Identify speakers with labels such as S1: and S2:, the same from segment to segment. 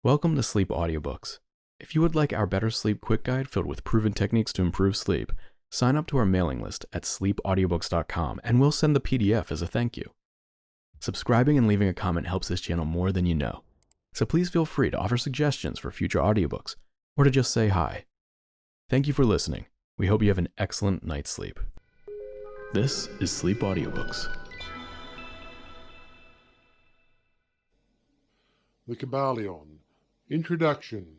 S1: Welcome to Sleep Audiobooks. If you would like our Better Sleep Quick Guide filled with proven techniques to improve sleep, sign up to our mailing list at sleepaudiobooks.com and we'll send the PDF as a thank you. Subscribing and leaving a comment helps this channel more than you know, so please feel free to offer suggestions for future audiobooks or to just say hi. Thank you for listening. We hope you have an excellent night's sleep. This is Sleep Audiobooks.
S2: The Kybalion. Introduction.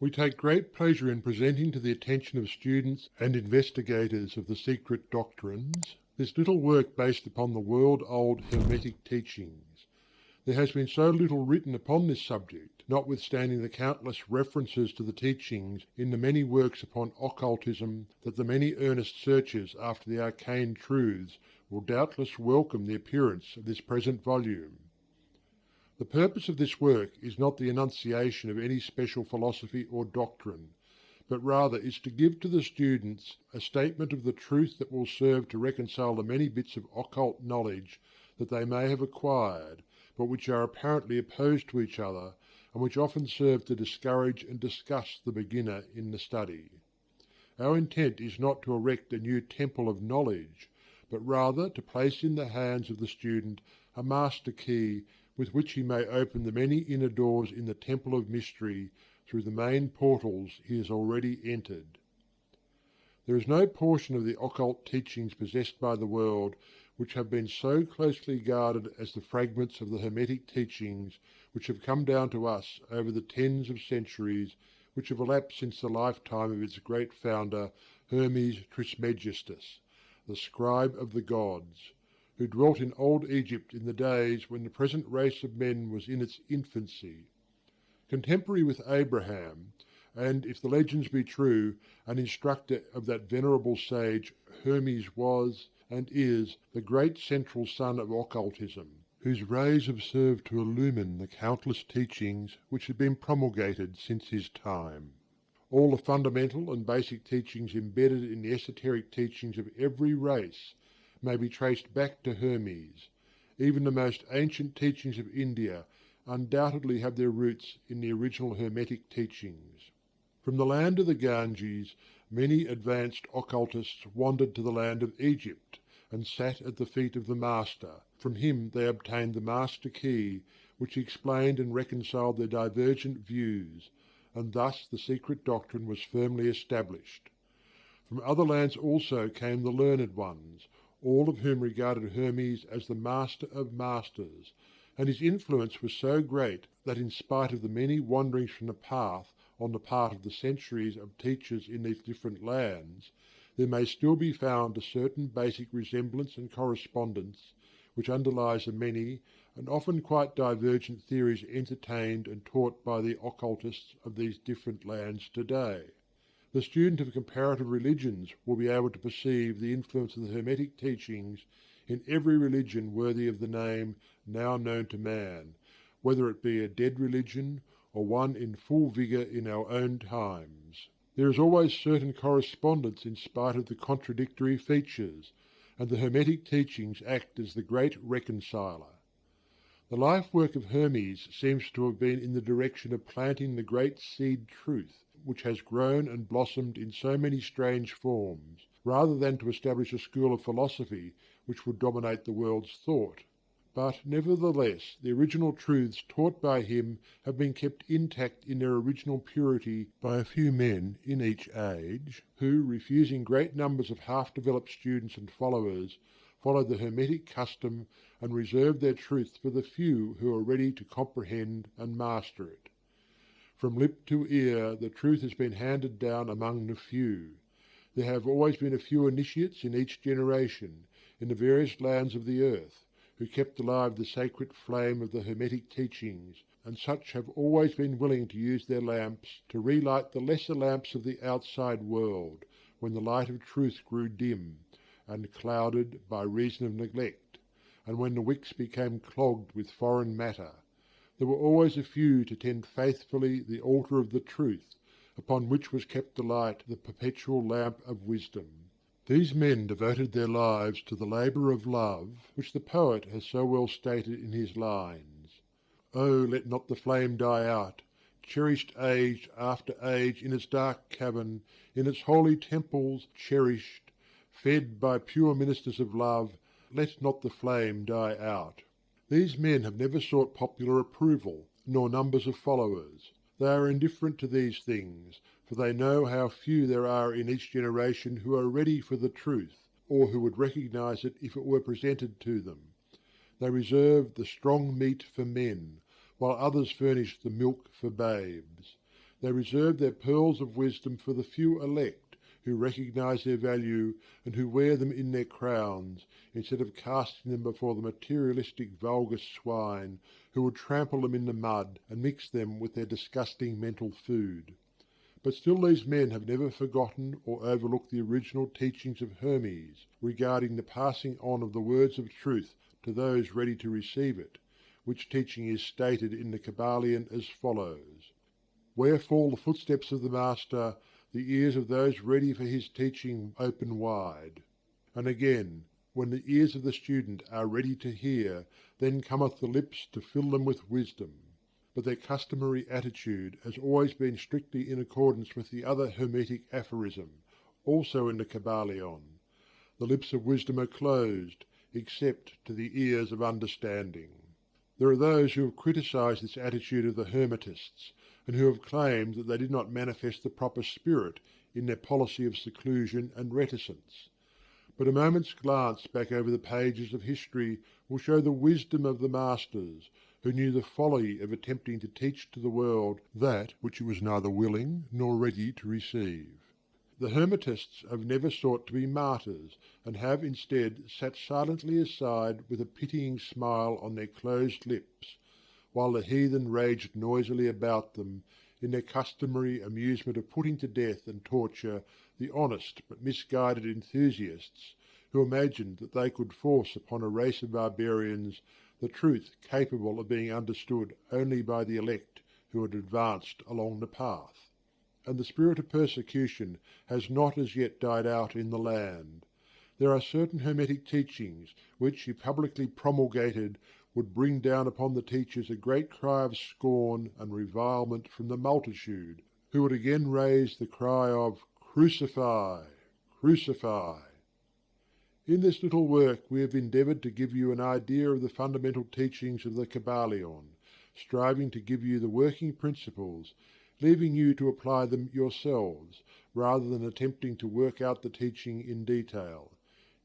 S2: We take great pleasure in presenting to the attention of students and investigators of the secret doctrines this little work based upon the world-old Hermetic teachings. There has been so little written upon this subject, notwithstanding the countless references to the teachings in the many works upon occultism, that the many earnest searchers after the arcane truths will doubtless welcome the appearance of this present volume. The purpose of this work is not the enunciation of any special philosophy or doctrine, but rather is to give to the students a statement of the truth that will serve to reconcile the many bits of occult knowledge that they may have acquired, but which are apparently opposed to each other, and which often serve to discourage and disgust the beginner in the study. Our intent is not to erect a new temple of knowledge, but rather to place in the hands of the student a master key with which he may open the many inner doors in the temple of mystery through the main portals he has already entered. There is no portion of the occult teachings possessed by the world which have been so closely guarded as the fragments of the Hermetic teachings which have come down to us over the tens of centuries which have elapsed since the lifetime of its great founder, Hermes Trismegistus, the scribe of the gods, who dwelt in old Egypt in the days when the present race of men was in its infancy. Contemporary with Abraham, and, if the legends be true, an instructor of that venerable sage, Hermes was, and is, the great central sun of occultism, whose rays have served to illumine the countless teachings which have been promulgated since his time. All the fundamental and basic teachings embedded in the esoteric teachings of every race may be traced back to Hermes. Even the most ancient teachings of India undoubtedly have their roots in the original Hermetic teachings. From the land of the Ganges, many advanced occultists wandered to the land of Egypt, and sat at the feet of the Master. From him they obtained the Master Key, which explained and reconciled their divergent views, and thus the secret doctrine was firmly established. From other lands also came the learned ones, all of whom regarded Hermes as the master of masters, and his influence was so great that in spite of the many wanderings from the path on the part of the centuries of teachers in these different lands, there may still be found a certain basic resemblance and correspondence which underlies the many and often quite divergent theories entertained and taught by the occultists of these different lands today. The student of comparative religions will be able to perceive the influence of the Hermetic teachings in every religion worthy of the name now known to man, whether it be a dead religion or one in full vigour in our own times. There is always certain correspondence in spite of the contradictory features, and the Hermetic teachings act as the great reconciler. The life-work of Hermes seems to have been in the direction of planting the great seed truth, which has grown and blossomed in so many strange forms, rather than to establish a school of philosophy which would dominate the world's thought. But nevertheless the original truths taught by him have been kept intact in their original purity by a few men in each age, who, refusing great numbers of half-developed students and followers, followed the Hermetic custom and reserved their truth for the few who are ready to comprehend and master it. From lip to ear the truth has been handed down among the few. There have always been a few initiates in each generation, in the various lands of the earth, who kept alive the sacred flame of the Hermetic teachings, and such have always been willing to use their lamps to relight the lesser lamps of the outside world, when the light of truth grew dim and clouded by reason of neglect, and when the wicks became clogged with foreign matter. There were always a few to tend faithfully the altar of the truth, upon which was kept alight the perpetual lamp of wisdom. These men devoted their lives to the labour of love, which the poet has so well stated in his lines: "Oh, let not the flame die out, cherished age after age in its dark cavern, in its holy temples cherished, fed by pure ministers of love, let not the flame die out. These men have never sought popular approval, nor numbers of followers. They are indifferent to these things, for they know how few there are in each generation who are ready for the truth, or who would recognize it if it were presented to them. They reserve the strong meat for men, while others furnish the milk for babes. They reserve their pearls of wisdom for the few elect, who recognize their value and who wear them in their crowns, instead of casting them before the materialistic vulgar swine, who would trample them in the mud and mix them with their disgusting mental food. But still these men have never forgotten or overlooked the original teachings of Hermes regarding the passing on of the words of truth to those ready to receive it, which teaching is stated in the Kybalion as follows: "Where fall the footsteps of the Master, the ears of those ready for his teaching open wide." And again, "When the ears of the student are ready to hear, then cometh the lips to fill them with wisdom." But their customary attitude has always been strictly in accordance with the other Hermetic aphorism, also in the Kybalion: "The lips of wisdom are closed, except to the ears of understanding." There are those who have criticized this attitude of the Hermetists, and who have claimed that they did not manifest the proper spirit in their policy of seclusion and reticence. But a moment's glance back over the pages of history will show the wisdom of the Masters, who knew the folly of attempting to teach to the world that which it was neither willing nor ready to receive. The Hermetists have never sought to be martyrs, and have instead sat silently aside with a pitying smile on their closed lips, while the heathen raged noisily about them, in their customary amusement of putting to death and torture the honest but misguided enthusiasts who imagined that they could force upon a race of barbarians the truth capable of being understood only by the elect who had advanced along the path. And the spirit of persecution has not as yet died out in the land. There are certain Hermetic teachings which, if publicly promulgated, would bring down upon the teachers a great cry of scorn and revilement from the multitude, who would again raise the cry of "Crucify! Crucify!" In this little work we have endeavoured to give you an idea of the fundamental teachings of the Kybalion, striving to give you the working principles, leaving you to apply them yourselves, rather than attempting to work out the teaching in detail.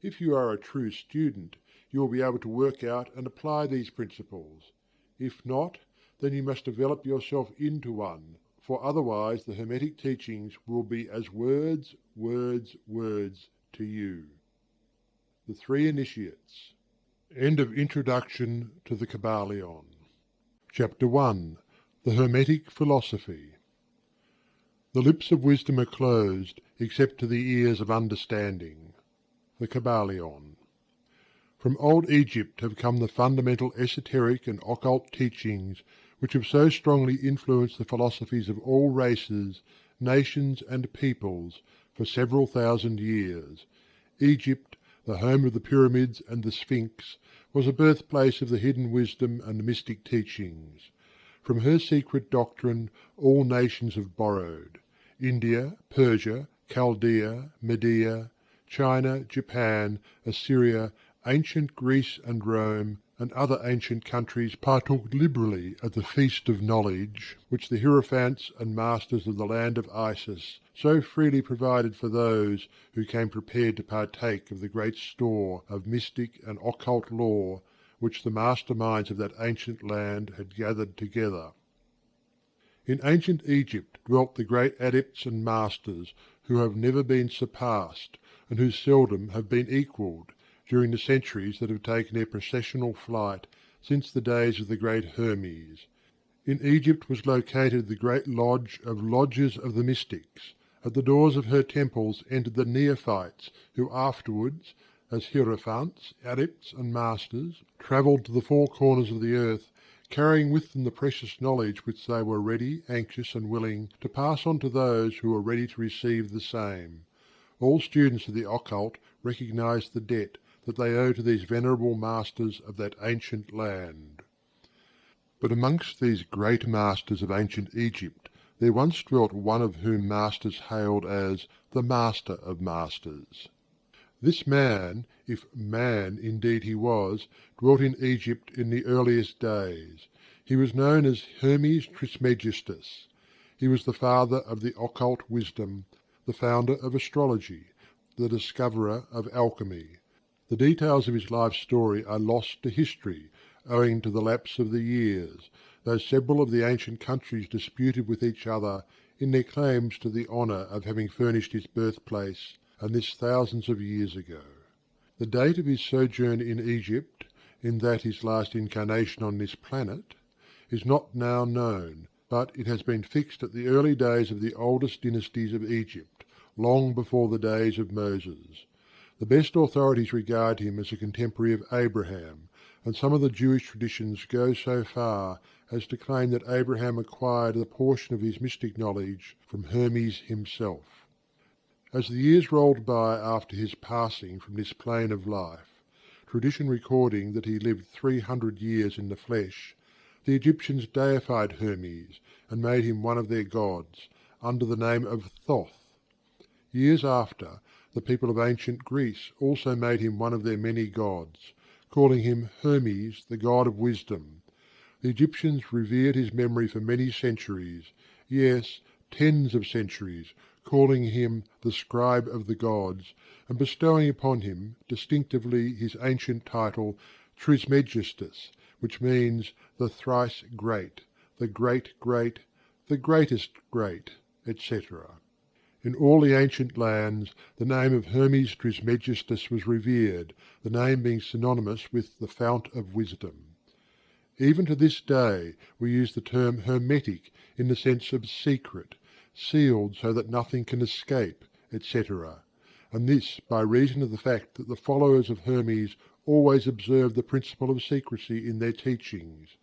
S2: If you are a true student, you will be able to work out and apply these principles. If not, then you must develop yourself into one, for otherwise the Hermetic teachings will be as words, words, words to you. The Three Initiates. End of Introduction to the Kybalion. Chapter 1. The Hermetic Philosophy. The lips of wisdom are closed, except to the ears of understanding. The Kybalion. From old Egypt have come the fundamental esoteric and occult teachings which have so strongly influenced the philosophies of all races, nations, and peoples for several thousand years. Egypt, the home of the pyramids and the Sphinx, was the birthplace of the hidden wisdom and the mystic teachings. From her secret doctrine all nations have borrowed. India, Persia, Chaldea, Media, China, Japan, Assyria, ancient Greece and Rome, and other ancient countries partook liberally at the feast of knowledge which the Hierophants and Masters of the land of Isis so freely provided for those who came prepared to partake of the great store of mystic and occult lore which the master minds of that ancient land had gathered together. In ancient Egypt dwelt the great adepts and masters who have never been surpassed, and who seldom have been equalled, during the centuries that have taken their processional flight since the days of the great Hermes. In Egypt was located the great lodge of Lodges of the Mystics. At the doors of her temples entered the neophytes who afterwards, as Hierophants, Adepts, and Masters, travelled to the four corners of the earth, carrying with them the precious knowledge which they were ready, anxious, and willing to pass on to those who were ready to receive the same. All students of the occult recognize the debt that they owe to these venerable masters of that ancient land. But amongst these great masters of ancient Egypt there once dwelt one of whom masters hailed as the Master of Masters. This man, if man indeed he was, dwelt in Egypt in the earliest days. He was known as Hermes Trismegistus. He was the father of the occult wisdom, the founder of astrology, the discoverer of alchemy. The details of his life story are lost to history, owing to the lapse of the years, though several of the ancient countries disputed with each other in their claims to the honour of having furnished his birthplace, and this thousands of years ago. The date of his sojourn in Egypt, in that his last incarnation on this planet, is not now known, but it has been fixed at the early days of the oldest dynasties of Egypt, long before the days of Moses. The best authorities regard him as a contemporary of Abraham, and some of the Jewish traditions go so far as to claim that Abraham acquired a portion of his mystic knowledge from Hermes himself. As the years rolled by after his passing from this plane of life, tradition recording that he lived 300 years in the flesh, the Egyptians deified Hermes and made him one of their gods, under the name of Thoth. Years after, the people of ancient Greece also made him one of their many gods, calling him Hermes, the god of wisdom. The Egyptians revered his memory for many centuries, yes, tens of centuries, calling him the scribe of the gods, and bestowing upon him distinctively his ancient title Trismegistus, which means the thrice great, the great great, the greatest great, etc. In all the ancient lands the name of Hermes Trismegistus was revered, the name being synonymous with the fount of wisdom. Even to this day we use the term hermetic in the sense of secret, sealed so that nothing can escape, etc., and this by reason of the fact that the followers of Hermes always observed the principle of secrecy in their teachings.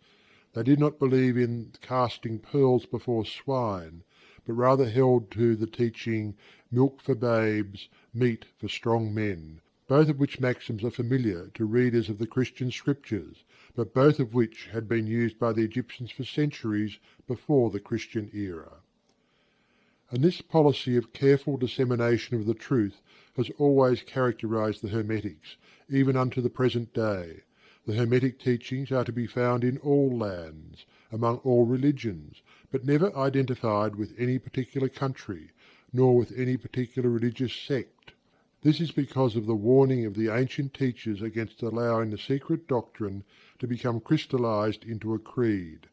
S2: They did not believe in casting pearls before swine, but rather held to the teaching milk for babes, meat for strong men, both of which maxims are familiar to readers of the Christian scriptures, but both of which had been used by the Egyptians for centuries before the Christian era. And this policy of careful dissemination of the truth has always characterized the Hermetics, even unto the present day. The Hermetic teachings are to be found in all lands, among all religions, but never identified with any particular country, nor with any particular religious sect. This is because of the warning of the ancient teachers against allowing the secret doctrine to become crystallized into a creed.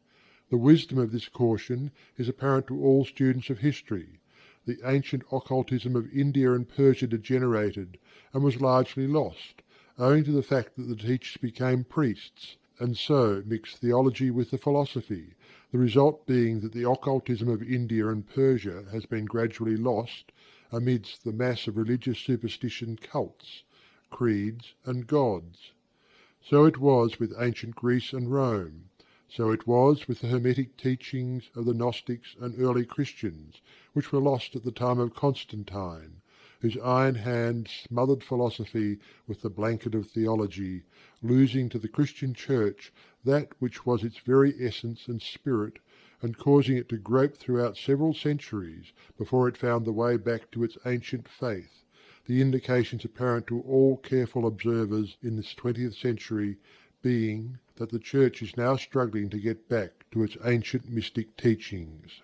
S2: The wisdom of this caution is apparent to all students of history. The ancient occultism of India and Persia degenerated, and was largely lost, owing to the fact that the teachers became priests, and so mixed theology with the philosophy, the result being that the occultism of India and Persia has been gradually lost amidst the mass of religious superstition cults, creeds, and gods. So it was with ancient Greece and Rome. So it was with the Hermetic teachings of the Gnostics and early Christians, which were lost at the time of Constantine, whose iron hand smothered philosophy with the blanket of theology, losing to the Christian Church that which was its very essence and spirit, and causing it to grope throughout several centuries before it found the way back to its ancient faith, the indications apparent to all careful observers in this 20th century being that the Church is now struggling to get back to its ancient mystic teachings.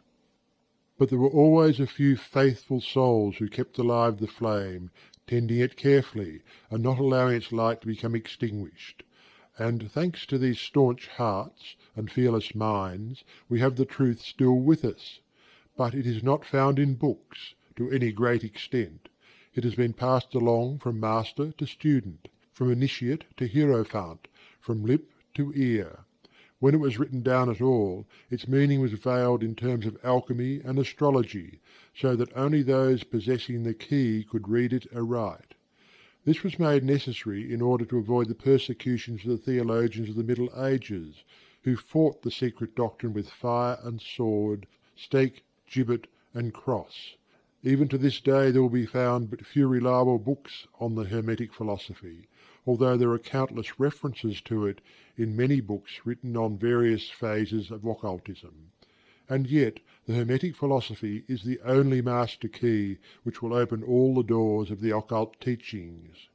S2: But there were always a few faithful souls who kept alive the flame, tending it carefully, and not allowing its light to become extinguished. And thanks to these staunch hearts and fearless minds, we have the truth still with us. But it is not found in books, to any great extent. It has been passed along from master to student, from initiate to hierophant, from lip to ear. When it was written down at all, its meaning was veiled in terms of alchemy and astrology, so that only those possessing the key could read it aright. This was made necessary in order to avoid the persecutions of the theologians of the Middle Ages, who fought the secret doctrine with fire and sword, stake, gibbet, and cross. Even to this day there will be found but few reliable books on the Hermetic philosophy, although there are countless references to it in many books written on various phases of occultism. And yet the Hermetic philosophy is the only master key which will open all the doors of the occult teachings.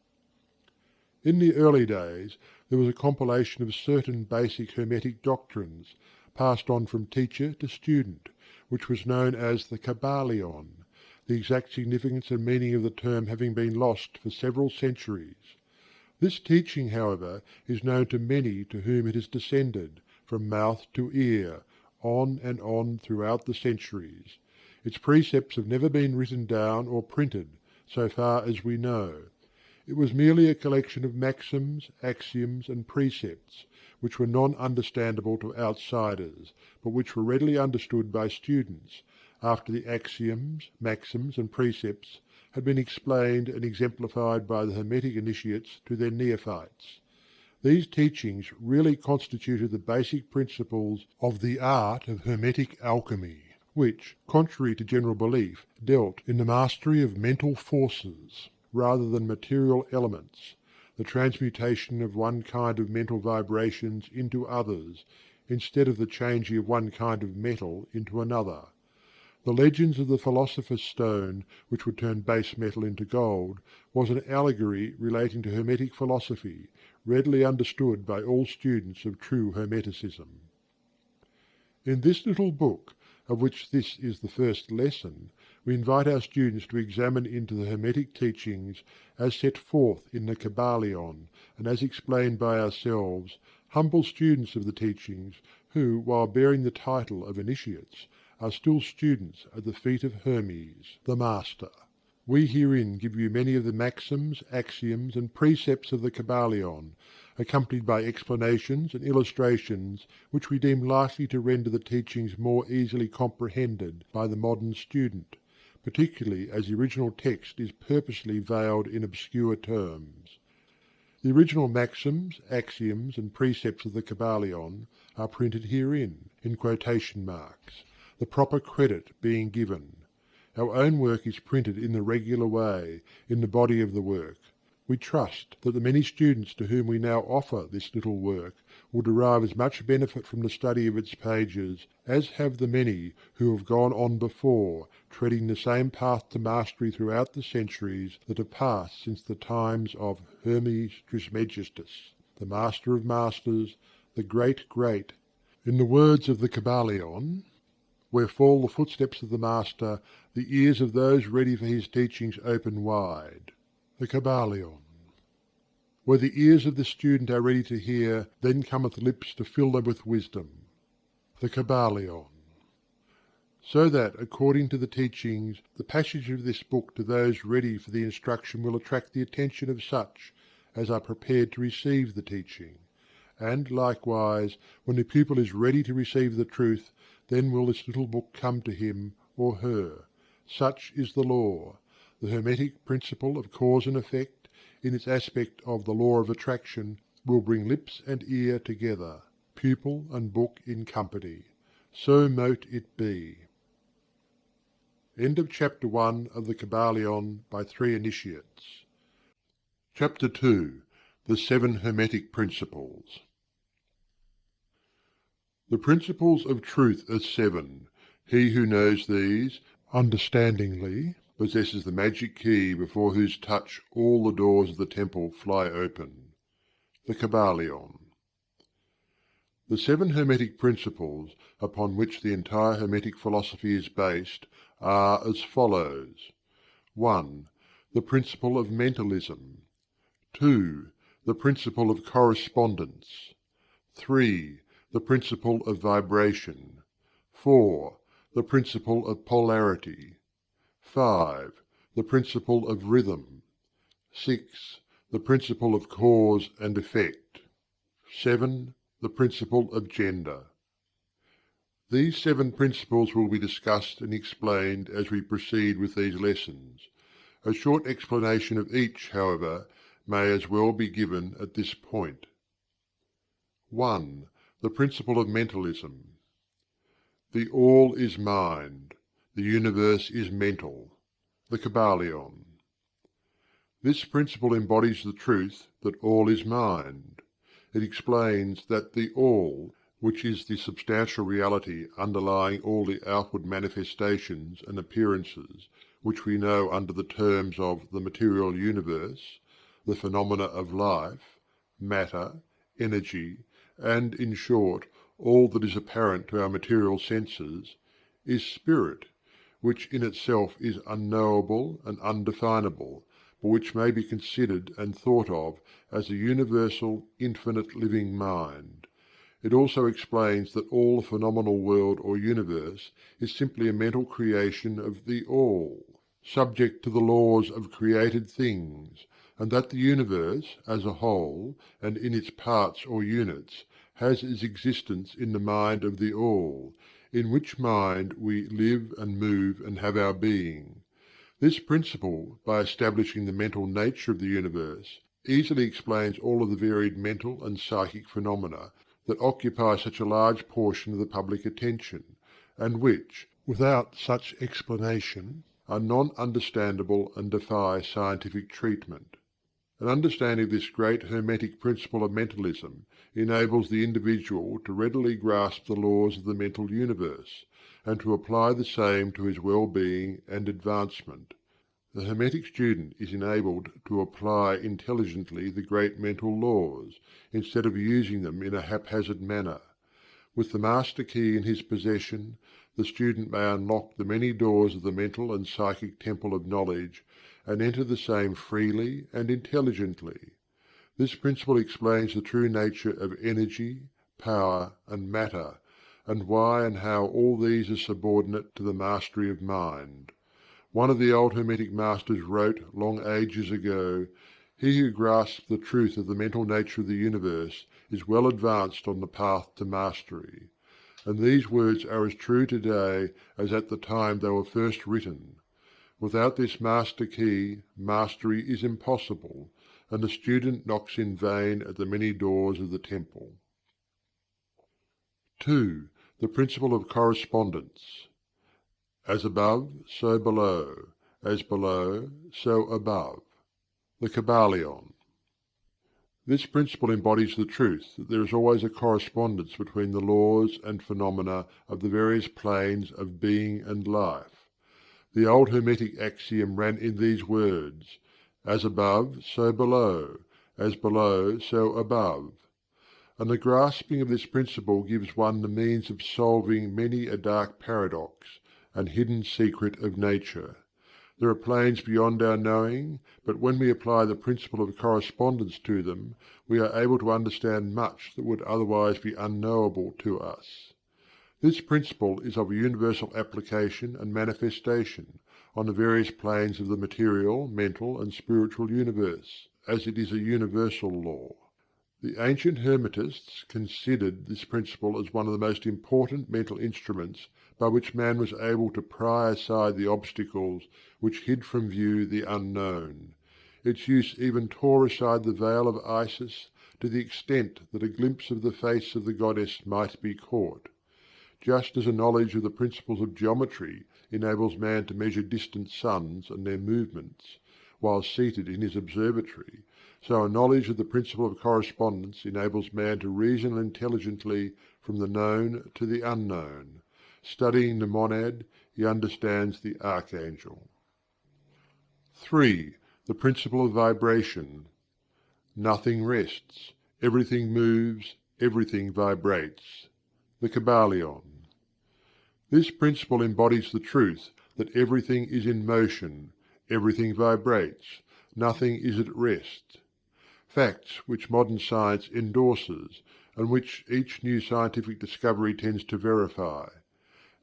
S2: In the early days there was a compilation of certain basic Hermetic doctrines, passed on from teacher to student, which was known as the Kybalion, the exact significance and meaning of the term having been lost for several centuries. This teaching, however, is known to many to whom it has descended, from mouth to ear, on and on throughout the centuries. Its precepts have never been written down or printed, so far as we know. It was merely a collection of maxims, axioms, and precepts, which were non-understandable to outsiders, but which were readily understood by students, after the axioms, maxims, and precepts had been explained and exemplified by the Hermetic initiates to their neophytes. These teachings really constituted the basic principles of the art of Hermetic alchemy, which, contrary to general belief, dealt in the mastery of mental forces rather than material elements, the transmutation of one kind of mental vibrations into others, instead of the changing of one kind of metal into another. The legends of the Philosopher's Stone, which would turn base metal into gold, was an allegory relating to Hermetic philosophy, readily understood by all students of true Hermeticism. In this little book, of which this is the first lesson, we invite our students to examine into the Hermetic teachings as set forth in the Kybalion, and as explained by ourselves, humble students of the teachings, who, while bearing the title of initiates, are still students at the feet of Hermes, the Master. We herein give you many of the maxims, axioms, and precepts of the Kybalion, accompanied by explanations and illustrations which we deem likely to render the teachings more easily comprehended by the modern student, particularly as the original text is purposely veiled in obscure terms. The original maxims, axioms, and precepts of the Kybalion are printed herein, in quotation marks, the proper credit being given. Our own work is printed in the regular way, in the body of the work. We trust that the many students to whom we now offer this little work will derive as much benefit from the study of its pages as have the many who have gone on before, treading the same path to mastery throughout the centuries that have passed since the times of Hermes Trismegistus, the Master of Masters, the Great Great. In the words of the Kybalion, where fall the footsteps of the Master, the ears of those ready for his teachings open wide. The Kybalion. Where the ears of the student are ready to hear, then cometh lips to fill them with wisdom. The Kybalion. So that, according to the teachings, the passage of this book to those ready for the instruction will attract the attention of such as are prepared to receive the teaching. And, likewise, when the pupil is ready to receive the truth, then will this little book come to him or her. Such is the law. The Hermetic principle of cause and effect, in its aspect of the law of attraction, will bring lips and ear together, pupil and book in company. So mote it be. End of Chapter 1 of the Kybalion by 3 Initiates. Chapter 2. The 7 Hermetic Principles. The principles of truth are 7. He who knows these, understandingly, possesses the magic key before whose touch all the doors of the temple fly open. The Kybalion. The 7 Hermetic principles, upon which the entire Hermetic philosophy is based, are as follows. 1. The principle of mentalism. 2. The principle of correspondence. 3. The principle of vibration. 4. The principle of polarity. 5. The principle of rhythm. 6. The principle of cause and effect. 7. The principle of gender. These 7 principles will be discussed and explained as we proceed with these lessons. A short explanation of each, however, may as well be given at this point. 1. The principle of mentalism. The All is mind. The universe is mental. The Kybalion. This principle embodies the truth that all is mind. It explains that the All, which is the substantial reality underlying all the outward manifestations and appearances which we know under the terms of the material universe, the phenomena of life, matter, energy, and, in short, all that is apparent to our material senses, is spirit, which in itself is unknowable and undefinable, but which may be considered and thought of as a universal, infinite living mind. It also explains that all the phenomenal world or universe is simply a mental creation of the All, subject to the laws of created things, and that the universe, as a whole, and in its parts or units, has its existence in the mind of the All, in which mind we live and move and have our being. This principle, by establishing the mental nature of the universe, easily explains all of the varied mental and psychic phenomena that occupy such a large portion of the public attention, and which, without such explanation, are non-understandable and defy scientific treatment. An understanding of this great Hermetic principle of mentalism enables the individual to readily grasp the laws of the mental universe, and to apply the same to his well-being and advancement. The Hermetic student is enabled to apply intelligently the great mental laws, instead of using them in a haphazard manner. With the master key in his possession, the student may unlock the many doors of the mental and psychic temple of knowledge, and enter the same freely and intelligently. This principle explains the true nature of energy, power, and matter, and why and how all these are subordinate to the mastery of mind. One of the old Hermetic masters wrote, long ages ago, "He who grasps the truth of the mental nature of the universe is well advanced on the path to mastery." And these words are as true today as at the time they were first written. Without this master key, mastery is impossible, and the student knocks in vain at the many doors of the temple. 2. The principle of correspondence. As above, so below; as below, so above. The Kybalion. This principle embodies the truth that there is always a correspondence between the laws and phenomena of the various planes of being and life. The old Hermetic axiom ran in these words: "As above, so below; as below, so above." And the grasping of this principle gives one the means of solving many a dark paradox and hidden secret of nature. There are planes beyond our knowing, but when we apply the principle of correspondence to them, we are able to understand much that would otherwise be unknowable to us. This principle is of universal application and manifestation on the various planes of the material, mental, and spiritual universe, as it is a universal law. The ancient Hermetists considered this principle as one of the most important mental instruments by which man was able to pry aside the obstacles which hid from view the unknown. Its use even tore aside the veil of Isis to the extent that a glimpse of the face of the goddess might be caught. Just as a knowledge of the principles of geometry enables man to measure distant suns and their movements, while seated in his observatory, so a knowledge of the principle of correspondence enables man to reason intelligently from the known to the unknown. Studying the monad, he understands the archangel. 3. The principle of vibration. Nothing rests, everything moves, everything vibrates. The Kybalion. This principle embodies the truth that everything is in motion, everything vibrates, nothing is at rest. Facts which modern science endorses, and which each new scientific discovery tends to verify.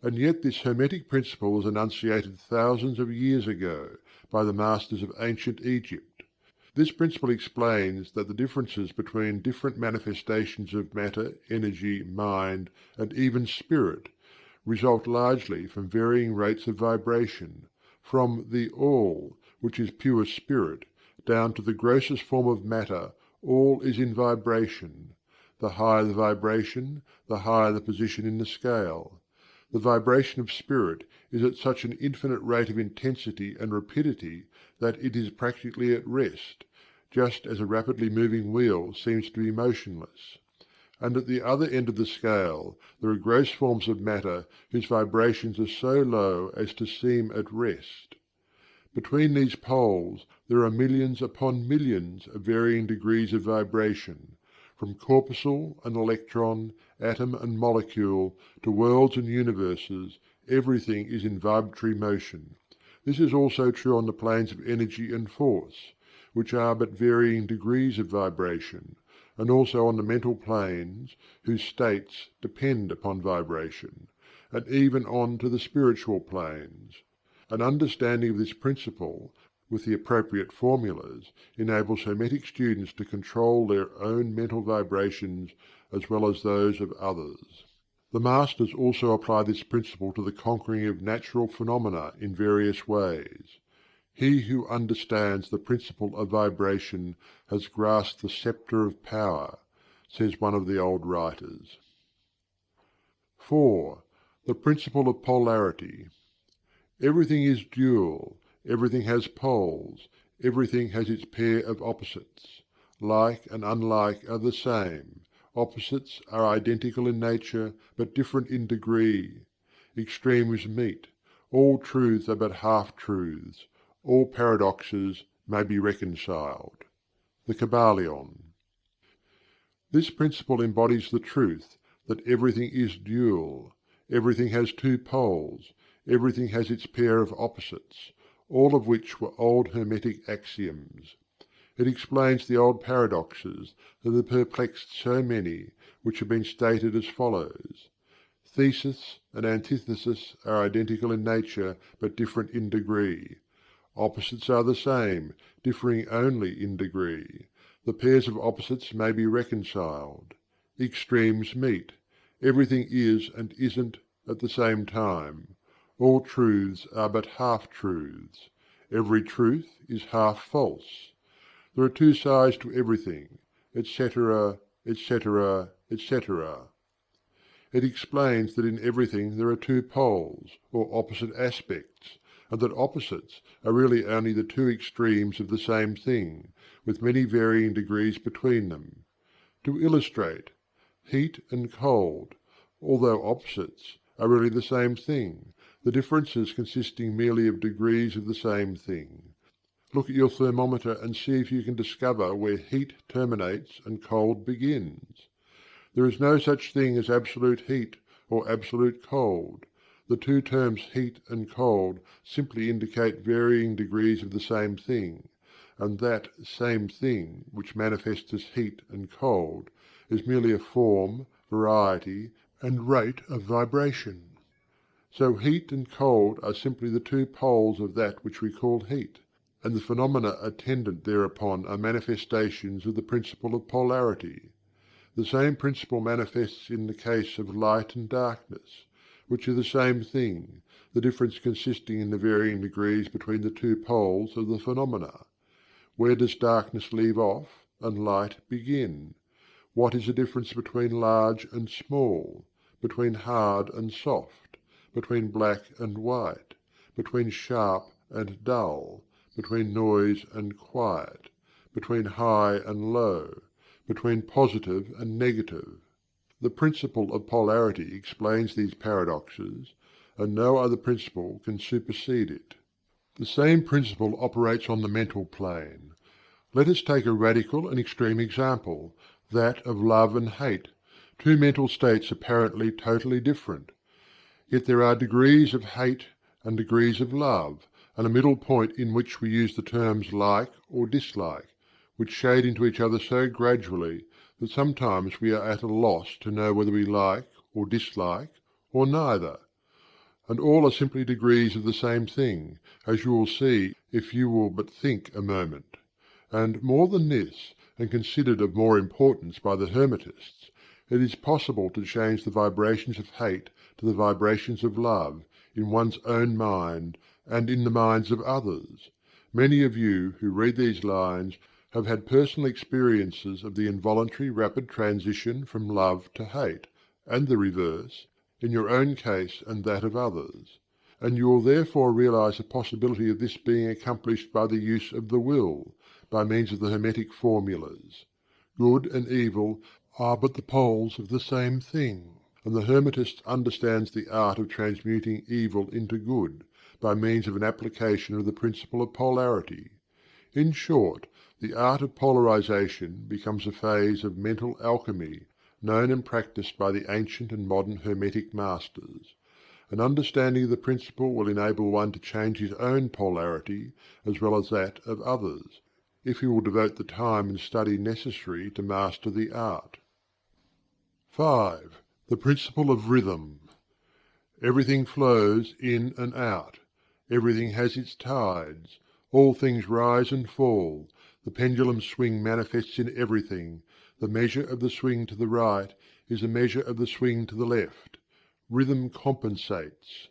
S2: And yet this Hermetic principle was enunciated thousands of years ago by the masters of ancient Egypt. This principle explains that the differences between different manifestations of matter, energy, mind, and even spirit, result largely from varying rates of vibration, from the All, which is pure spirit, down to the grossest form of matter. All is in vibration. The higher the vibration, the higher the position in the scale. The vibration of spirit is at such an infinite rate of intensity and rapidity that it is practically at rest, just as a rapidly moving wheel seems to be motionless. And at the other end of the scale there are gross forms of matter whose vibrations are so low as to seem at rest. Between these poles there are millions upon millions of varying degrees of vibration. From corpuscle and electron, atom and molecule, to worlds and universes, everything is in vibratory motion. This is also true on the planes of energy and force, which are but varying degrees of vibration, and also on the mental planes, whose states depend upon vibration, and even on to the spiritual planes. An understanding of this principle, with the appropriate formulas, enables Hermetic students to control their own mental vibrations as well as those of others. The Masters also apply this principle to the conquering of natural phenomena in various ways. He who understands the principle of vibration has grasped the sceptre of power, says one of the old writers. 4. The principle of polarity. Everything is dual, everything has poles, everything has its pair of opposites. Like and unlike are the same, opposites are identical in nature, but different in degree. Extremes meet, all truths are but half-truths, all paradoxes may be reconciled. The Kybalion. This principle embodies the truth that everything is dual, everything has two poles, everything has its pair of opposites, all of which were old Hermetic axioms. It explains the old paradoxes that have perplexed so many, which have been stated as follows: thesis and antithesis are identical in nature, but different in degree. Opposites are the same, differing only in degree. The pairs of opposites may be reconciled. Extremes meet. Everything is and isn't at the same time. All truths are but half-truths. Every truth is half false. There are two sides to everything, etc., etc., etc. It explains that in everything there are two poles, or opposite aspects, and that opposites are really only the two extremes of the same thing, with many varying degrees between them. To illustrate, heat and cold, although opposites, are really the same thing, the differences consisting merely of degrees of the same thing. Look at your thermometer and see if you can discover where heat terminates and cold begins. There is no such thing as absolute heat or absolute cold. The two terms heat and cold simply indicate varying degrees of the same thing, and that same thing which manifests as heat and cold is merely a form, variety, and rate of vibration. So heat and cold are simply the two poles of that which we call heat, and the phenomena attendant thereupon are manifestations of the principle of polarity. The same principle manifests in the case of light and darkness, which are the same thing, the difference consisting in the varying degrees between the two poles of the phenomena. Where does darkness leave off and light begin? What is the difference between large and small, between hard and soft, between black and white, between sharp and dull, between noise and quiet, between high and low, between positive and negative? The principle of polarity explains these paradoxes, and no other principle can supersede it. The same principle operates on the mental plane. Let us take a radical and extreme example, that of love and hate, two mental states apparently totally different. Yet there are degrees of hate and degrees of love, and a middle point in which we use the terms like or dislike, which shade into each other so gradually that sometimes we are at a loss to know whether we like or dislike, or neither. And all are simply degrees of the same thing, as you will see if you will but think a moment. And more than this, and considered of more importance by the Hermetists, it is possible to change the vibrations of hate to the vibrations of love, in one's own mind, and in the minds of others. Many of you who read these lines have had personal experiences of the involuntary rapid transition from love to hate, and the reverse, in your own case and that of others, and you will therefore realize the possibility of this being accomplished by the use of the will, by means of the Hermetic formulas. Good and evil are but the poles of the same thing, and the Hermetist understands the art of transmuting evil into good, by means of an application of the principle of polarity. In short, the art of polarization becomes a phase of mental alchemy, known and practiced by the ancient and modern Hermetic masters. An understanding of the principle will enable one to change his own polarity as well as that of others, if he will devote the time and study necessary to master the art. 5. The principle of rhythm. Everything flows in and out. Everything has its tides. All things rise and fall. The pendulum swing manifests in everything. The measure of the swing to the right is the measure of the swing to the left. Rhythm compensates.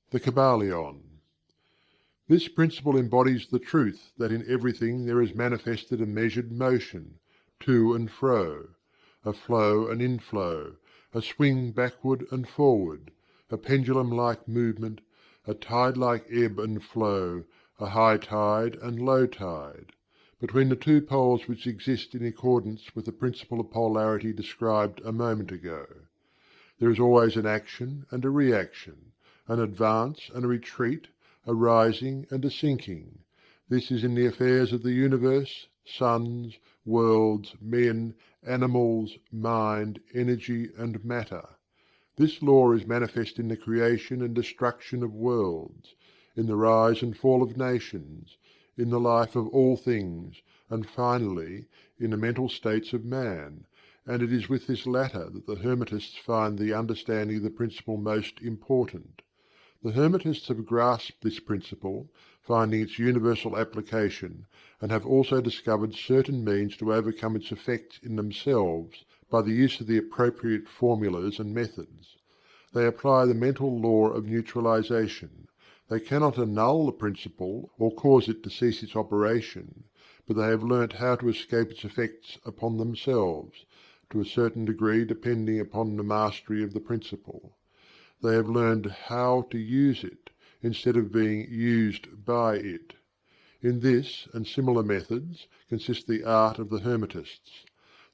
S2: The Kybalion. This principle embodies the truth that in everything there is manifested a measured motion, to and fro, a flow and inflow, a swing backward and forward, a pendulum-like movement, a tide-like ebb and flow, a high tide and low tide, between the two poles which exist in accordance with the principle of polarity described a moment ago. There is always an action and a reaction, an advance and a retreat, a rising and a sinking. This is in the affairs of the universe, suns, worlds, men, animals, mind, energy, and matter. This law is manifest in the creation and destruction of worlds, in the rise and fall of nations, in the life of all things, and finally in the mental states of man, and it is with this latter that the Hermetists find the understanding of the principle most important. The Hermetists have grasped this principle, finding its universal application, and have also discovered certain means to overcome its effects in themselves by the use of the appropriate formulas and methods. They apply the mental law of neutralization. They cannot annul the principle or cause it to cease its operation, but they have learnt how to escape its effects upon themselves, to a certain degree depending upon the mastery of the principle. They have learned how to use it, instead of being used by it. In this and similar methods consists the art of the Hermetists.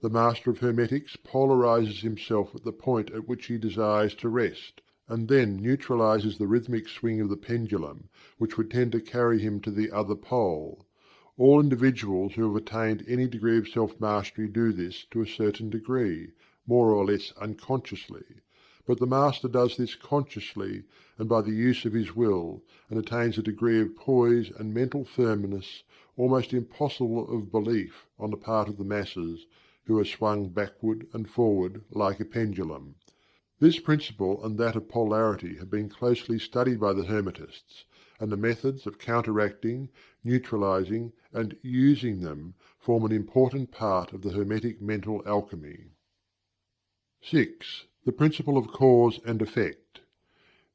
S2: The master of Hermetics polarizes himself at the point at which he desires to rest, and then neutralizes the rhythmic swing of the pendulum, which would tend to carry him to the other pole. All individuals who have attained any degree of self-mastery do this to a certain degree, more or less unconsciously. But the master does this consciously and by the use of his will, and attains a degree of poise and mental firmness almost impossible of belief on the part of the masses, who are swung backward and forward like a pendulum. This principle and that of polarity have been closely studied by the Hermetists, and the methods of counteracting, neutralizing, and using them form an important part of the Hermetic mental alchemy. 6. The principle of cause and effect.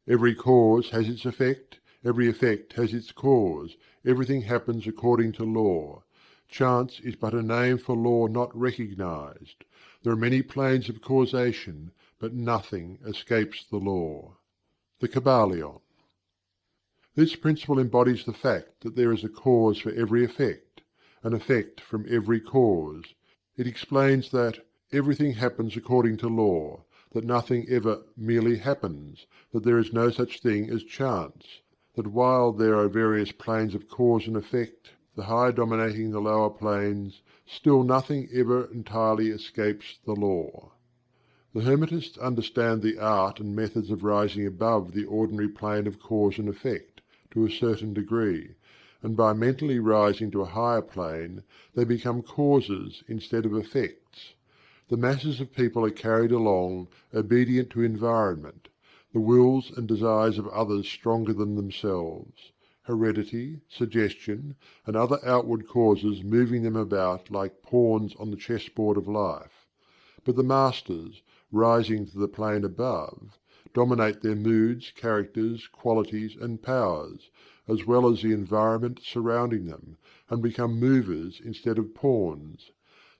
S2: Every cause has its effect, every effect has its cause, everything happens according to law. Chance is but a name for law not recognized. There are many planes of causation, but nothing escapes the law. The Kybalion. This principle embodies the fact that there is a cause for every effect, an effect from every cause. It explains that everything happens according to law, that nothing ever merely happens, that there is no such thing as chance, that while there are various planes of cause and effect, the higher dominating the lower planes, still nothing ever entirely escapes the law. The Hermetists understand the art and methods of rising above the ordinary plane of cause and effect, to a certain degree, and by mentally rising to a higher plane, they become causes instead of effects. The masses of people are carried along, obedient to environment, the wills and desires of others stronger than themselves, heredity, suggestion, and other outward causes moving them about like pawns on the chessboard of life. But the masters, rising to the plane above, dominate their moods, characters, qualities, and powers, as well as the environment surrounding them, and become movers instead of pawns.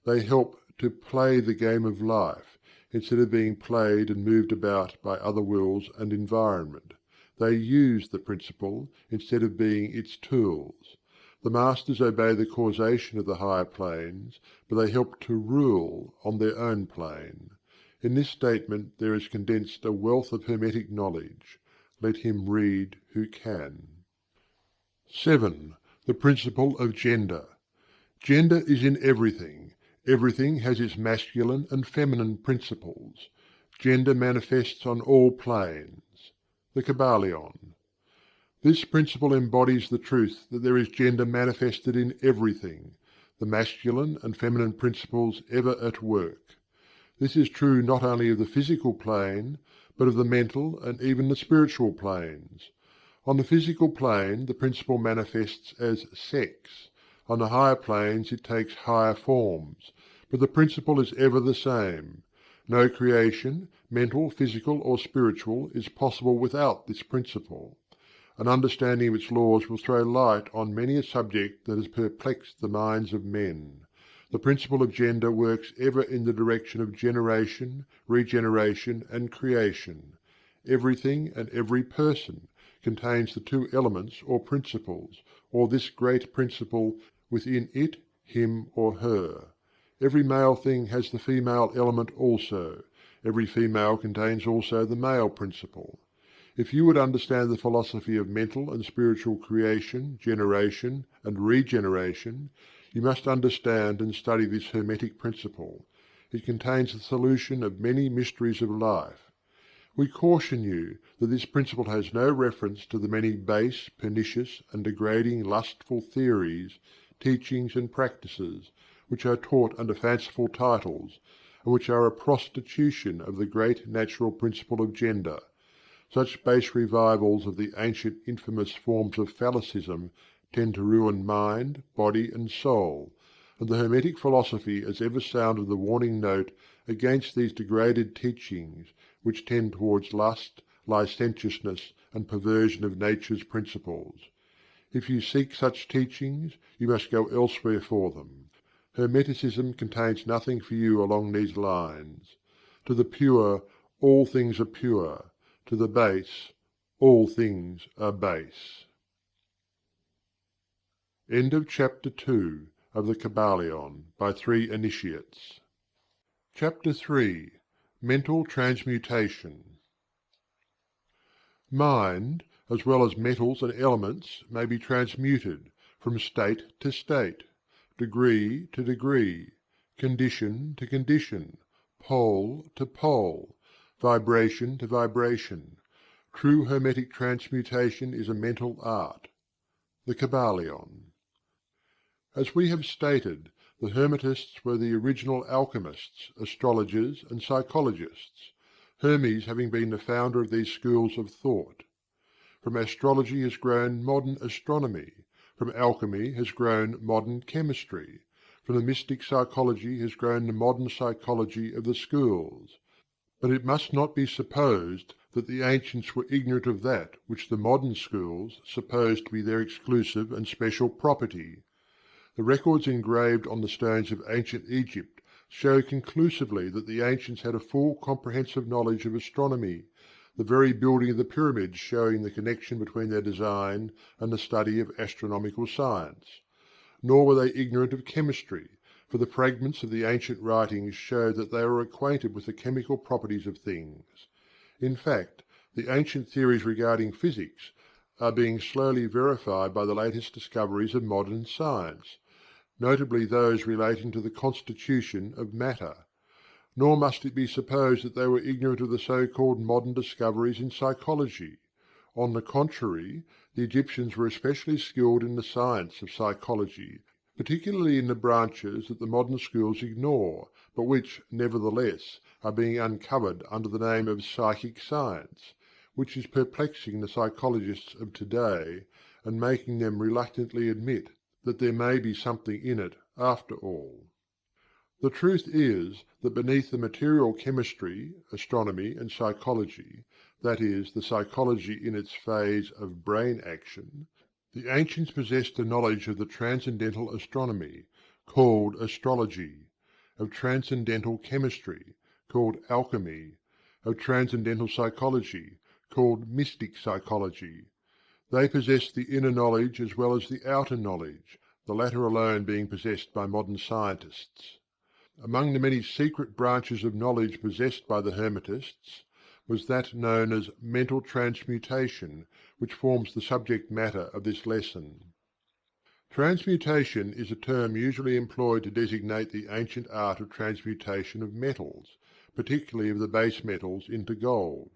S2: They help to play the game of life, instead of being played and moved about by other wills and environment. They use the principle instead of being its tools. The masters obey the causation of the higher planes, but they help to rule on their own plane. In this statement there is condensed a wealth of hermetic knowledge. Let him read who can. 7. The principle of gender. Gender is in everything. Everything has its masculine and feminine principles. Gender manifests on all planes. The Kybalion. This principle embodies the truth that there is gender manifested in everything, the masculine and feminine principles ever at work. This is true not only of the physical plane, but of the mental and even the spiritual planes. On the physical plane the principle manifests as sex. On the higher planes it takes higher forms, but the principle is ever the same. No creation, mental, physical or spiritual, is possible without this principle. An understanding of its laws will throw light on many a subject that has perplexed the minds of men. The principle of gender works ever in the direction of generation, regeneration and creation. Everything and every person contains the two elements or principles, or this great principle within it, him or her. Every male thing has the female element also. Every female contains also the male principle. If you would understand the philosophy of mental and spiritual creation, generation and regeneration, you must understand and study this hermetic principle. It contains the solution of many mysteries of life. We caution you that this principle has no reference to the many base, pernicious and degrading lustful theories, teachings and practices, which are taught under fanciful titles, and which are a prostitution of the great natural principle of gender. Such base revivals of the ancient infamous forms of phallicism tend to ruin mind, body and soul, and the Hermetic philosophy has ever sounded the warning note against these degraded teachings which tend towards lust, licentiousness and perversion of nature's principles. If you seek such teachings, you must go elsewhere for them. Hermeticism contains nothing for you along these lines. To the pure, all things are pure. To the base, all things are base. End of Chapter 2 of the Kybalion by 3 Initiates. Chapter 3. Mental Transmutation. Mind, as well as metals and elements, may be transmuted from state to state, degree to degree, condition to condition, pole to pole, vibration to vibration. True hermetic transmutation is a mental art. The Kybalion. As we have stated, the Hermetists were the original alchemists, astrologers and psychologists, Hermes having been the founder of these schools of thought. From astrology has grown modern astronomy, from alchemy has grown modern chemistry, from the mystic psychology has grown the modern psychology of the schools. But it must not be supposed that the ancients were ignorant of that which the modern schools suppose to be their exclusive and special property. The records engraved on the stones of ancient Egypt show conclusively that the ancients had a full comprehensive knowledge of astronomy, the very building of the pyramids showing the connection between their design and the study of astronomical science. Nor were they ignorant of chemistry, for the fragments of the ancient writings show that they were acquainted with the chemical properties of things. In fact, the ancient theories regarding physics are being slowly verified by the latest discoveries of modern science, notably those relating to the constitution of matter. Nor must it be supposed that they were ignorant of the so-called modern discoveries in psychology. On the contrary, the Egyptians were especially skilled in the science of psychology, particularly in the branches that the modern schools ignore, but which, nevertheless, are being uncovered under the name of psychic science, which is perplexing the psychologists of today and making them reluctantly admit that there may be something in it after all. The truth is that beneath the material chemistry, astronomy and psychology, that is, the psychology in its phase of brain action, the ancients possessed a knowledge of the transcendental astronomy, called astrology, of transcendental chemistry, called alchemy, of transcendental psychology, called mystic psychology. They possess the inner knowledge as well as the outer knowledge, the latter alone being possessed by modern scientists. Among the many secret branches of knowledge possessed by the Hermetists was that known as mental transmutation, which forms the subject matter of this lesson. Transmutation is a term usually employed to designate the ancient art of transmutation of metals, particularly of the base metals, into gold.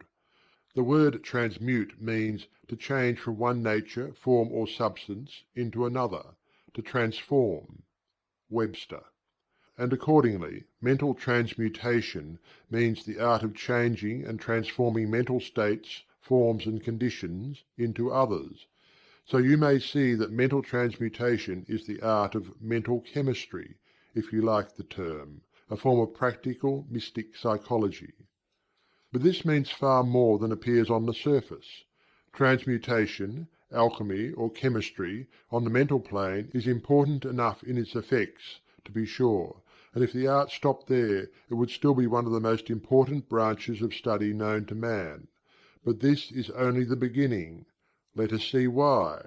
S2: The word transmute means to change from one nature, form, or substance into another, to transform. Webster. And accordingly, mental transmutation means the art of changing and transforming mental states, forms, and conditions into others. So you may see that mental transmutation is the art of mental chemistry, if you like the term, a form of practical mystic psychology. But this means far more than appears on the surface. Transmutation, alchemy, or chemistry on the mental plane is important enough in its effects, to be sure, and if the art stopped there it would still be one of the most important branches of study known to man. But this is only the beginning. Let us see why.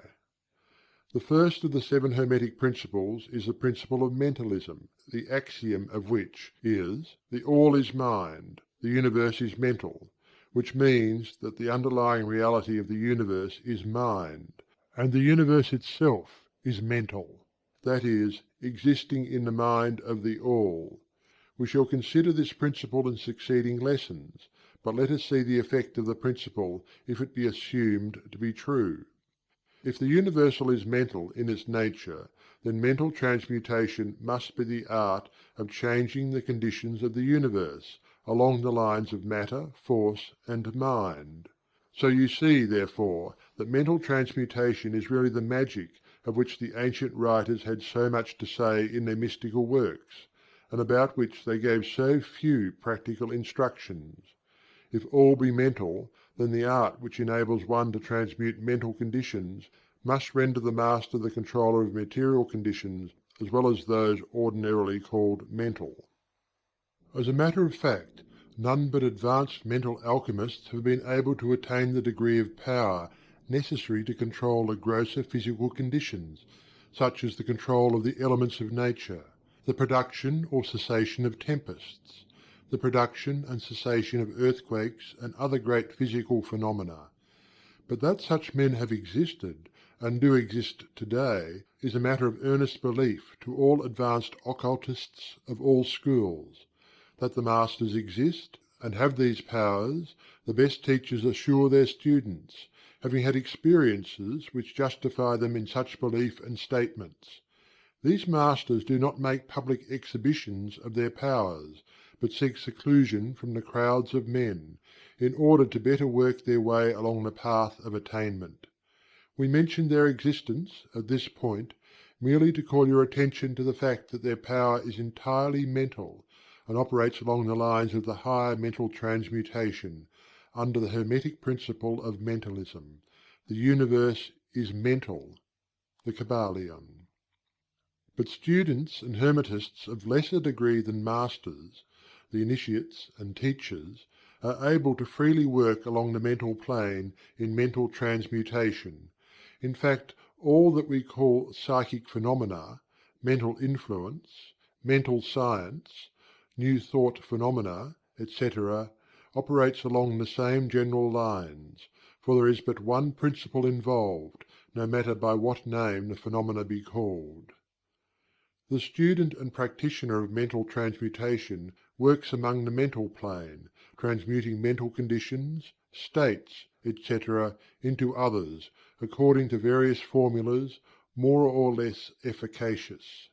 S2: The first of the 7 Hermetic principles is the principle of mentalism, the axiom of which is: the All is mind, the universe is mental, which means that the underlying reality of the universe is mind, and the universe itself is mental, that is, existing in the mind of the All. We shall consider this principle in succeeding lessons, but let us see the effect of the principle if it be assumed to be true. If the universal is mental in its nature, then mental transmutation must be the art of changing the conditions of the universe, along the lines of matter, force, and mind. So you see, therefore, that mental transmutation is really the magic of which the ancient writers had so much to say in their mystical works, and about which they gave so few practical instructions. If all be mental, then the art which enables one to transmute mental conditions must render the master the controller of material conditions as well as those ordinarily called mental. As a matter of fact, none but advanced mental alchemists have been able to attain the degree of power necessary to control the grosser physical conditions, such as the control of the elements of nature, the production or cessation of tempests, the production and cessation of earthquakes and other great physical phenomena. But that such men have existed, and do exist today, is a matter of earnest belief to all advanced occultists of all schools. That the masters exist, and have these powers, the best teachers assure their students, having had experiences which justify them in such belief and statements. These masters do not make public exhibitions of their powers, but seek seclusion from the crowds of men, in order to better work their way along the path of attainment. We mention their existence, at this point, merely to call your attention to the fact that their power is entirely mental, and operates along the lines of the higher mental transmutation, under the Hermetic principle of mentalism. The universe is mental. The Kybalion. But students and Hermetists of lesser degree than masters, the initiates and teachers, are able to freely work along the mental plane in mental transmutation. In fact, all that we call psychic phenomena, mental influence, mental science, new thought phenomena, etc., operates along the same general lines, for there is but one principle involved, no matter by what name the phenomena be called. The student and practitioner of mental transmutation works among the mental plane, transmuting mental conditions, states, etc., into others, according to various formulas more or less efficacious.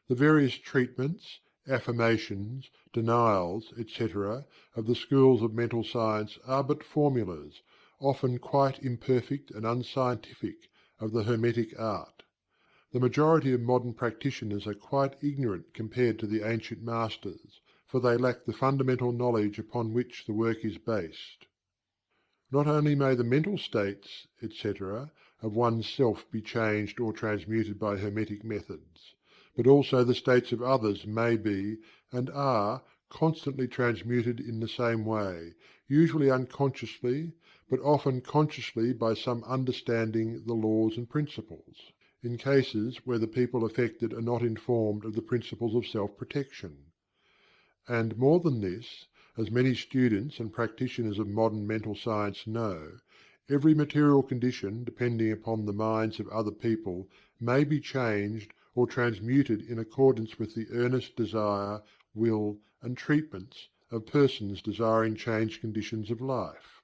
S2: The various treatments, affirmations, denials, etc., of the schools of mental science are but formulas, often quite imperfect and unscientific, of the Hermetic art. The majority of modern practitioners are quite ignorant compared to the ancient masters, for they lack the fundamental knowledge upon which the work is based. Not only may the mental states, etc., of one's self be changed or transmuted by Hermetic methods, but also the states of others may be, and are, constantly transmuted in the same way, usually unconsciously, but often consciously by some understanding the laws and principles, in cases where the people affected are not informed of the principles of self-protection. And more than this, as many students and practitioners of modern mental science know, every material condition depending upon the minds of other people may be changed or transmuted in accordance with the earnest desire, will, and treatments of persons desiring changed conditions of life.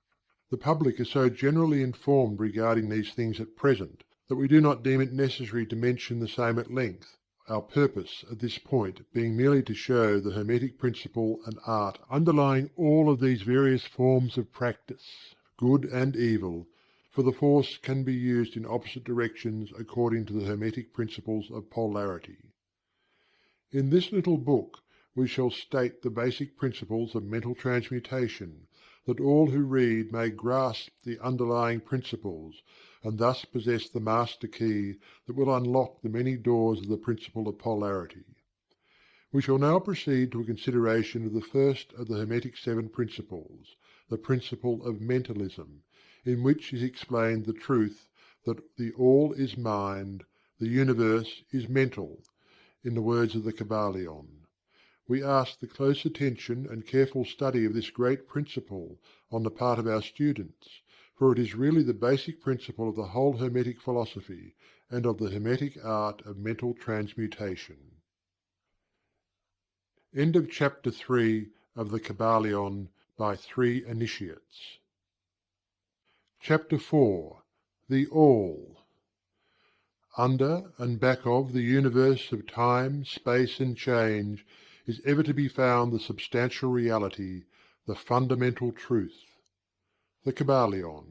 S2: The public is so generally informed regarding these things at present that we do not deem it necessary to mention the same at length, our purpose at this point being merely to show the Hermetic principle and art underlying all of these various forms of practice, good and evil, for the force can be used in opposite directions according to the Hermetic principles of polarity. In this little book we shall state the basic principles of mental transmutation, that all who read may grasp the underlying principles, and thus possess the master key that will unlock the many doors of the principle of polarity. We shall now proceed to a consideration of the first of the Hermetic Seven Principles, the principle of Mentalism, in which is explained the truth that the All is Mind, the Universe is Mental, in the words of the Kybalion. We ask the close attention and careful study of this great principle on the part of our students, for it is really the basic principle of the whole Hermetic philosophy and of the Hermetic art of mental transmutation. End of Chapter 3 of the Kybalion by 3 Initiates. Chapter 4. The All. Under and back of the universe of time, space, and change is ever to be found the substantial reality, the fundamental truth. The Kybalion.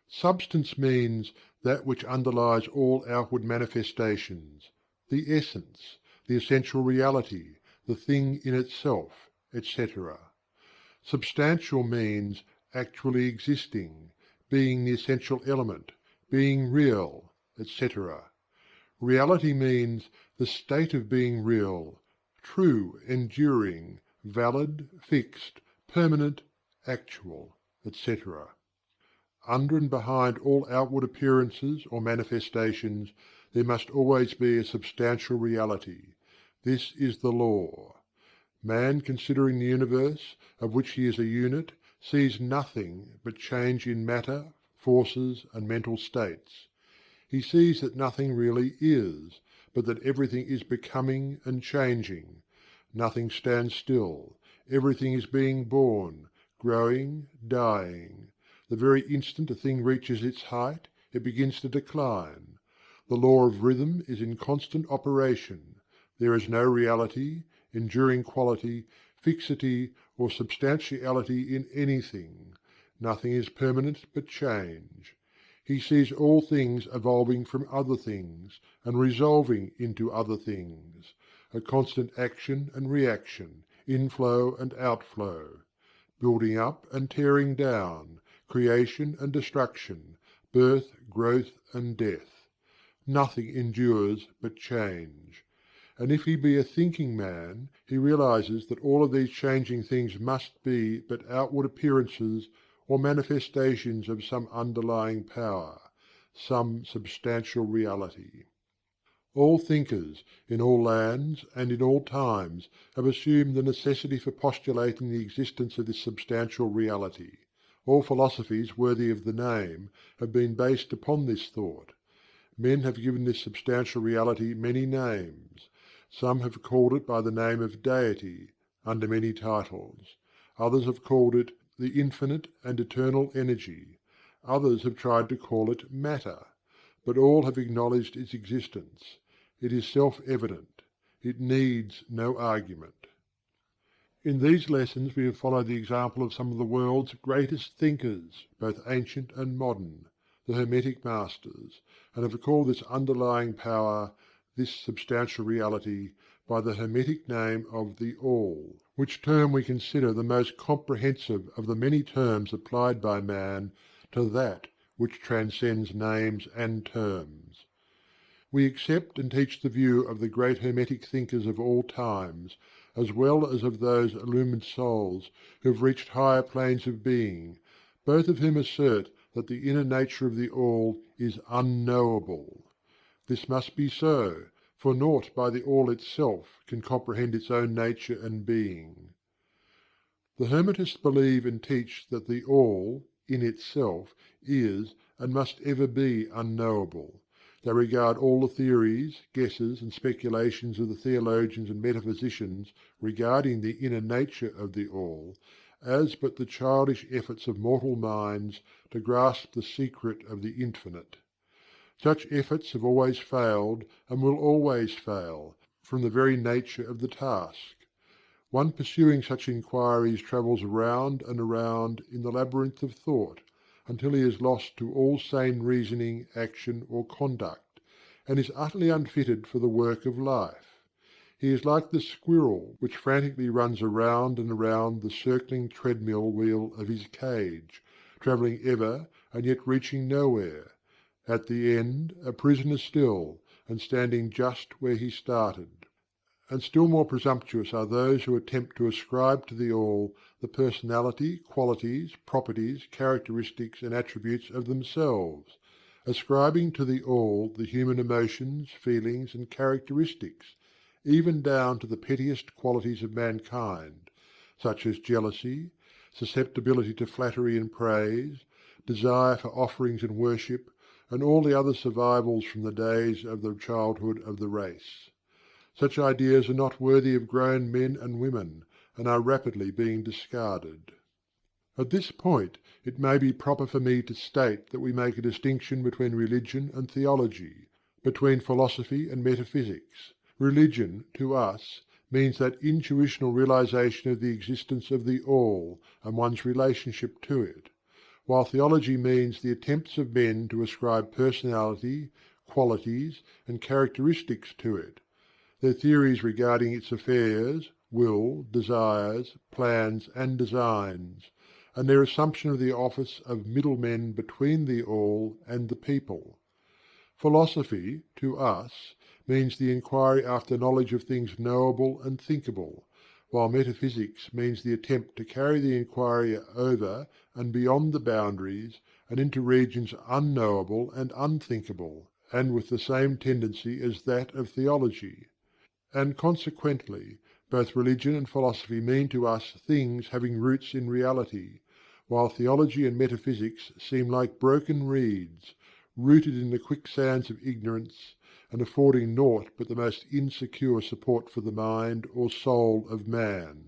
S2: Substance means that which underlies all outward manifestations, the essence, the essential reality, the thing in itself, etc. Substantial means actually existing, being the essential element, being real, etc. Reality means the state of being real, true, enduring, valid, fixed, permanent, actual, etc. Under and behind all outward appearances or manifestations there must always be a substantial reality. This is the law. Man, considering the universe, of which he is a unit, sees nothing but change in matter, forces, and mental states. He sees that nothing really is, but that everything is becoming and changing. Nothing stands still. Everything is being born, growing, dying. The very instant a thing reaches its height, it begins to decline. The law of rhythm is in constant operation. There is no reality, enduring quality, fixity, or substantiality in anything. Nothing is permanent but change. He sees all things evolving from other things, and resolving into other things, a constant action and reaction, inflow and outflow, building up and tearing down, creation and destruction, birth, growth, and death. Nothing endures but change. And if he be a thinking man, he realizes that all of these changing things must be but outward appearances or manifestations of some underlying power, some substantial reality. All thinkers, in all lands and in all times, have assumed the necessity for postulating the existence of this substantial reality. All philosophies worthy of the name have been based upon this thought. Men have given this substantial reality many names. Some have called it by the name of Deity, under many titles. Others have called it the Infinite and Eternal Energy. Others have tried to call it Matter. But all have acknowledged its existence. It is self-evident. It needs no argument. In these lessons we have followed the example of some of the world's greatest thinkers, both ancient and modern, the Hermetic Masters, and have called this underlying power, this substantial reality, by the Hermetic name of the All, which term we consider the most comprehensive of the many terms applied by man to that which transcends names and terms. We accept and teach the view of the great Hermetic thinkers of all times, as well as of those illumined souls who have reached higher planes of being, both of whom assert that the inner nature of the All is unknowable. This must be so, for naught by the All itself can comprehend its own nature and being. The Hermetists believe and teach that the All, in itself, is and must ever be unknowable. They regard all the theories, guesses, and speculations of the theologians and metaphysicians regarding the inner nature of the All as but the childish efforts of mortal minds to grasp the secret of the Infinite. Such efforts have always failed and will always fail, from the very nature of the task. One pursuing such inquiries travels round and around in the labyrinth of thought, until he is lost to all sane reasoning, action, or conduct, and is utterly unfitted for the work of life. He is like the squirrel which frantically runs around and around the circling treadmill wheel of his cage, travelling ever and yet reaching nowhere, at the end a prisoner still, and standing just where he started. And still more presumptuous are those who attempt to ascribe to the All the personality, qualities, properties, characteristics, and attributes of themselves, ascribing to the All the human emotions, feelings, and characteristics, even down to the pettiest qualities of mankind, such as jealousy, susceptibility to flattery and praise, desire for offerings and worship, and all the other survivals from the days of the childhood of the race. Such ideas are not worthy of grown men and women, and are rapidly being discarded. At this point it may be proper for me to state that we make a distinction between religion and theology, between philosophy and metaphysics. Religion, to us, means that intuitional realization of the existence of the All and one's relationship to it, while theology means the attempts of men to ascribe personality, qualities, and characteristics to it, their theories regarding its affairs, will, desires, plans, and designs, and their assumption of the office of middlemen between the All and the people. Philosophy, to us, means the inquiry after knowledge of things knowable and thinkable, while metaphysics means the attempt to carry the inquiry over and beyond the boundaries and into regions unknowable and unthinkable, and with the same tendency as that of theology. And consequently, both religion and philosophy mean to us things having roots in reality, while theology and metaphysics seem like broken reeds, rooted in the quicksands of ignorance, and affording naught but the most insecure support for the mind or soul of man.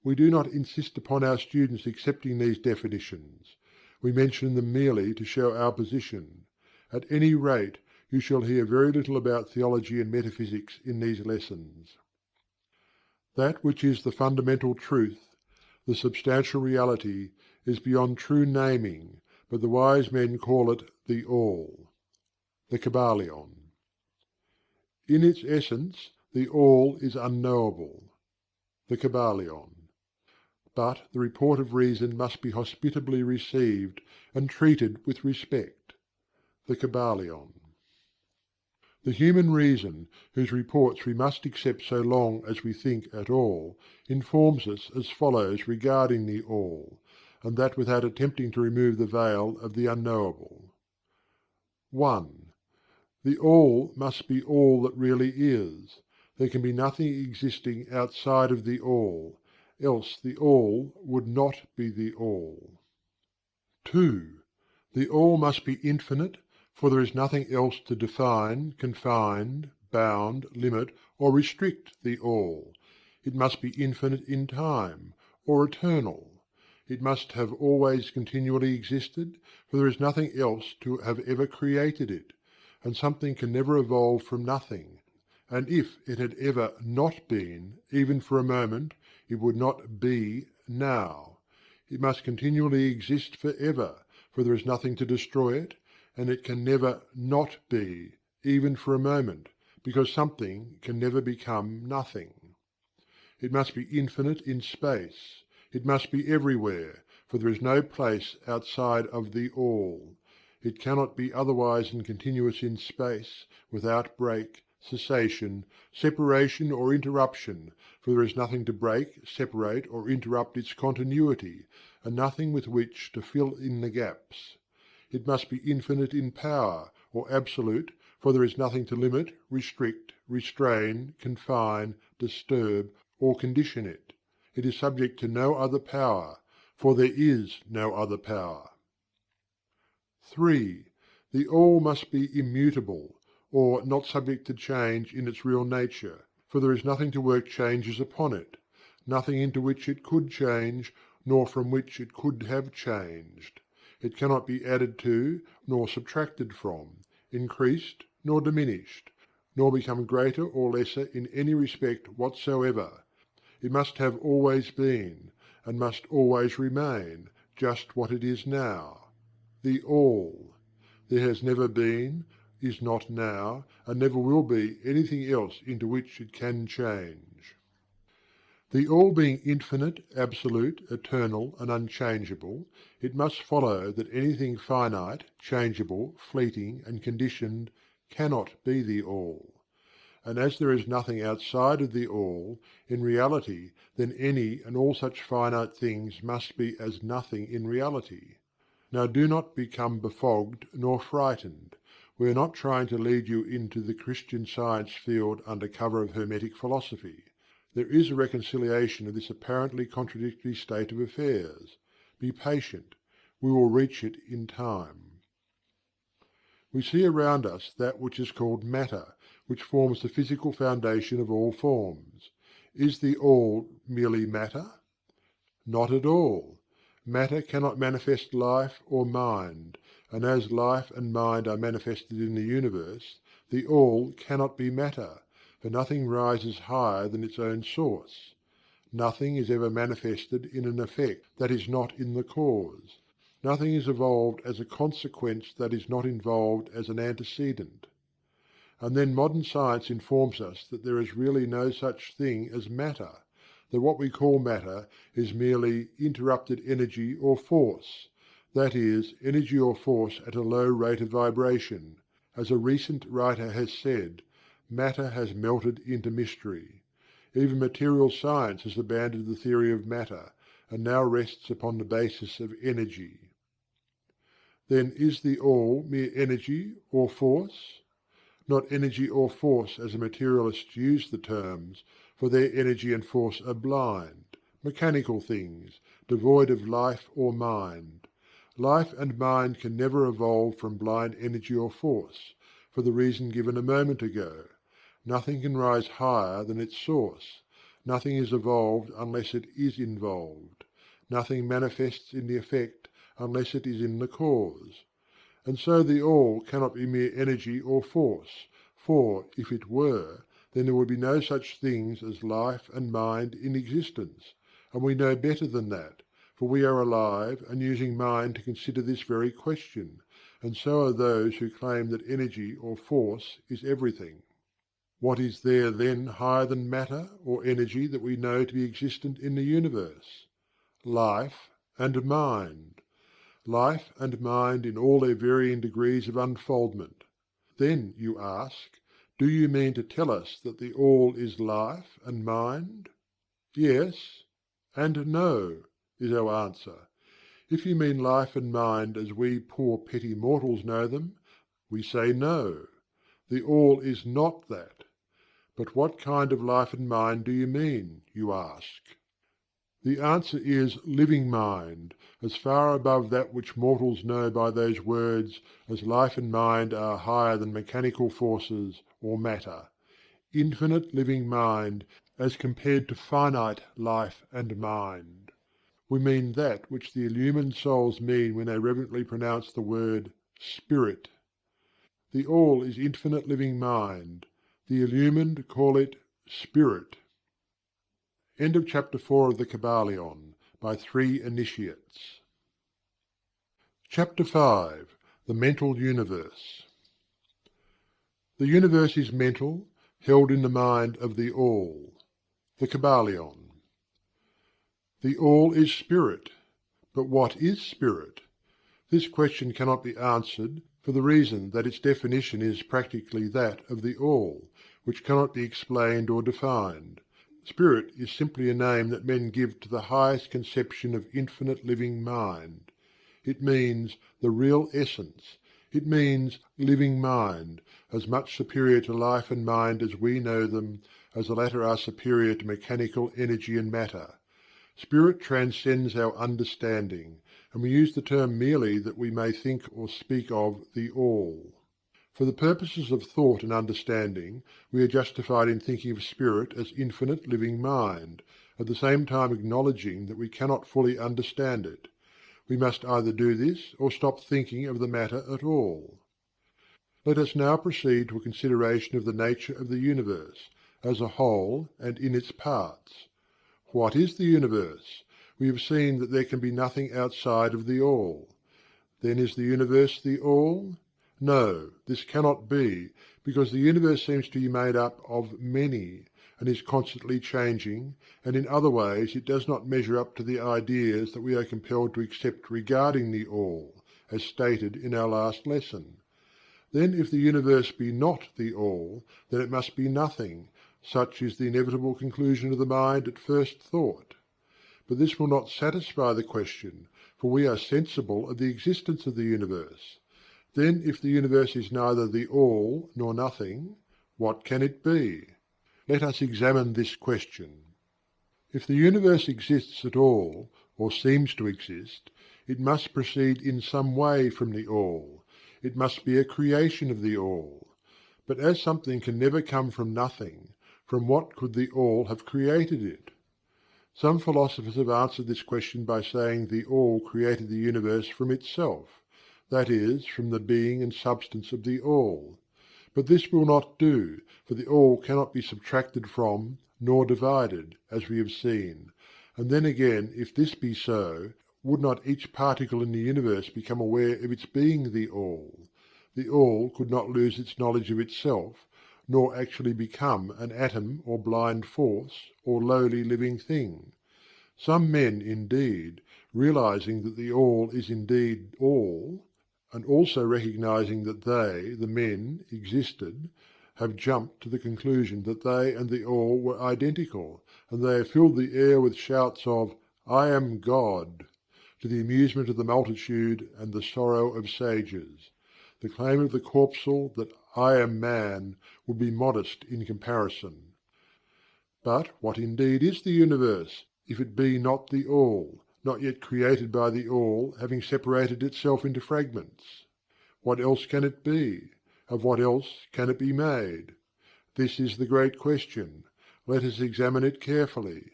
S2: We do not insist upon our students accepting these definitions. We mention them merely to show our position. At any rate, you shall hear very little about theology and metaphysics in these lessons. That which is the fundamental truth, the substantial reality, is beyond true naming, but the wise men call it the All. The Kybalion. In its essence, the All is unknowable. The Kybalion. But the report of reason must be hospitably received and treated with respect. The Kybalion. The human reason, whose reports we must accept so long as we think at all, informs us as follows regarding the All, and that without attempting to remove the veil of the unknowable. 1. The All must be all that really is. There can be nothing existing outside of the All, else the All would not be the All. 2. The All must be infinite, for there is nothing else to define, confine, bound, limit, or restrict the All. It must be infinite in time, or eternal. It must have always continually existed, for there is nothing else to have ever created it, and something can never evolve from nothing, and if it had ever not been, even for a moment, it would not be now. It must continually exist for ever, for there is nothing to destroy it, and it can never not be, even for a moment, because something can never become nothing. It must be infinite in space. It must be everywhere, for there is no place outside of the All. It cannot be otherwise than continuous in space, without break, cessation, separation or interruption, for there is nothing to break, separate or interrupt its continuity, and nothing with which to fill in the gaps. It must be infinite in power, or absolute, for there is nothing to limit, restrict, restrain, confine, disturb, or condition it. It is subject to no other power, for there is no other power. 3. The All must be immutable, or not subject to change in its real nature, for there is nothing to work changes upon it, nothing into which it could change, nor from which it could have changed. It cannot be added to, nor subtracted from, increased nor diminished, nor become greater or lesser in any respect whatsoever. It must have always been, and must always remain, just what it is now. The All. There has never been, is not now, and never will be anything else into which it can change. The All being infinite, absolute, eternal, and unchangeable, it must follow that anything finite, changeable, fleeting, and conditioned cannot be the All. And as there is nothing outside of the All, in reality, then any and all such finite things must be as nothing in reality. Now do not become befogged nor frightened. We are not trying to lead you into the Christian Science field under cover of Hermetic philosophy. There is a reconciliation of this apparently contradictory state of affairs. Be patient. We will reach it in time. We see around us that which is called matter, which forms the physical foundation of all forms. Is the All merely matter? Not at all. Matter cannot manifest life or mind, and as life and mind are manifested in the universe, the All cannot be matter, for nothing rises higher than its own source. Nothing is ever manifested in an effect that is not in the cause. Nothing is evolved as a consequence that is not involved as an antecedent. And then modern science informs us that there is really no such thing as matter, that what we call matter is merely interrupted energy or force, that is, energy or force at a low rate of vibration. As a recent writer has said, matter has melted into mystery. Even material science has abandoned the theory of matter, and now rests upon the basis of energy. Then is the All mere energy or force? Not energy or force as the materialists use the terms, for their energy and force are blind, mechanical things, devoid of life or mind. Life and mind can never evolve from blind energy or force, for the reason given a moment ago. Nothing can rise higher than its source. Nothing is evolved unless it is involved. Nothing manifests in the effect unless it is in the cause. And so the All cannot be mere energy or force, for, if it were, then there would be no such things as life and mind in existence, and we know better than that, for we are alive and using mind to consider this very question, and so are those who claim that energy or force is everything. What is there then higher than matter or energy that we know to be existent in the universe? Life and mind. Life and mind in all their varying degrees of unfoldment. Then, you ask, do you mean to tell us that the All is life and mind? Yes and no, is our answer. If you mean life and mind as we poor petty mortals know them, we say no. The All is not that. But what kind of life and mind do you mean, you ask? The answer is living mind, as far above that which mortals know by those words as life and mind are higher than mechanical forces or matter. Infinite living mind as compared to finite life and mind. We mean that which the illumined souls mean when they reverently pronounce the word Spirit. The All is infinite living mind. The illumined call it Spirit. End of chapter 4 of the Kybalion, by 3 initiates. Chapter 5. The Mental Universe. The universe is mental, held in the mind of the All. The Kybalion. The All is Spirit. But what is Spirit? This question cannot be answered, for the reason that its definition is practically that of the All, which cannot be explained or defined. Spirit is simply a name that men give to the highest conception of infinite living mind. It means the real essence. It means living mind, as much superior to life and mind as we know them, as the latter are superior to mechanical energy and matter. Spirit transcends our understanding, and we use the term merely that we may think or speak of the All. For the purposes of thought and understanding, we are justified in thinking of Spirit as infinite living mind, at the same time acknowledging that we cannot fully understand it. We must either do this or stop thinking of the matter at all. Let us now proceed to a consideration of the nature of the universe, as a whole and in its parts. What is the universe? We have seen that there can be nothing outside of the All. Then is the universe the All? No, this cannot be, because the universe seems to be made up of many, and is constantly changing, and in other ways it does not measure up to the ideas that we are compelled to accept regarding the All, as stated in our last lesson. Then if the universe be not the All, then it must be nothing. Such is the inevitable conclusion of the mind at first thought. But this will not satisfy the question, for we are sensible of the existence of the universe. Then if the universe is neither the All nor nothing, what can it be? Let us examine this question. If the universe exists at all, or seems to exist, it must proceed in some way from the All. It must be a creation of the All. But as something can never come from nothing, from what could the All have created it? Some philosophers have answered this question by saying the All created the universe from itself, that is, from the being and substance of the All. But this will not do, for the All cannot be subtracted from, nor divided, as we have seen. And then again, if this be so, would not each particle in the universe become aware of its being the All? The All could not lose its knowledge of itself, nor actually become an atom or blind force or lowly living thing. Some men, indeed, realizing that the All is indeed All, and also recognizing that they, the men, existed, have jumped to the conclusion that they and the All were identical, and they have filled the air with shouts of "I am God," to the amusement of the multitude and the sorrow of sages. The claim of the corpuscle that "I am man" would be modest in comparison. But what indeed is the universe, if it be not the All, not yet created by the All, having separated itself into fragments? What else can it be? Of what else can it be made? This is the great question. Let us examine it carefully.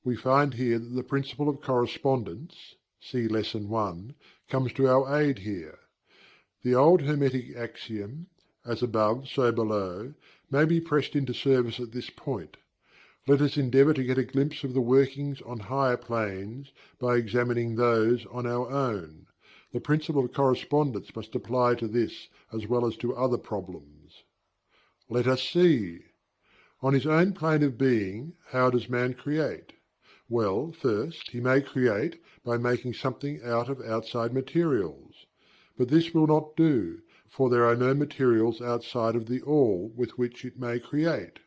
S2: We find here that the principle of correspondence (see Lesson 1) comes to our aid here. The old Hermetic axiom, "as above so below," may be pressed into service at this point. Let us endeavour to get a glimpse of the workings on higher planes by examining those on our own. The principle of correspondence must apply to this as well as to other problems. Let us see. On his own plane of being, how does man create? Well, first, he may create by making something out of outside materials. But this will not do, for there are no materials outside of the All with which it may create.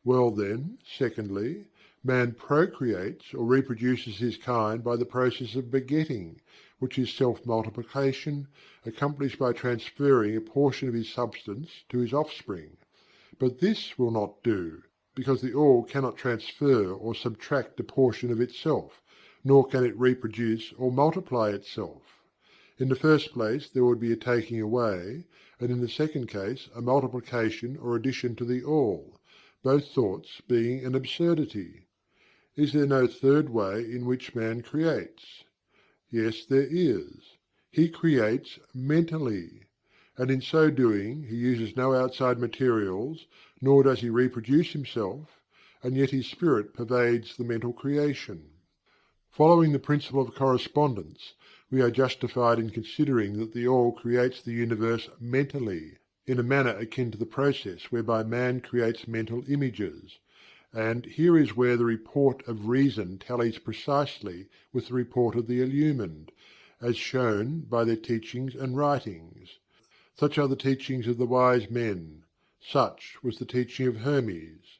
S2: Well then, secondly, man procreates or reproduces his kind by the process of begetting, which is self-multiplication, accomplished by transferring a portion of his substance to his offspring. But this will not do, because the All cannot transfer or subtract a portion of itself, nor can it reproduce or multiply itself. In the first place there would be a taking away, and in the second case a multiplication or addition to the All, both thoughts being an absurdity. Is there no third way in which man creates? Yes, there is. He creates mentally, and in so doing he uses no outside materials, nor does he reproduce himself, and yet his spirit pervades the mental creation. Following the principle of correspondence, we are justified in considering that the All creates the universe mentally, in a manner akin to the process whereby man creates mental images. And here is where the report of reason tallies precisely with the report of the illumined, as shown by their teachings and writings. Such are the teachings of the wise men. Such was the teaching of Hermes.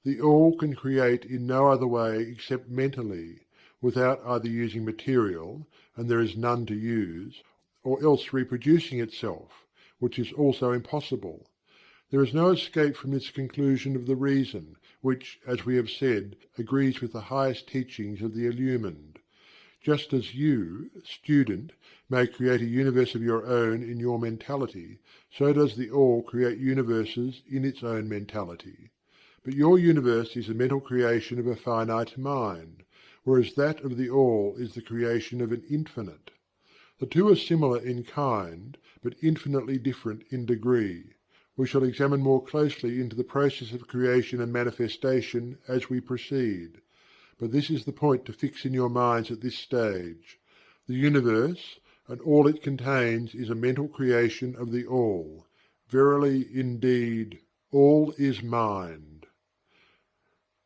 S2: The All can create in no other way except mentally, without either using material, and there is none to use, or else reproducing itself, which is also impossible. There is no escape from this conclusion of the reason, which, as we have said, agrees with the highest teachings of the illumined. Just as you, student, may create a universe of your own in your mentality, so does the All create universes in its own mentality. But your universe is the mental creation of a finite mind, whereas that of the All is the creation of an infinite. The two are similar in kind, but infinitely different in degree. We shall examine more closely into the process of creation and manifestation as we proceed. But this is the point to fix in your minds at this stage. The universe, and all it contains, is a mental creation of the All. Verily, indeed, all is mind.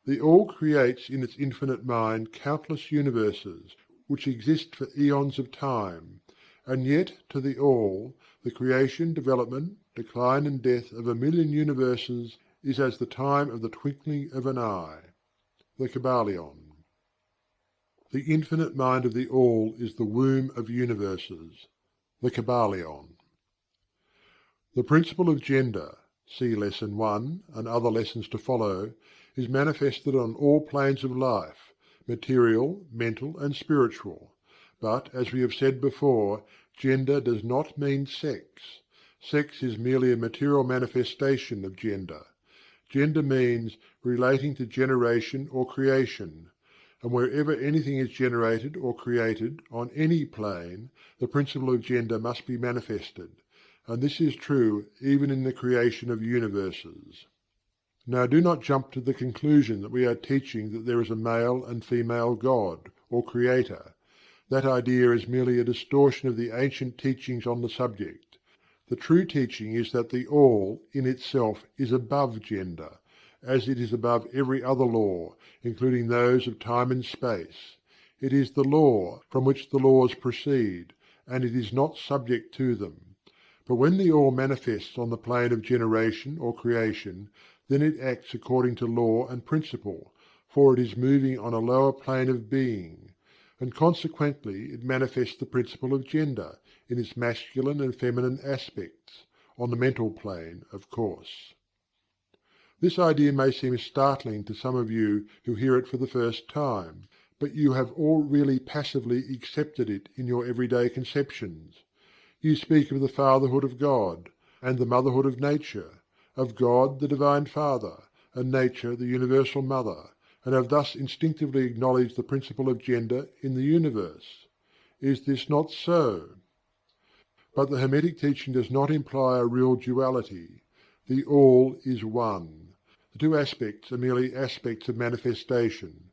S2: The All creates in its infinite mind countless universes, which exist for eons of time, and yet to the All, the creation, development, decline and death of a million universes is as the time of the twinkling of an eye. The Kybalion. The infinite mind of the All is the womb of universes. The Kybalion. The principle of gender, see Lesson 1 and other lessons to follow, is manifested on all planes of life, material, mental and spiritual. But, as we have said before, gender does not mean sex. Sex is merely a material manifestation of gender. Gender means relating to generation or creation, and wherever anything is generated or created on any plane, the principle of gender must be manifested, and this is true even in the creation of universes. Now do not jump to the conclusion that we are teaching that there is a male and female God, or Creator. That idea is merely a distortion of the ancient teachings on the subject. The true teaching is that the All, in itself, is above gender, as it is above every other law, including those of time and space. It is the law from which the laws proceed, and it is not subject to them. But when the All manifests on the plane of generation or creation, then it acts according to law and principle, for it is moving on a lower plane of being, and consequently it manifests the principle of gender, in its masculine and feminine aspects, on the mental plane, of course. This idea may seem startling to some of you who hear it for the first time, but you have all really passively accepted it in your everyday conceptions. You speak of the fatherhood of God, and the motherhood of nature, of God the Divine Father, and nature the Universal Mother, and have thus instinctively acknowledged the principle of gender in the universe. Is this not so? But the Hermetic teaching does not imply a real duality. The All is one. The two aspects are merely aspects of manifestation.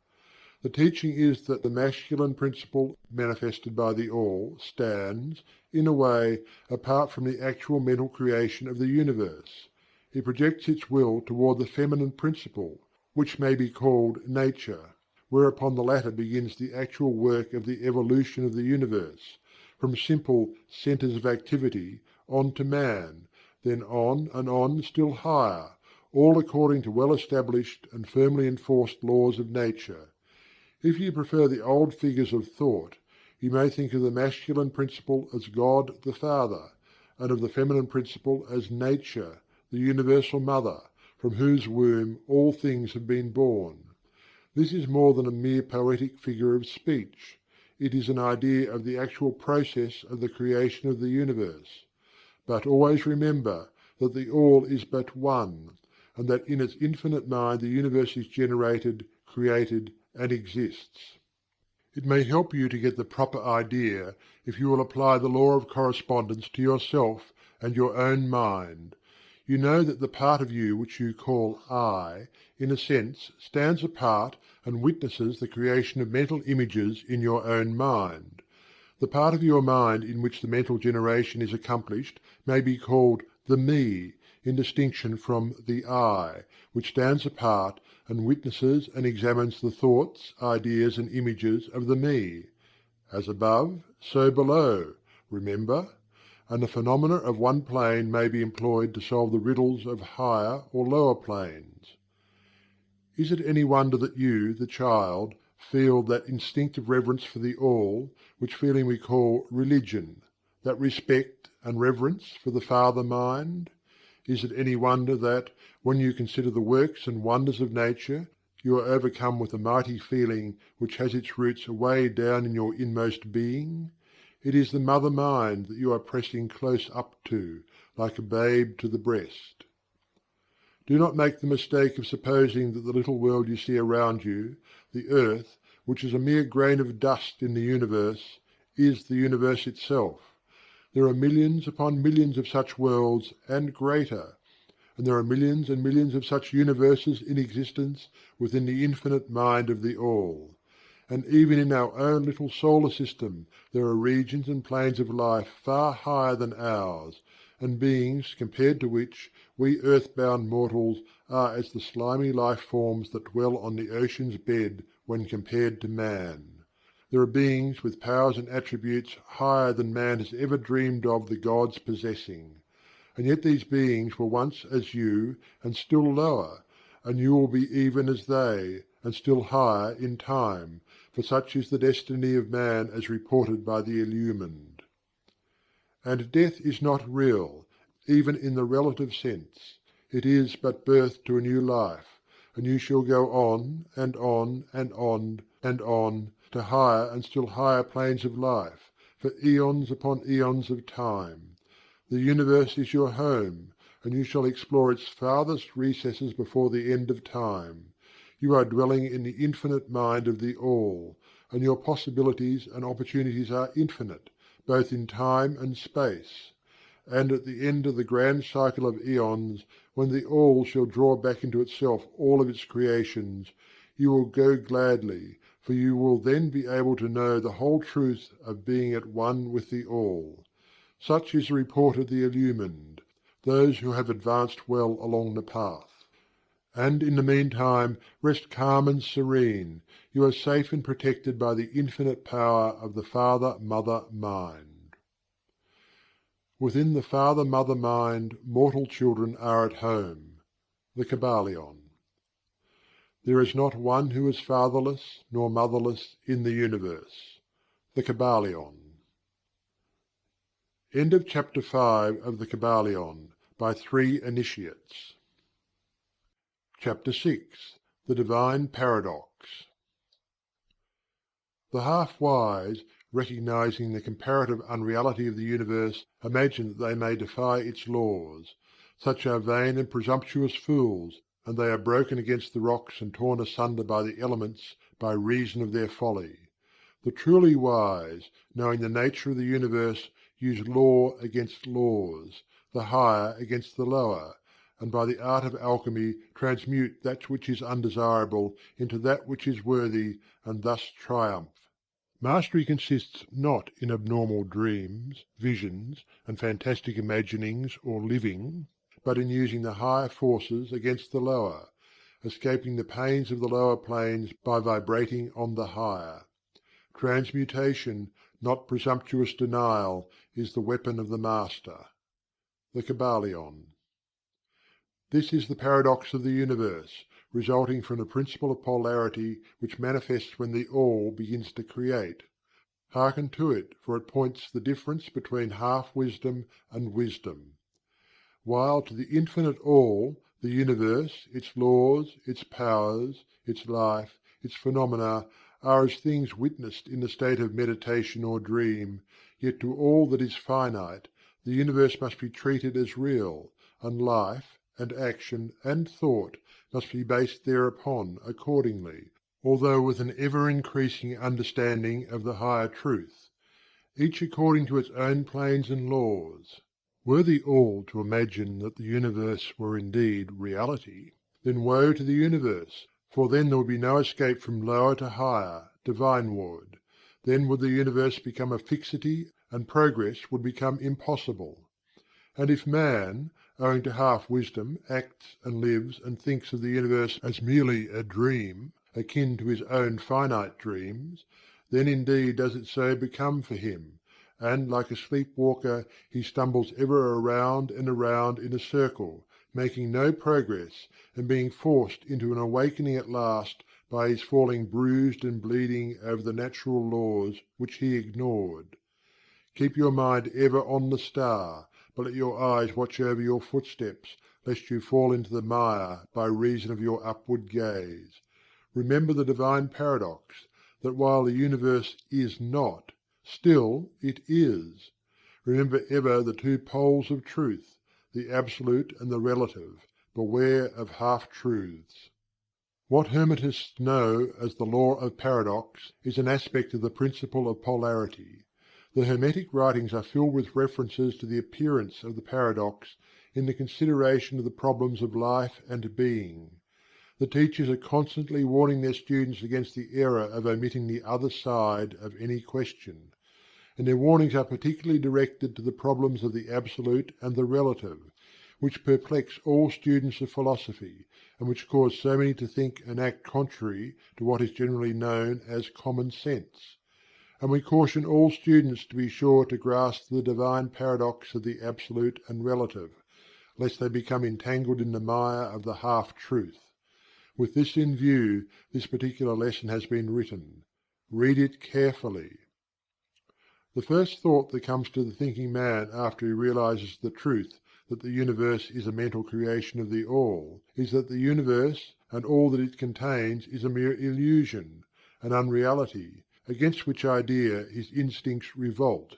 S2: The teaching is that the masculine principle manifested by the All stands, in a way, apart from the actual mental creation of the universe. It projects its will toward the feminine principle, which may be called nature, whereupon the latter begins the actual work of the evolution of the universe, from simple centres of activity on to man, then on and on still higher, all according to well established and firmly enforced laws of nature. If you prefer the old figures of thought, you may think of the masculine principle as God the Father, and of the feminine principle as Nature, the Universal Mother, from whose womb all things have been born. This is more than a mere poetic figure of speech. It is an idea of the actual process of the creation of the universe. But always remember that the All is but one, and that in its infinite mind the universe is generated, created, and exists. It may help you to get the proper idea if you will apply the law of correspondence to yourself and your own mind. You know that the part of you which you call I, in a sense, stands apart and witnesses the creation of mental images in your own mind. The part of your mind in which the mental generation is accomplished may be called the Me, in distinction from the I, which stands apart and witnesses and examines the thoughts, ideas and images of the Me. As above, so below, remember? and the phenomena of one plane may be employed to solve the riddles of higher or lower planes. Is it any wonder that you, the child, feel that instinctive reverence for the All, which feeling we call religion, that respect and reverence for the Father Mind? Is it any wonder that, when you consider the works and wonders of nature, you are overcome with a mighty feeling which has its roots away down in your inmost being? It is the Mother Mind that you are pressing close up to, like a babe to the breast. Do not make the mistake of supposing that the little world you see around you, the earth, which is a mere grain of dust in the universe, is the universe itself. There are millions upon millions of such worlds, and greater, and there are millions and millions of such universes in existence within the infinite mind of the All. And even in our own little solar system there are regions and planes of life far higher than ours, and beings compared to which we earth-bound mortals are as the slimy life forms that dwell on the ocean's bed when compared to man. There are beings with powers and attributes higher than man has ever dreamed of the gods possessing. And yet these beings were once as you, and still lower, and you will be even as they, and still higher in time, for such is the destiny of man as reported by the illumined. And death is not real, even in the relative sense. It is but birth to a new life, and you shall go on, and on, and on, and on, to higher and still higher planes of life, for eons upon eons of time. The universe is your home, and you shall explore its farthest recesses before the end of time. You are dwelling in the infinite mind of the All, and your possibilities and opportunities are infinite, both in time and space. And at the end of the grand cycle of eons, when the All shall draw back into itself all of its creations, you will go gladly, for you will then be able to know the whole truth of being at one with the All. Such is the report of the illumined, those who have advanced well along the path. And in the meantime rest calm and serene, you are safe and protected by the infinite power of the Father-Mother Mind. Within the Father-Mother Mind mortal children are at home. The Kybalion. There is not one who is fatherless nor motherless in the universe. The Kybalion. End of chapter 5 of the Kybalion, by 3 initiates. Chapter 6. The Divine Paradox. The half-wise, recognizing the comparative unreality of the universe, imagine that they may defy its laws. Such are vain and presumptuous fools, and they are broken against the rocks and torn asunder by the elements by reason of their folly. The truly wise, knowing the nature of the universe, use law against laws, the higher against the lower, and by the art of alchemy transmute that which is undesirable into that which is worthy, and thus triumph. Mastery consists not in abnormal dreams, visions, and fantastic imaginings or living, but in using the higher forces against the lower, escaping the pains of the lower planes by vibrating on the higher. Transmutation, not presumptuous denial, is the weapon of the Master. The Kybalion. This is the paradox of the universe, resulting from the principle of polarity which manifests when the All begins to create. Hearken to it, for it points the difference between half-wisdom and wisdom. While to the infinite All, the universe, its laws, its powers, its life, its phenomena, are as things witnessed in the state of meditation or dream, yet to all that is finite, the universe must be treated as real, and life, and action, and thought must be based thereupon accordingly, although with an ever-increasing understanding of the higher truth, each according to its own planes and laws. Were the All to imagine that the universe were indeed reality, then woe to the universe, for then there would be no escape from lower to higher, divineward. Then would the universe become a fixity, and progress would become impossible. And if man, owing to half-wisdom, acts and lives and thinks of the universe as merely a dream, akin to his own finite dreams, then indeed does it so become for him, and like a sleep-walker he stumbles ever around and around in a circle, making no progress, and being forced into an awakening at last by his falling bruised and bleeding over the natural laws which he ignored. Keep your mind ever on the star, but let your eyes watch over your footsteps, lest you fall into the mire by reason of your upward gaze. Remember the divine paradox, that while the universe is not, still it is. Remember ever the two poles of truth, the absolute and the relative. Beware of half-truths. What Hermetists know as the law of paradox is an aspect of the principle of polarity. The Hermetic writings are filled with references to the appearance of the paradox in the consideration of the problems of life and being. The teachers are constantly warning their students against the error of omitting the other side of any question, and their warnings are particularly directed to the problems of the absolute and the relative, which perplex all students of philosophy, and which cause so many to think and act contrary to what is generally known as common sense. And we caution all students to be sure to grasp the divine paradox of the absolute and relative, lest they become entangled in the mire of the half-truth. With this in view, this particular lesson has been written. Read it carefully. The first thought that comes to the thinking man after he realizes the truth that the universe is a mental creation of the All, is that the universe and all that it contains is a mere illusion, an unreality, against which idea his instincts revolt.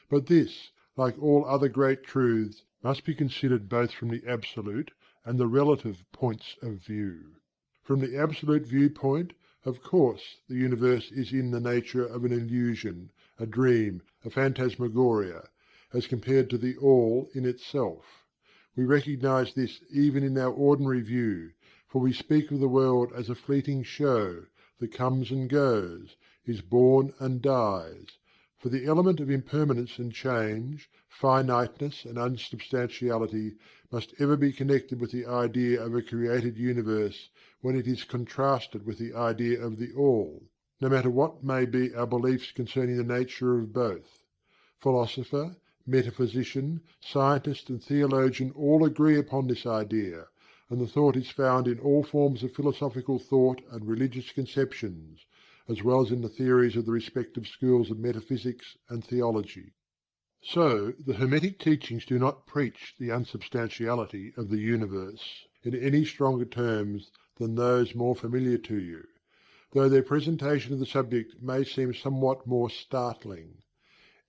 S2: But this, like all other great truths, must be considered both from the absolute and the relative points of view. From the absolute viewpoint, of course, the universe is in the nature of an illusion, a dream, a phantasmagoria, as compared to the All in itself. We recognize this even in our ordinary view, for we speak of the world as a fleeting show that comes and goes, is born and dies. For the element of impermanence and change, finiteness and unsubstantiality, must ever be connected with the idea of a created universe when it is contrasted with the idea of the All, no matter what may be our beliefs concerning the nature of both. Philosopher, metaphysician, scientist and theologian all agree upon this idea, and the thought is found in all forms of philosophical thought and religious conceptions, as well as in the theories of the respective schools of metaphysics and theology. So, the Hermetic teachings do not preach the unsubstantiality of the universe in any stronger terms than those more familiar to you, though their presentation of the subject may seem somewhat more startling.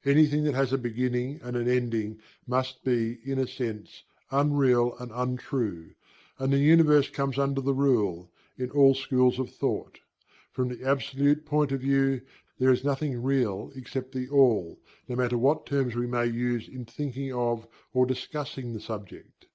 S2: Anything that has a beginning and an ending must be, in a sense, unreal and untrue, and the universe comes under the rule, in all schools of thought. From the absolute point of view, there is nothing real except the All, no matter what terms we may use in thinking of or discussing the subject.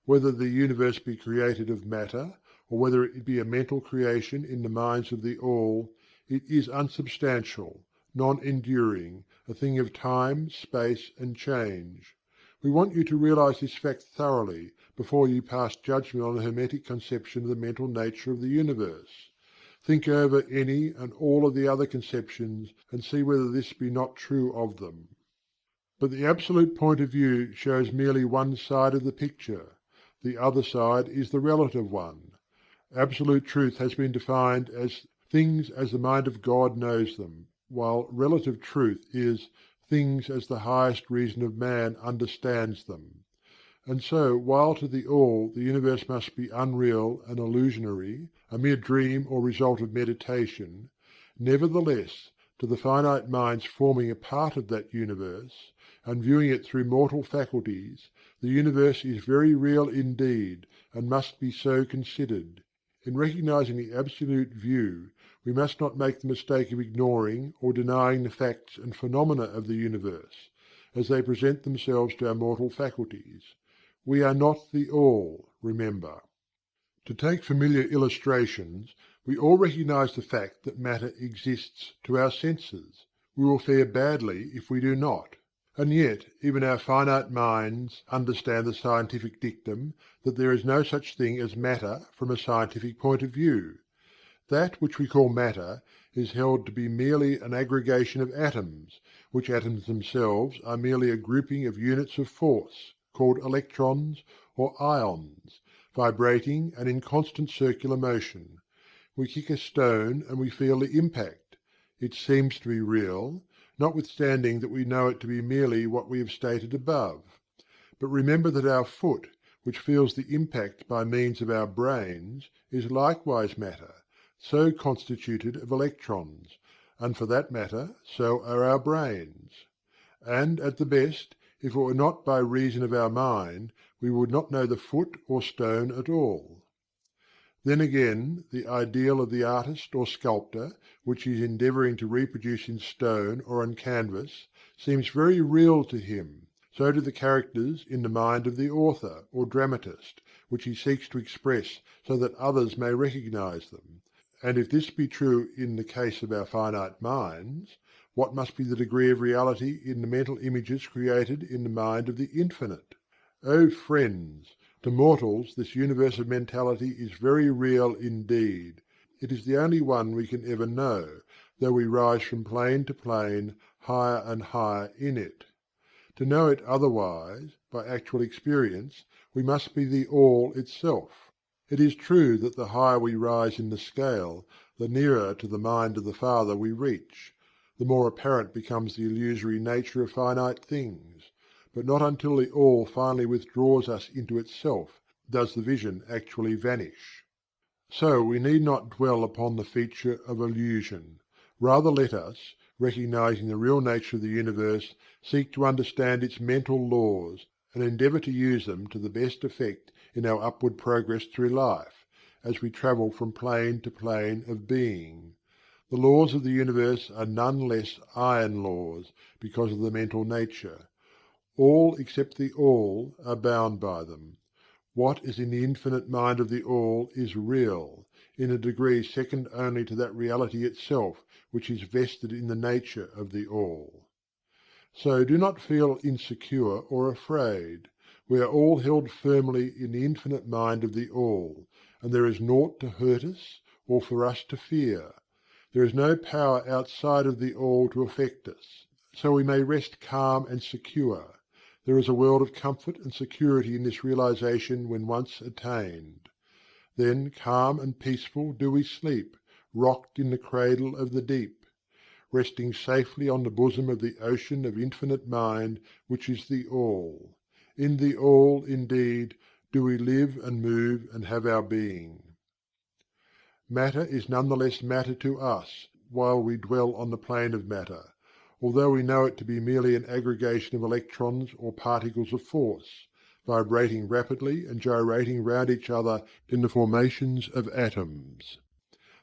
S2: Whether the universe be created of matter, or whether it be a mental creation in the minds of the All, it is unsubstantial, non-enduring, a thing of time, space and change. We want you to realize this fact thoroughly before you pass judgment on the Hermetic conception of the mental nature of the universe. Think over any and all of the other conceptions, and see whether this be not true of them. But the absolute point of view shows merely one side of the picture. The other side is the relative one. Absolute truth has been defined as things as the mind of God knows them, while relative truth is things as the highest reason of man understands them. And so, while to the All the universe must be unreal and illusionary, a mere dream or result of meditation, nevertheless, to the finite minds forming a part of that universe, and viewing it through mortal faculties, the universe is very real indeed, and must be so considered. In recognizing the absolute view, we must not make the mistake of ignoring or denying the facts and phenomena of the universe, as they present themselves to our mortal faculties. We are not the All, remember. To take familiar illustrations, we all recognize the fact that matter exists to our senses. We will fare badly if we do not. And yet, even our finite minds understand the scientific dictum that there is no such thing as matter from a scientific point of view. That which we call matter is held to be merely an aggregation of atoms, which atoms themselves are merely a grouping of units of force, called electrons or ions, vibrating and in constant circular motion. We kick a stone and we feel the impact. It seems to be real, notwithstanding that we know it to be merely what we have stated above. But remember that our foot, which feels the impact by means of our brains, is likewise matter, so constituted of electrons, and for that matter so are our brains. And at the best, if it were not by reason of our mind, we would not know the foot or stone at all. Then again, the ideal of the artist or sculptor, which he is endeavouring to reproduce in stone or on canvas, seems very real to him. So do the characters in the mind of the author or dramatist, which he seeks to express so that others may recognize them. And if this be true in the case of our finite minds, what must be the degree of reality in the mental images created in the mind of the Infinite? O friends! To mortals this universe of mentality is very real indeed. It is the only one we can ever know, though we rise from plane to plane, higher and higher in it. To know it otherwise, by actual experience, we must be the All itself. It is true that the higher we rise in the scale, the nearer to the mind of the Father we reach, the more apparent becomes the illusory nature of finite things. But not until the All finally withdraws us into itself does the vision actually vanish. So we need not dwell upon the feature of illusion. Rather let us, recognizing the real nature of the universe, seek to understand its mental laws, and endeavor to use them to the best effect in our upward progress through life, as we travel from plane to plane of being. The laws of the universe are none less iron laws, because of the mental nature. All except the All are bound by them. What is in the infinite mind of the All is real, in a degree second only to that reality itself which is vested in the nature of the All. So do not feel insecure or afraid. We are all held firmly in the infinite mind of the All, and there is naught to hurt us or for us to fear. There is no power outside of the All to affect us, so we may rest calm and secure. There is a world of comfort and security in this realization when once attained. Then calm and peaceful do we sleep, rocked in the cradle of the deep, resting safely on the bosom of the ocean of infinite mind which is the All. In the All, indeed, do we live and move and have our being. Matter is none the less matter to us, while we dwell on the plane of matter, although we know it to be merely an aggregation of electrons or particles of force, vibrating rapidly and gyrating round each other in the formations of atoms.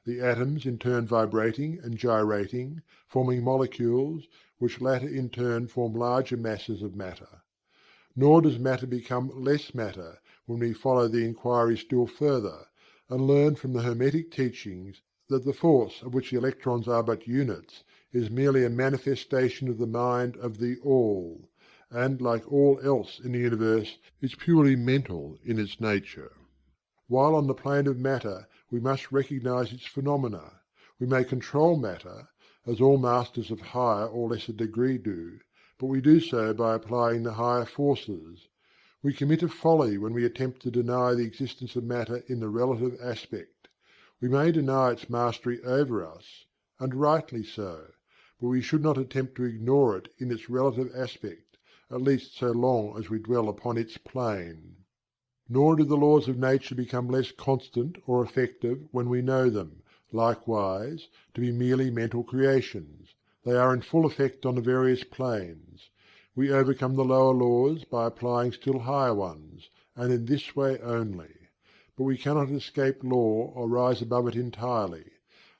S2: The atoms in turn vibrating and gyrating, forming molecules, which latter in turn form larger masses of matter. Nor does matter become less matter when we follow the inquiry still further, and learn from the Hermetic teachings that the force of which the electrons are but units is merely a manifestation of the mind of the All, and, like all else in the universe, is purely mental in its nature. While on the plane of matter we must recognize its phenomena, we may control matter, as all masters of higher or lesser degree do, but we do so by applying the higher forces. We commit a folly when we attempt to deny the existence of matter in the relative aspect. We may deny its mastery over us, and rightly so, but we should not attempt to ignore it in its relative aspect, at least so long as we dwell upon its plane. Nor do the laws of nature become less constant or effective when we know them, likewise, to be merely mental creations. They are in full effect on the various planes. We overcome the lower laws by applying still higher ones, and in this way only. But we cannot escape law or rise above it entirely.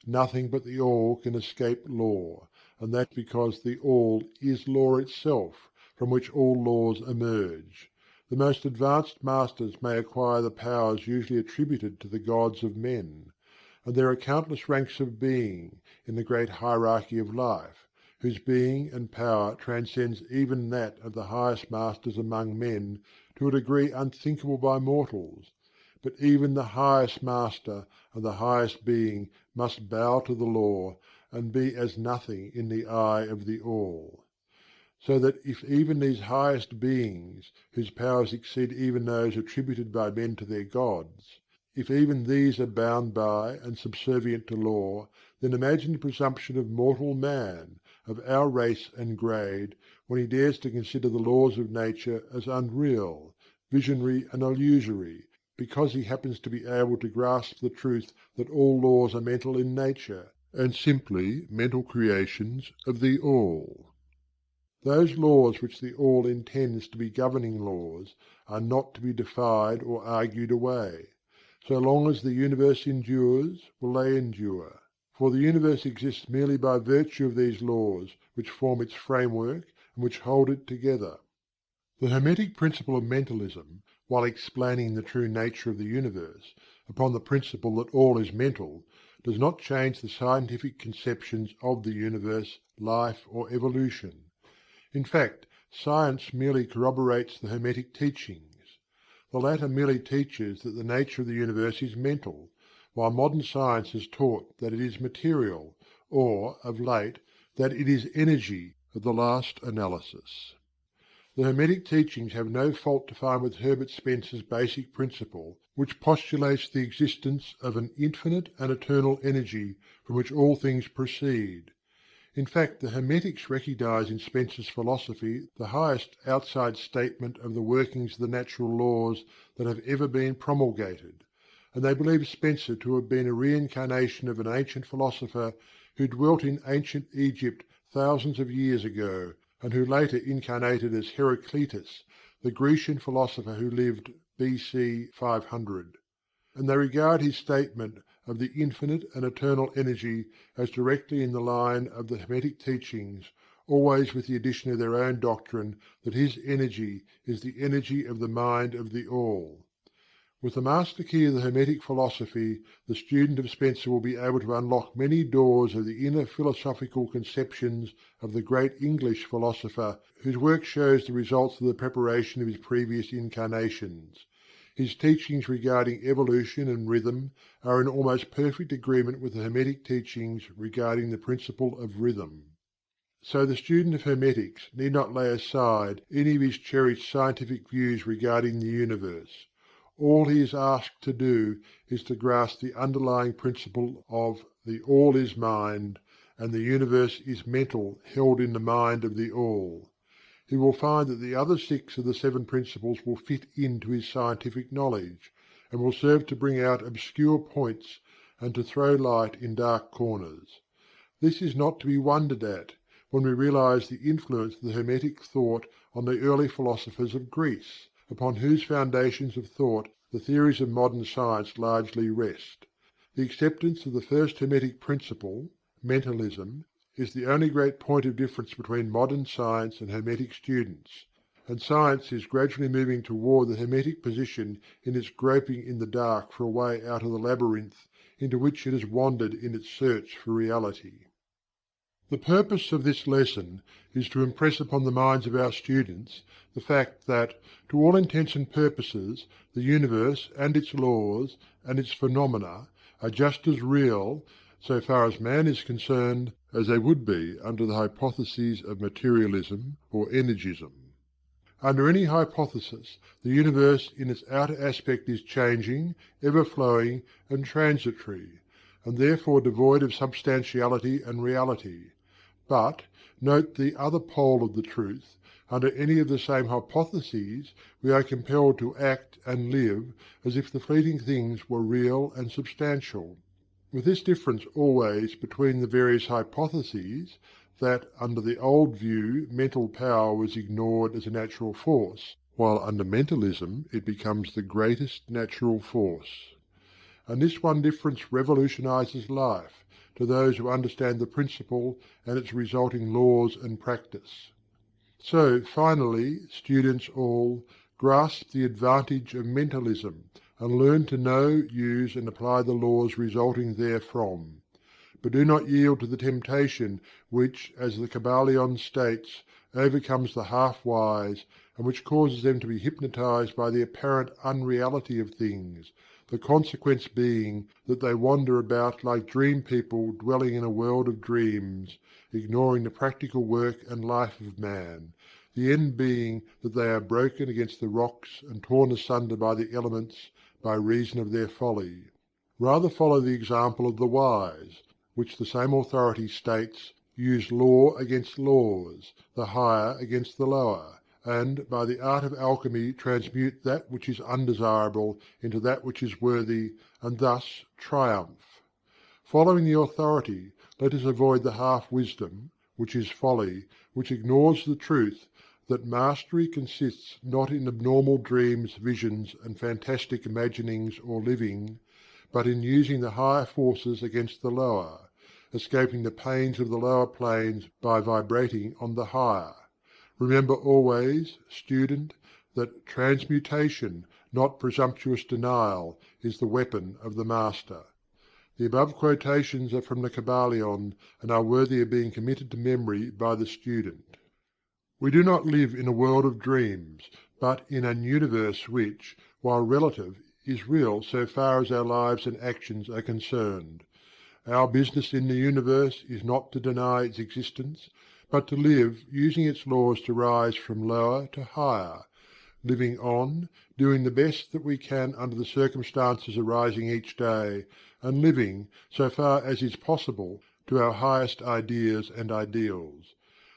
S2: Nothing but the All can escape law, and that because the All is law itself, from which all laws emerge. The most advanced masters may acquire the powers usually attributed to the gods of men, and there are countless ranks of being, in the great hierarchy of life, whose being and power transcends even that of the highest masters among men to a degree unthinkable by mortals. But even the highest master and the highest being must bow to the law, and be as nothing in the eye of the All. So that if even these highest beings, whose powers exceed even those attributed by men to their gods, if even these are bound by and subservient to law, then imagine the presumption of mortal man, of our race and grade, when he dares to consider the laws of nature as unreal, visionary and illusory, because he happens to be able to grasp the truth that all laws are mental in nature, and simply mental creations of the All. Those laws which the All intends to be governing laws are not to be defied or argued away. So long as the universe endures, will they endure. For the universe exists merely by virtue of these laws which form its framework and which hold it together. The Hermetic principle of mentalism, while explaining the true nature of the universe, upon the principle that all is mental, does not change the scientific conceptions of the universe, life, or evolution. In fact, science merely corroborates the Hermetic teachings. The latter merely teaches that the nature of the universe is mental, while modern science has taught that it is material, or, of late, that it is energy at the last analysis. The Hermetic teachings have no fault to find with Herbert Spencer's basic principle, which postulates the existence of an infinite and eternal energy from which all things proceed. In fact, the Hermetics recognize in Spencer's philosophy the highest outside statement of the workings of the natural laws that have ever been promulgated, and they believe Spencer to have been a reincarnation of an ancient philosopher who dwelt in ancient Egypt thousands of years ago, and who later incarnated as Heraclitus, the Grecian philosopher who lived BC 500. And they regard his statement of the infinite and eternal energy as directly in the line of the Hermetic teachings, always with the addition of their own doctrine that his energy is the energy of the mind of the All. With the master key of the Hermetic philosophy, the student of Spencer will be able to unlock many doors of the inner philosophical conceptions of the great English philosopher, whose work shows the results of the preparation of his previous incarnations. His teachings regarding evolution and rhythm are in almost perfect agreement with the Hermetic teachings regarding the principle of rhythm. So the student of Hermetics need not lay aside any of his cherished scientific views regarding the universe. All he is asked to do is to grasp the underlying principle of the All is mind, and the universe is mental held in the mind of the All. He will find that the other 6 of the 7 principles will fit into his scientific knowledge, and will serve to bring out obscure points and to throw light in dark corners. This is not to be wondered at, when we realize the influence of the Hermetic thought on the early philosophers of Greece, upon whose foundations of thought the theories of modern science largely rest. The acceptance of the first Hermetic principle, mentalism, is the only great point of difference between modern science and Hermetic students, and science is gradually moving toward the Hermetic position in its groping in the dark for a way out of the labyrinth into which it has wandered in its search for reality. The purpose of this lesson is to impress upon the minds of our students the fact that, to all intents and purposes, the universe and its laws and its phenomena are just as real, so far as man is concerned, as they would be under the hypotheses of materialism or energism. Under any hypothesis, the universe in its outer aspect is changing, ever flowing, and transitory, and therefore devoid of substantiality and reality. But, note the other pole of the truth, under any of the same hypotheses we are compelled to act and live as if the fleeting things were real and substantial, with this difference always between the various hypotheses, that under the old view mental power was ignored as a natural force, while under mentalism it becomes the greatest natural force. And this one difference revolutionizes life, to those who understand the principle and its resulting laws and practice. So, finally, students all, grasp the advantage of mentalism, and learn to know, use, and apply the laws resulting therefrom. But do not yield to the temptation which, as the Kybalion states, overcomes the half-wise, and which causes them to be hypnotized by the apparent unreality of things, the consequence being that they wander about like dream people dwelling in a world of dreams, ignoring the practical work and life of man, the end being that they are broken against the rocks and torn asunder by the elements by reason of their folly. Rather follow the example of the wise, which the same authority states use law against laws, the higher against the lower, and by the art of alchemy transmute that which is undesirable into that which is worthy, and thus triumph. Following the authority, let us avoid the half-wisdom, which is folly, which ignores the truth that mastery consists not in abnormal dreams, visions, and fantastic imaginings or living, but in using the higher forces against the lower, escaping the pains of the lower planes by vibrating on the higher. Remember always, student, that transmutation, not presumptuous denial, is the weapon of the Master. The above quotations are from the Kybalion, and are worthy of being committed to memory by the student. We do not live in a world of dreams, but in an universe which, while relative, is real so far as our lives and actions are concerned. Our business in the universe is not to deny its existence, but to live using its laws to rise from lower to higher, living on, doing the best that we can under the circumstances arising each day, and living, so far as is possible, to our highest ideas and ideals.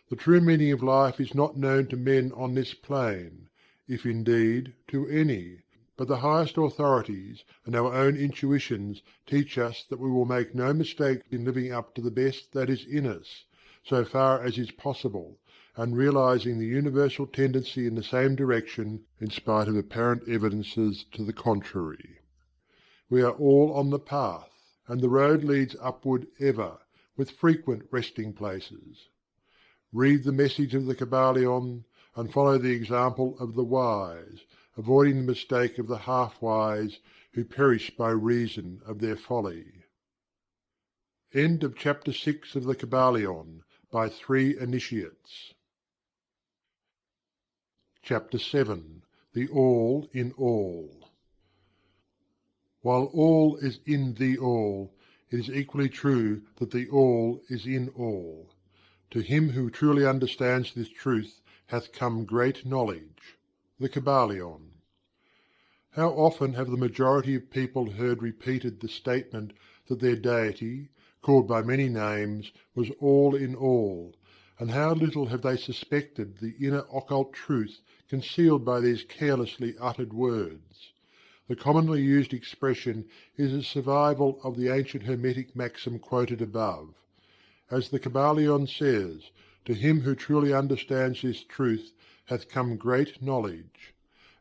S2: The true meaning of life is not known to men on this plane, if indeed to any, but the highest authorities and our own intuitions teach us that we will make no mistake in living up to the best that is in us, so far as is possible, and realizing the universal tendency in the same direction in spite of apparent evidences to the contrary. We are all on the path, and the road leads upward ever, with frequent resting places. Read the message of the Kybalion, and follow the example of the wise, avoiding the mistake of the half-wise, who perish by reason of their folly. End of Chapter 6 of the Kybalion, by 3 Initiates. Chapter 7. The All in All. While all is in the All, it is equally true that the All is in all. To him who truly understands this truth hath come great knowledge. The Kybalion. How often have the majority of people heard repeated the statement that their deity, called by many names, was all in all, and how little have they suspected the inner occult truth concealed by these carelessly uttered words. The commonly used expression is a survival of the ancient Hermetic maxim quoted above. As the Kybalion says, to him who truly understands this truth hath come great knowledge.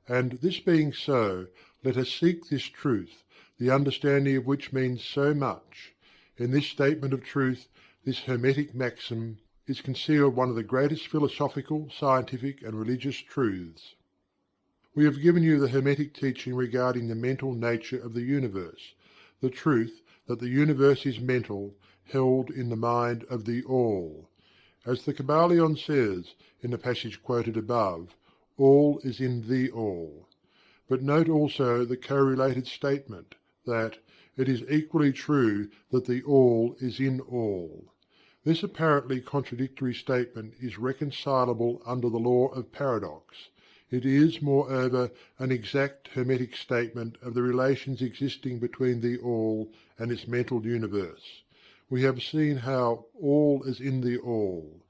S2: And this being so, let us seek this truth, the understanding of which means so much. In this statement of truth, this Hermetic maxim, is concealed one of the greatest philosophical, scientific, and religious truths. We have given you the Hermetic teaching regarding the mental nature of the universe, the truth that the universe is mental, held in the mind of the All. As the Kybalion says, in the passage quoted above, all is in the All. But note also the co-related statement, that it is equally true that the All is in all. This apparently contradictory statement is reconcilable under the law of paradox. It is, moreover, an exact Hermetic statement of the relations existing between the All and its mental universe. We have seen how all is in the All.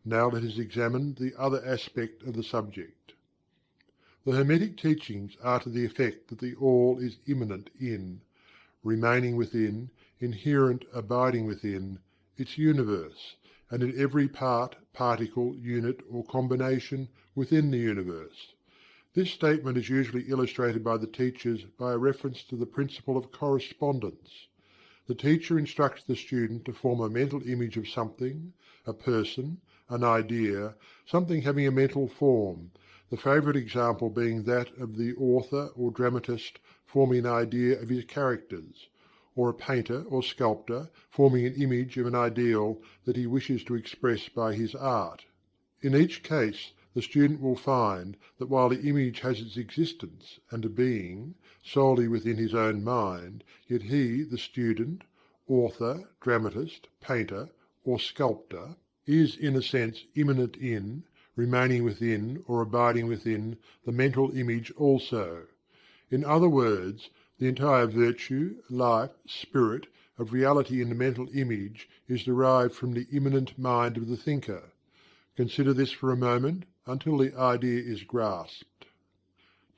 S2: Now let us examine the other aspect of the subject. The Hermetic teachings are to the effect that the All is immanent in, remaining within, inherent abiding within, its universe, and in every part, particle, unit, or combination within the universe. This statement is usually illustrated by the teachers by a reference to the principle of correspondence. The teacher instructs the student to form a mental image of something, a person, an idea, something having a mental form, the favourite example being that of the author or dramatist forming an idea of his characters, or a painter or sculptor forming an image of an ideal that he wishes to express by his art. In each case the student will find that while the image has its existence and a being solely within his own mind, yet he, the student, author, dramatist, painter, or sculptor, is in a sense immanent in, remaining within or abiding within, the mental image also. In other words, the entire virtue, life, spirit of reality in the mental image is derived from the immanent mind of the thinker. Consider this for a moment until the idea is grasped.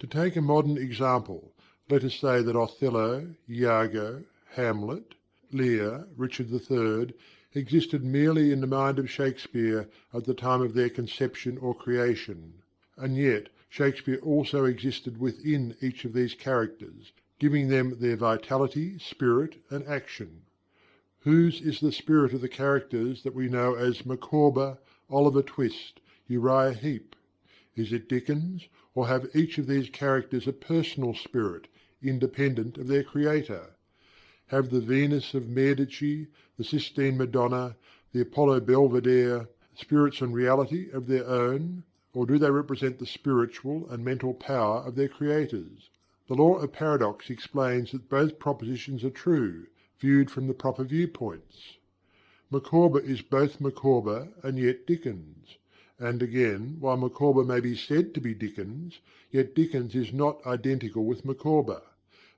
S2: To take a modern example, let us say that Othello, Iago, Hamlet, Lear, Richard III existed merely in the mind of Shakespeare at the time of their conception or creation, and yet Shakespeare also existed within each of these characters, giving them their vitality, spirit, and action. Whose is the spirit of the characters that we know as Micawber, Oliver Twist, Uriah Heep? Is it Dickens, or have each of these characters a personal spirit, independent of their creator? Have the Venus of Medici, the Sistine Madonna, the Apollo Belvedere, spirits and reality of their own, or do they represent the spiritual and mental power of their creators? The law of paradox explains that both propositions are true, viewed from the proper viewpoints. Micawber is both Micawber and yet Dickens. And again, while Micawber may be said to be Dickens, yet Dickens is not identical with Micawber.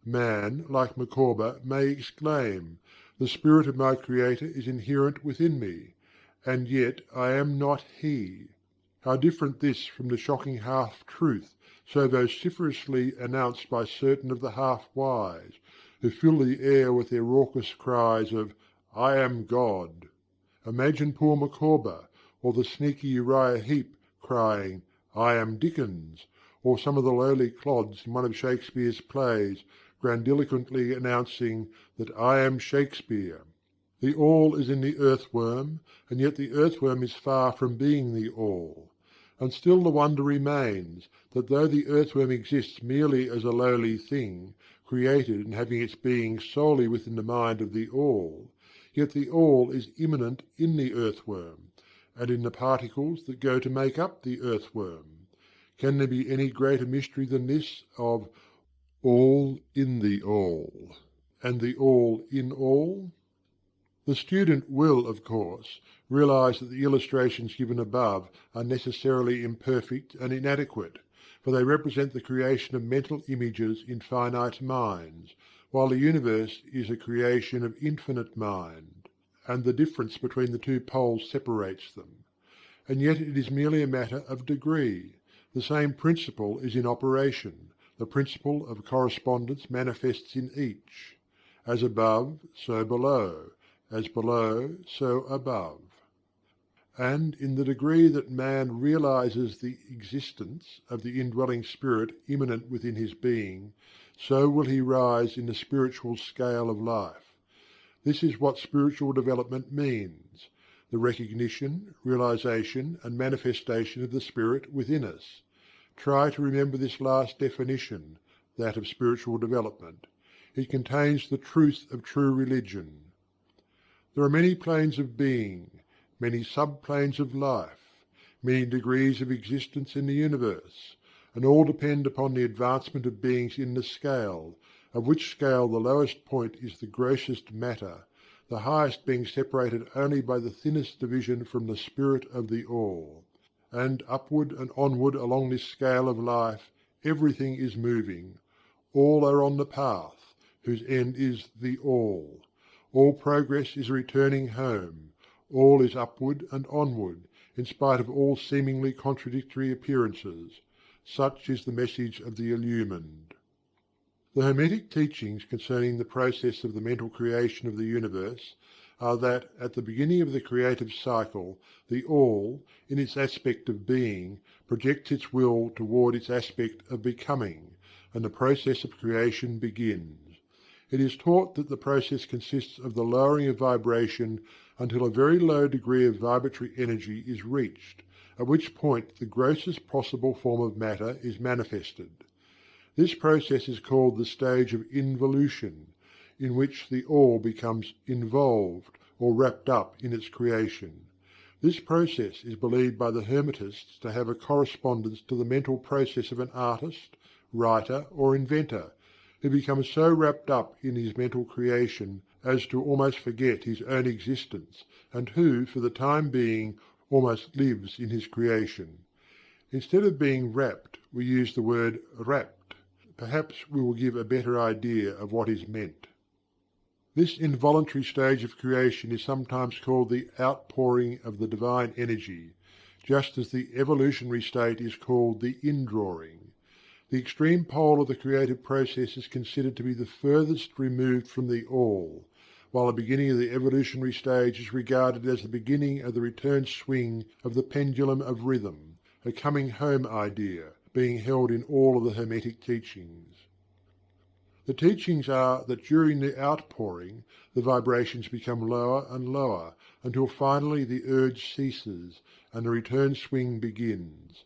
S2: Man, like Micawber, may exclaim, "The spirit of my Creator is inherent within me, and yet I am not He." How different this from the shocking half-truth so vociferously announced by certain of the half-wise, who fill the air with their raucous cries of "I am God." Imagine poor Micawber, or the sneaky Uriah Heep, crying "I am Dickens," or some of the lowly clods in one of Shakespeare's plays grandiloquently announcing that "I am Shakespeare." The all is in the earthworm, and yet the earthworm is far from being the all. And still the wonder remains, that though the earthworm exists merely as a lowly thing, created and having its being solely within the mind of the all, yet the all is immanent in the earthworm, and in the particles that go to make up the earthworm. Can there be any greater mystery than this of all in the all, and the all in all? The student will, of course, realize that the illustrations given above are necessarily imperfect and inadequate, for they represent the creation of mental images in finite minds, while the universe is a creation of infinite mind, and the difference between the two poles separates them. And yet it is merely a matter of degree. The same principle is in operation. The principle of correspondence manifests in each. As above, so below; as below, so above. And in the degree that man realizes the existence of the indwelling spirit immanent within his being, so will he rise in the spiritual scale of life. This is what spiritual development means: the recognition, realization, and manifestation of the spirit within us. Try to remember this last definition, that of spiritual development. It contains the truth of true religion. There are many planes of being, many sub-planes of life, many degrees of existence in the universe, and all depend upon the advancement of beings in the scale, of which scale the lowest point is the grossest matter, the highest being separated only by the thinnest division from the spirit of the all. And upward and onward along this scale of life everything is moving. All are on the path, whose end is the all. All progress is a returning home. All is upward and onward, in spite of all seemingly contradictory appearances. Such is the message of the illumined. The Hermetic teachings concerning the process of the mental creation of the universe are that at the beginning of the creative cycle the All, in its aspect of being, projects its will toward its aspect of becoming, and the process of creation begins. It is taught that the process consists of the lowering of vibration until a very low degree of vibratory energy is reached, at which point the grossest possible form of matter is manifested. This process is called the stage of involution, in which the All becomes involved, or wrapped up in its creation. This process is believed by the Hermetists to have a correspondence to the mental process of an artist, writer, or inventor, who becomes so wrapped up in his mental creation as to almost forget his own existence, and who, for the time being, almost lives in his creation. Instead of being wrapped, we use the word rapt. Perhaps we will give a better idea of what is meant. This involuntary stage of creation is sometimes called the outpouring of the divine energy, just as the evolutionary state is called the indrawing. The extreme pole of the creative process is considered to be the furthest removed from the All, while the beginning of the evolutionary stage is regarded as the beginning of the return swing of the pendulum of rhythm, a coming home idea, being held in all of the Hermetic teachings. The teachings are that during the outpouring the vibrations become lower and lower, until finally the urge ceases and the return swing begins.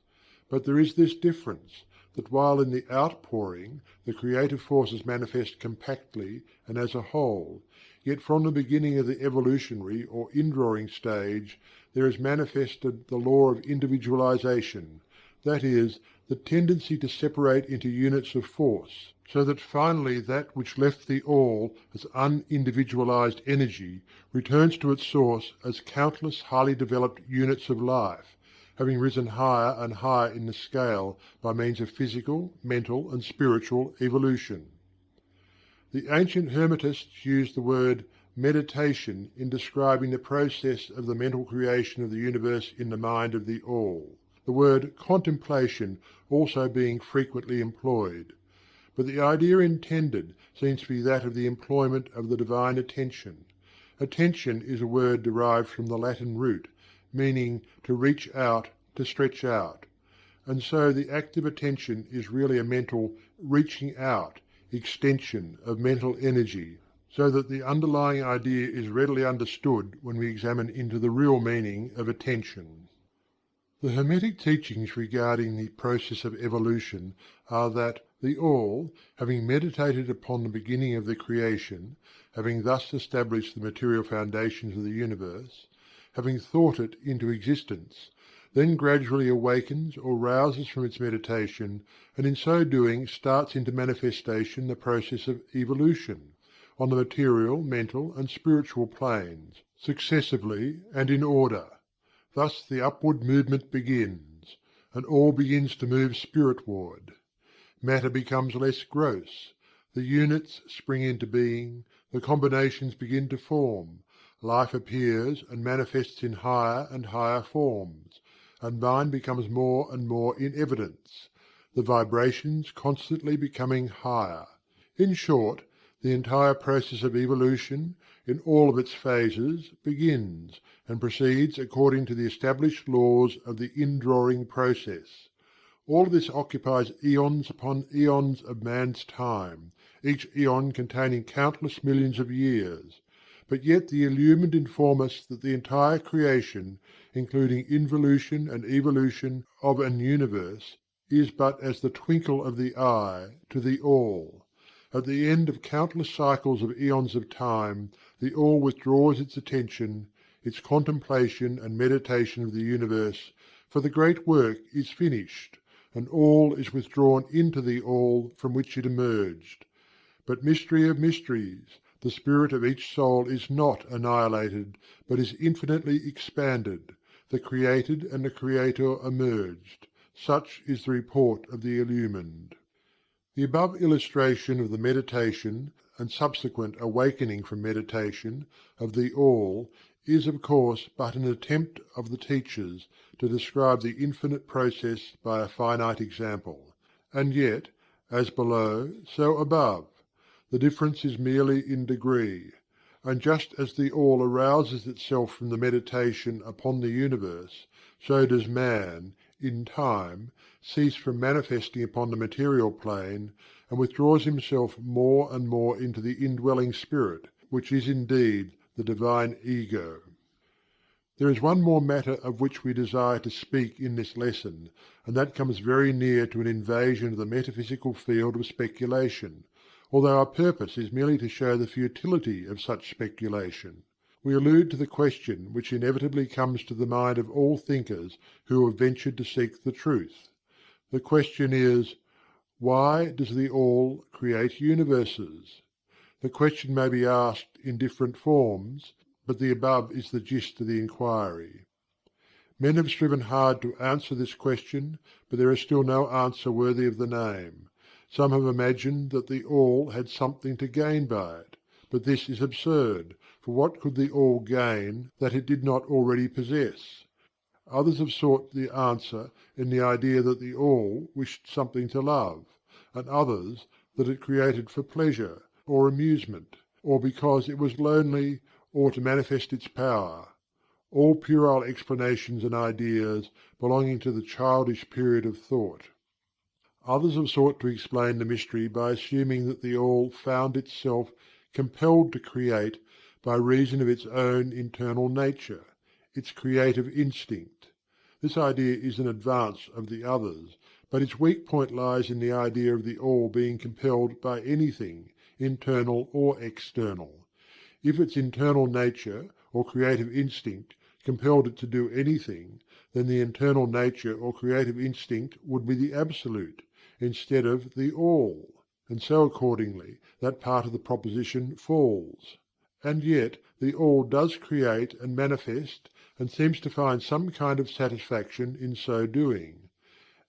S2: But there is this difference, that while in the outpouring the creative forces manifest compactly and as a whole, yet from the beginning of the evolutionary or indrawing stage there is manifested the law of individualization, that is, the tendency to separate into units of force, so that finally that which left the All as unindividualized energy returns to its source as countless highly developed units of life, having risen higher and higher in the scale by means of physical, mental, and spiritual evolution. The ancient Hermetists used the word meditation in describing the process of the mental creation of the universe in the mind of the All, the word contemplation also being frequently employed. But the idea intended seems to be that of the employment of the divine attention. Attention is a word derived from the Latin root, meaning to reach out, to stretch out, and so the act of attention is really a mental reaching out, extension of mental energy, so that the underlying idea is readily understood when we examine into the real meaning of attention. The Hermetic teachings regarding the process of evolution are that the All, having meditated upon the beginning of the creation, having thus established the material foundations of the universe, having thought it into existence, then gradually awakens or rouses from its meditation, and in so doing starts into manifestation the process of evolution, on the material, mental, and spiritual planes, successively and in order. Thus the upward movement begins, and all begins to move spiritward. Matter becomes less gross, the units spring into being, the combinations begin to form, life appears and manifests in higher and higher forms, and mind becomes more and more in evidence, the vibrations constantly becoming higher. In short, the entire process of evolution, in all of its phases, begins, and proceeds according to the established laws of the indrawing process. All of this occupies eons upon eons of man's time, each eon containing countless millions of years, but yet the illumined inform us that the entire creation, including involution and evolution of an universe, is but as the twinkle of the eye to the All. At the end of countless cycles of eons of time, the All withdraws its attention, its contemplation and meditation of the universe, for the great work is finished, and all is withdrawn into the All from which it emerged. But mystery of mysteries, the spirit of each soul is not annihilated, but is infinitely expanded, the created and the Creator emerged. Such is the report of the illumined. The above illustration of the meditation, and subsequent awakening from meditation, of the All is of course but an attempt of the teachers to describe the infinite process by a finite example. And yet, as below, so above, the difference is merely in degree, and just as the All arouses itself from the meditation upon the universe, so does man, in time, cease from manifesting upon the material plane, and withdraws himself more and more into the indwelling spirit, which is indeed the divine Ego. There is one more matter of which we desire to speak in this lesson, and that comes very near to an invasion of the metaphysical field of speculation, although our purpose is merely to show the futility of such speculation. we allude to the question which inevitably comes to the mind of all thinkers who have ventured to seek the truth. The question is, why does the All create universes? The question may be asked in different forms, but the above is the gist of the inquiry. Men have striven hard to answer this question, but there is still no answer worthy of the name. Some have imagined that the All had something to gain by it, but this is absurd, for what could the All gain that it did not already possess? Others have sought the answer in the idea that the All wished something to love, and others that it created for pleasure, or amusement, or because it was lonely, or to manifest its power. All puerile explanations and ideas belonging to the childish period of thought. Others have sought to explain the mystery by assuming that the All found itself compelled to create by reason of its own internal nature, its creative instinct. This idea is an advance of the others, but its weak point lies in the idea of the All being compelled by anything, internal or external. If its internal nature or creative instinct compelled it to do anything, then the internal nature or creative instinct would be the Absolute, instead of the All, and so accordingly that part of the proposition falls. And yet the All does create and manifest, and seems to find some kind of satisfaction in so doing.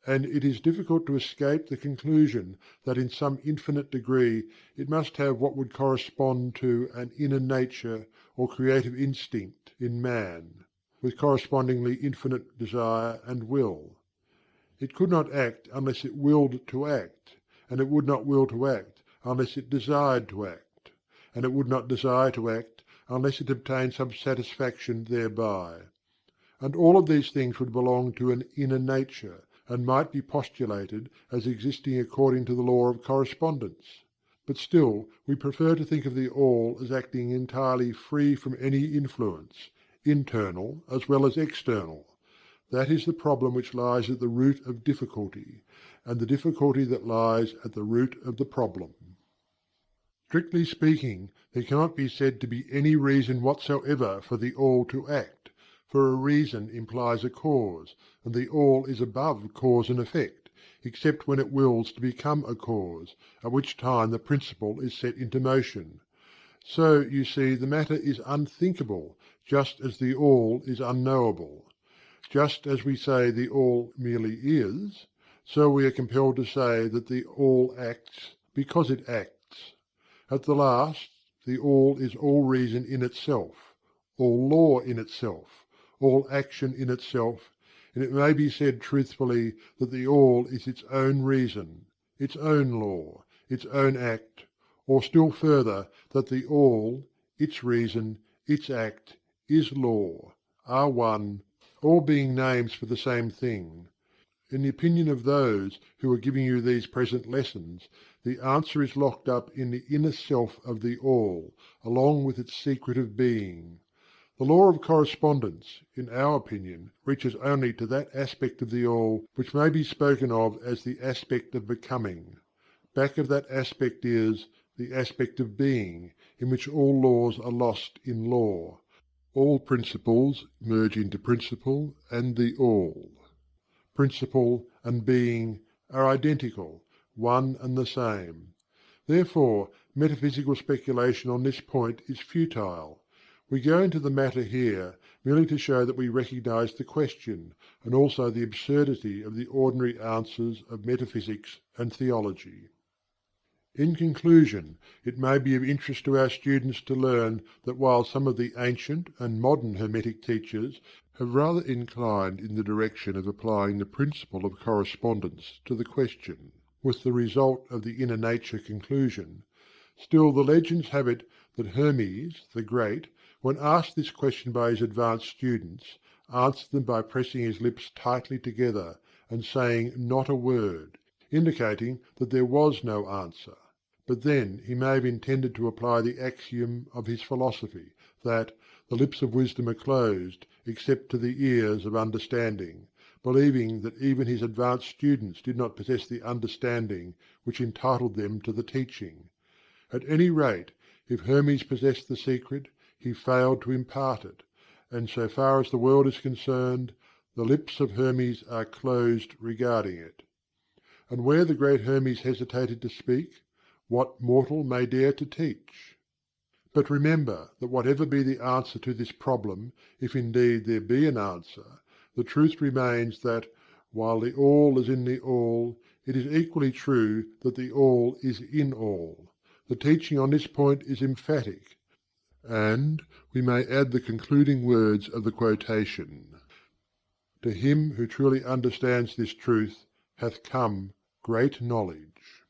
S2: And it is difficult to escape the conclusion that in some infinite degree it must have what would correspond to an inner nature or creative instinct in man, with correspondingly infinite desire and will. It could not act unless it willed to act, and it would not will to act unless it desired to act, and it would not desire to act unless it obtained some satisfaction thereby. And all of these things would belong to an inner nature, and might be postulated as existing according to the law of correspondence. But still we prefer to think of the All as acting entirely free from any influence, internal as well as external. That is the problem which lies at the root of difficulty, and the difficulty that lies at the root of the problem. Strictly speaking, there cannot be said to be any reason whatsoever for the All to act, for a reason implies a cause, and the All is above cause and effect, except when it wills to become a cause, at which time the principle is set into motion. So, you see, the matter is unthinkable, just as the All is unknowable. Just as we say the All merely is, so we are compelled to say that the All acts because it acts. At the last, the All is all reason in itself, all law in itself, all action in itself, and it may be said truthfully that the All is its own reason, its own law, its own act, or still further that the All, its reason, its act, is law, are one, all being names for the same thing. In the opinion of those who are giving you these present lessons, the answer is locked up in the inner self of the All, along with its secret of being. The law of correspondence, in our opinion, reaches only to that aspect of the All which may be spoken of as the aspect of becoming. Back of that aspect is the aspect of being, in which all laws are lost in law. All principles merge into principle and the All. Principle and being are identical, one and the same. Therefore, metaphysical speculation on this point is futile. We go into the matter here merely to show that we recognize the question, and also the absurdity of the ordinary answers of metaphysics and theology. In conclusion, it may be of interest to our students to learn that while some of the ancient and modern Hermetic teachers have rather inclined in the direction of applying the principle of correspondence to the question, with the result of the inner nature conclusion, still the legends have it that Hermes the Great, when asked this question by his advanced students, answered them by pressing his lips tightly together and saying not a word, indicating that there was no answer. But then he may have intended to apply the axiom of his philosophy, that the lips of wisdom are closed except to the ears of understanding, believing that even his advanced students did not possess the understanding which entitled them to the teaching. At any rate, if Hermes possessed the secret, he failed to impart it, and so far as the world is concerned, the lips of Hermes are closed regarding it. And where the great Hermes hesitated to speak, what mortal may dare to teach? But remember that whatever be the answer to this problem, if indeed there be an answer, the truth remains that, while the All is in the All, it is equally true that the All is in all. The teaching on this point is emphatic, and we may add the concluding words of the quotation: "To him who truly understands this truth hath come great knowledge."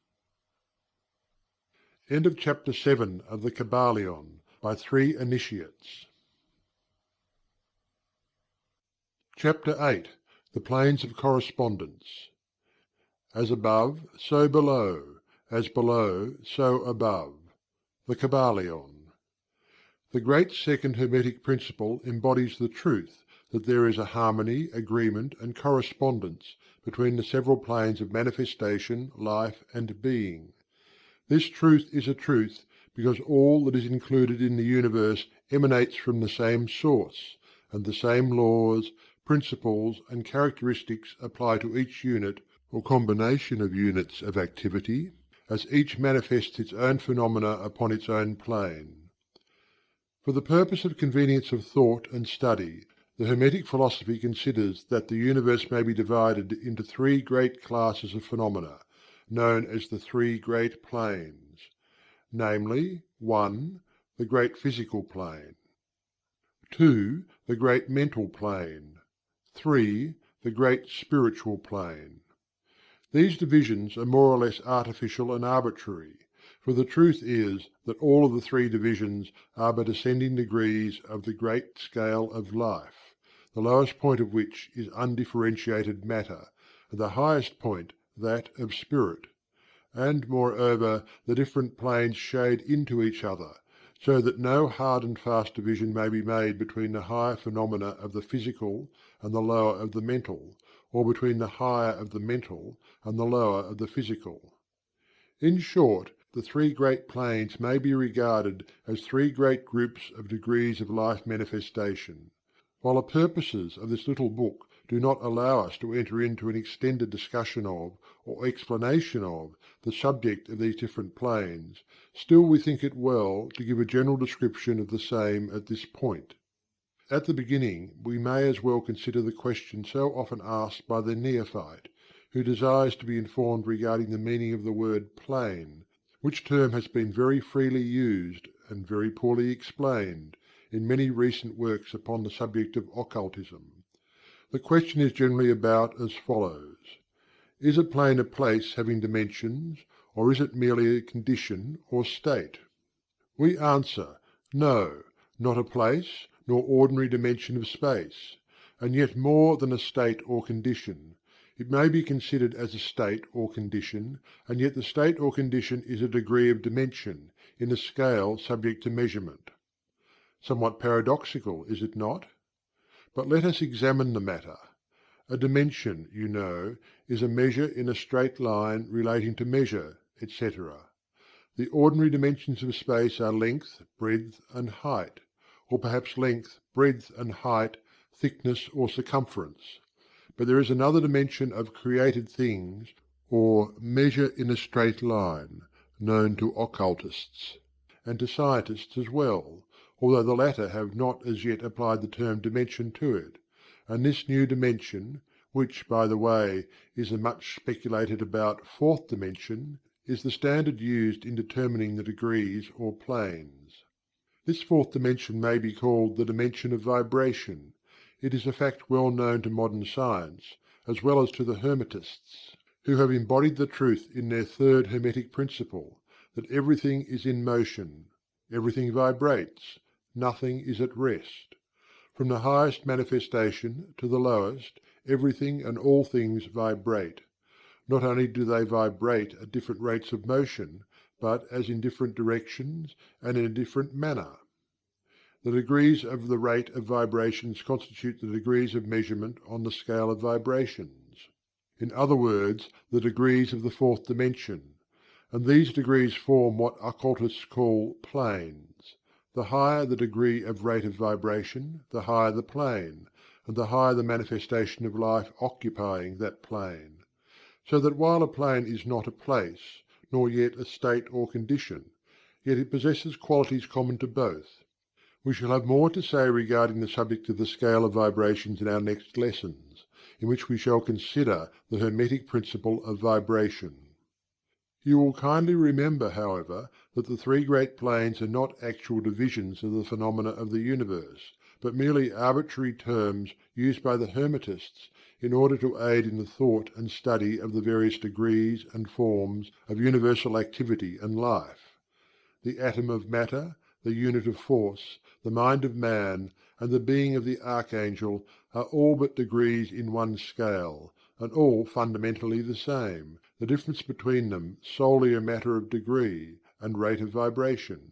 S2: End of Chapter 7 of the Kybalion, by 3 Initiates. Chapter 8. The Planes of Correspondence. As above, so below; as below, so above. The Kybalion. The great second Hermetic Principle embodies the truth that there is a harmony, agreement, and correspondence between the several planes of manifestation, life, and being. This truth is a truth because all that is included in the universe emanates from the same source, and the same laws, principles, and characteristics apply to each unit or combination of units of activity, as each manifests its own phenomena upon its own plane. For the purpose of convenience of thought and study, the Hermetic philosophy considers that the universe may be divided into three great classes of phenomena, known as the three great planes, namely: 1. The great physical plane; 2. The great mental plane; 3. The great spiritual plane. These divisions are more or less artificial and arbitrary, for the truth is that all of the three divisions are but ascending degrees of the great scale of life, the lowest point of which is undifferentiated matter, and the highest point that of spirit; and, moreover, the different planes shade into each other, so that no hard and fast division may be made between the higher phenomena of the physical and the lower of the mental, or between the higher of the mental and the lower of the physical. In short, the three great planes may be regarded as three great groups of degrees of life manifestation. While the purposes of this little book do not allow us to enter into an extended discussion of, or explanation of, the subject of these different planes, still we think it well to give a general description of the same at this point. At the beginning we may as well consider the question so often asked by the neophyte, who desires to be informed regarding the meaning of the word "plane," which term has been very freely used, and very poorly explained, in many recent works upon the subject of occultism. The question is generally about as follows: Is a plane a place having dimensions, or is it merely a condition or state? We answer, no, not a place, nor ordinary dimension of space, and yet more than a state or condition. It may be considered as a state or condition, and yet the state or condition is a degree of dimension, in a scale subject to measurement. Somewhat paradoxical, is it not? But let us examine the matter. A dimension, you know, is a measure in a straight line relating to measure, etc. The ordinary dimensions of space are length, breadth, and height, or perhaps length, breadth, and height, thickness or circumference. But there is another dimension of created things, or measure in a straight line, known to occultists, and to scientists as well, although the latter have not as yet applied the term dimension to it; and this new dimension, which, by the way, is the much speculated about fourth dimension, is the standard used in determining the degrees or planes. This fourth dimension may be called the dimension of vibration. It is a fact well known to modern science, as well as to the Hermetists, who have embodied the truth in their third Hermetic Principle, that everything is in motion, everything vibrates, nothing is at rest. From the highest manifestation to the lowest, everything and all things vibrate. Not only do they vibrate at different rates of motion, but as in different directions and in a different manner. The degrees of the rate of vibrations constitute the degrees of measurement on the scale of vibrations. In other words, the degrees of the fourth dimension, and these degrees form what occultists call planes. The higher the degree of rate of vibration, the higher the plane, and the higher the manifestation of life occupying that plane. So that while a plane is not a place, nor yet a state or condition, yet it possesses qualities common to both. We shall have more to say regarding the subject of the scale of vibrations in our next lessons, in which we shall consider the Hermetic principle of vibration. You will kindly remember, however, that the three great planes are not actual divisions of the phenomena of the universe, but merely arbitrary terms used by the Hermetists in order to aid in the thought and study of the various degrees and forms of universal activity and life. The atom of matter, the unit of force, the mind of man, and the being of the archangel are all but degrees in one scale, and all fundamentally the same, the difference between them solely a matter of degree and rate of vibration.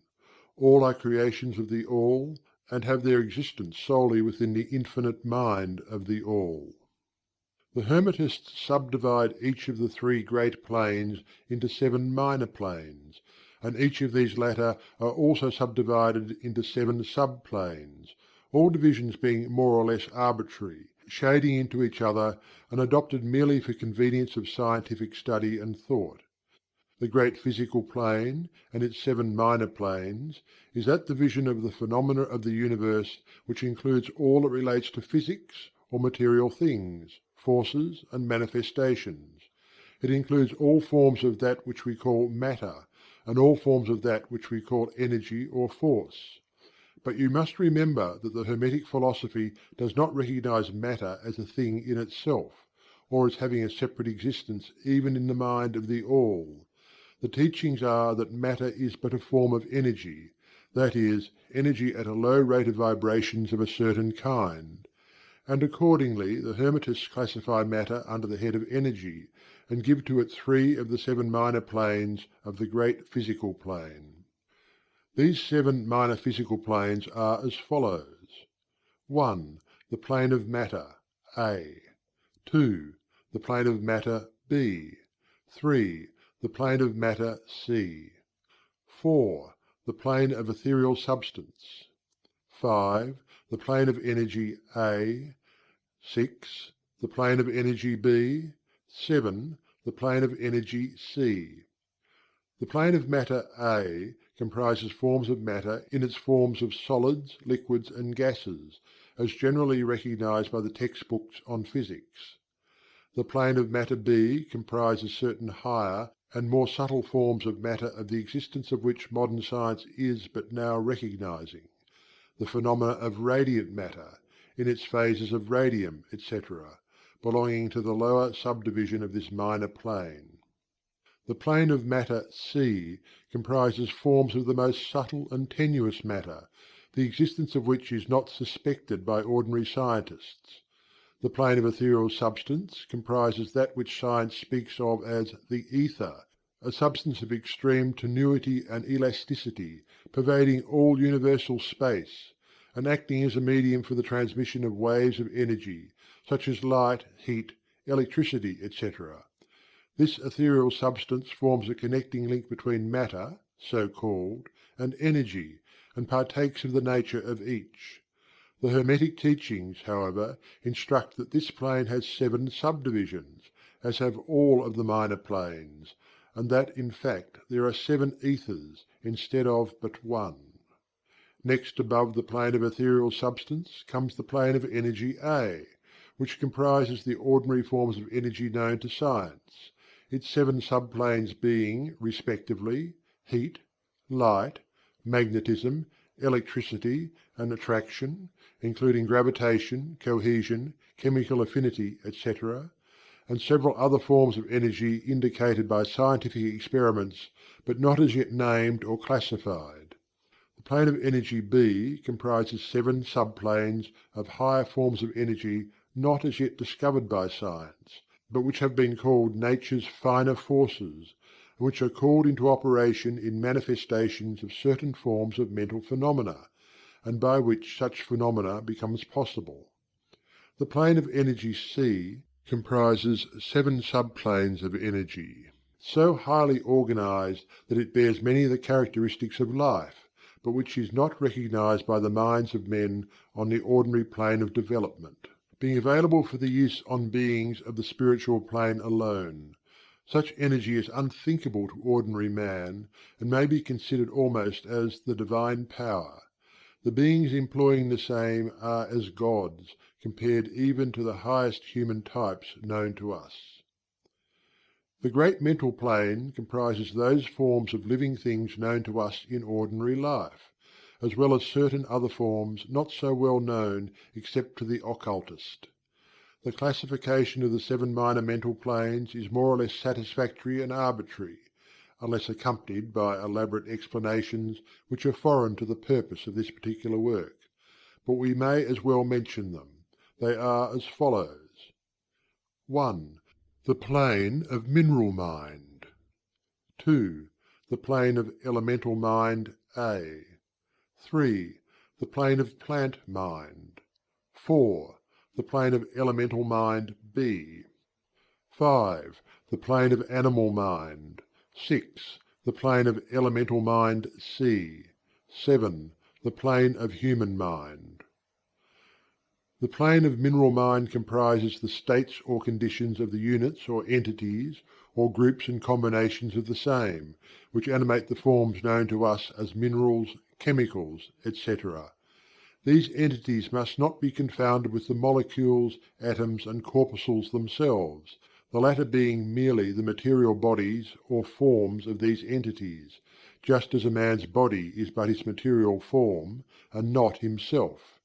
S2: All are creations of the All, and have their existence solely within the infinite mind of the All. The Hermetists subdivide each of the three great planes into 7 minor planes, and each of these latter are also subdivided into 7 subplanes, all divisions being more or less arbitrary, shading into each other, and adopted merely for convenience of scientific study and thought. The great physical plane, and its 7 minor planes, is that division of the phenomena of the universe which includes all that relates to physics, or material things, forces, and manifestations. It includes all forms of that which we call matter, and all forms of that which we call energy or force. But you must remember that the Hermetic philosophy does not recognize matter as a thing in itself, or as having a separate existence even in the mind of the All. The teachings are that matter is but a form of energy, that is, energy at a low rate of vibrations of a certain kind. And accordingly the Hermetists classify matter under the head of energy, and give to it 3 of the 7 minor planes of the great physical plane. These 7 minor physical planes are as follows: 1. The plane of matter A. 2. The plane of matter B. 3. The plane of matter C. 4. The plane of ethereal substance. 5. The plane of energy A. 6. The plane of energy B. 7. The plane of energy C. The plane of matter A comprises forms of matter in its forms of solids, liquids, and gases, as generally recognized by the textbooks on physics. The plane of matter B comprises certain higher and more subtle forms of matter of the existence of which modern science is but now recognizing, the phenomena of radiant matter, in its phases of radium, etc., belonging to the lower subdivision of this minor plane. The plane of matter C comprises forms of the most subtle and tenuous matter, the existence of which is not suspected by ordinary scientists. The plane of ethereal substance comprises that which science speaks of as the ether, a substance of extreme tenuity and elasticity, pervading all universal space, and acting as a medium for the transmission of waves of energy, such as light, heat, electricity, etc. This ethereal substance forms a connecting link between matter, so called, and energy, and partakes of the nature of each. The Hermetic teachings, however, instruct that this plane has 7 subdivisions, as have all of the minor planes, and that in fact there are 7 ethers instead of but one. Next above the plane of ethereal substance comes the plane of energy A, which comprises the ordinary forms of energy known to science, its 7 subplanes being, respectively, heat, light, magnetism, electricity, and attraction, including gravitation, cohesion, chemical affinity, etc., and several other forms of energy indicated by scientific experiments but not as yet named or classified. The plane of energy B comprises 7 subplanes of higher forms of energy not as yet discovered by science, but which have been called nature's finer forces, and which are called into operation in manifestations of certain forms of mental phenomena, and by which such phenomena becomes possible. The plane of energy C comprises 7 subplanes of energy, so highly organized that it bears many of the characteristics of life, but which is not recognized by the minds of men on the ordinary plane of development, being available for the use on beings of the spiritual plane alone. Such energy is unthinkable to ordinary man, and may be considered almost as the divine power. The beings employing the same are as gods, compared even to the highest human types known to us. The great mental plane comprises those forms of living things known to us in ordinary life, as well as certain other forms not so well known except to the occultist. The classification of the 7 minor mental planes is more or less satisfactory and arbitrary, unless accompanied by elaborate explanations which are foreign to the purpose of this particular work, but we may as well mention them. They are as follows: 1. The plane of mineral mind. 2. The plane of elemental mind A. 3. The plane of plant mind. 4. The plane of elemental mind B. 5. The plane of animal mind. 6. The plane of elemental mind C. 7. The plane of human mind. The plane of mineral mind comprises the states or conditions of the units or entities, or groups and combinations of the same, which animate the forms known to us as minerals, chemicals, etc. These entities must not be confounded with the molecules, atoms, and corpuscles themselves, the latter being merely the material bodies or forms of these entities, just as a man's body is but his material form, and not himself.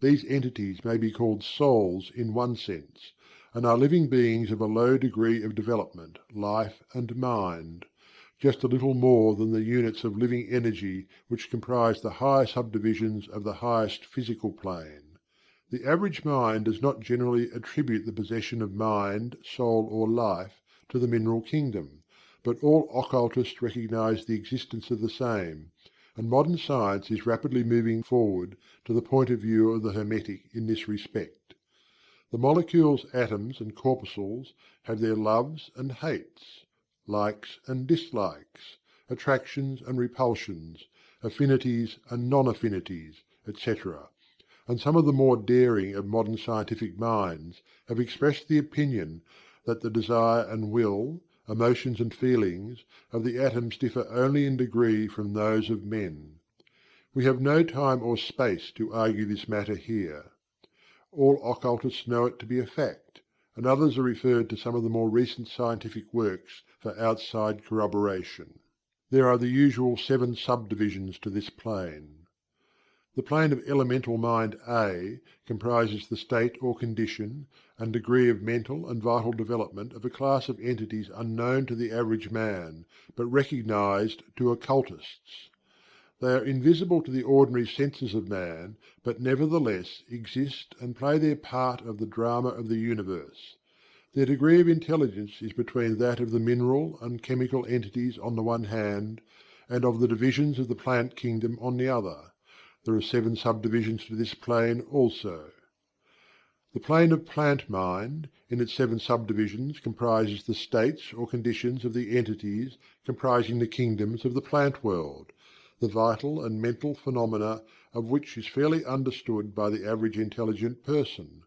S2: These entities may be called souls in one sense, and are living beings of a low degree of development, life, and mind, just a little more than the units of living energy which comprise the higher subdivisions of the highest physical plane. The average mind does not generally attribute the possession of mind, soul, or life to the mineral kingdom, but all occultists recognize the existence of the same, and modern science is rapidly moving forward to the point of view of the Hermetic in this respect. The molecules, atoms, and corpuscles have their loves and hates, likes and dislikes, attractions and repulsions, affinities and non-affinities, etc., and some of the more daring of modern scientific minds have expressed the opinion that the desire and will, emotions and feelings, of the atoms differ only in degree from those of men. We have no time or space to argue this matter here. All occultists know it to be a fact, and others are referred to some of the more recent scientific works for outside corroboration. There are the usual 7 subdivisions to this plane. The plane of elemental mind A comprises the state or condition and degree of mental and vital development of a class of entities unknown to the average man, but recognized to occultists. They are invisible to the ordinary senses of man, but nevertheless exist and play their part of the drama of the universe. Their degree of intelligence is between that of the mineral and chemical entities on the one hand, and of the divisions of the plant kingdom on the other. There are 7 subdivisions to this plane also. The plane of plant mind, in its 7 subdivisions, comprises the states or conditions of the entities comprising the kingdoms of the plant world, the vital and mental phenomena of which is fairly understood by the average intelligent person,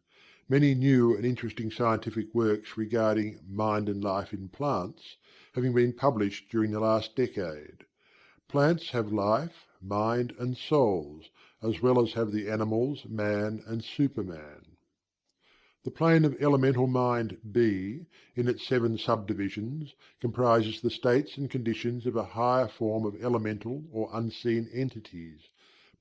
S2: many new and interesting scientific works regarding mind and life in plants having been published during the last decade. Plants have life, mind, and souls, as well as have the animals, man, and Superman. The plane of elemental mind B, in its 7 subdivisions, comprises the states and conditions of a higher form of elemental or unseen entities,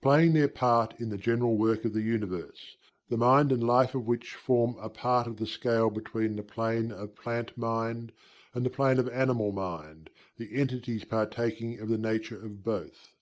S2: playing their part in the general work of the universe, the mind and life of which form a part of the scale between the plane of plant mind and the plane of animal mind, the entities partaking of the nature of both.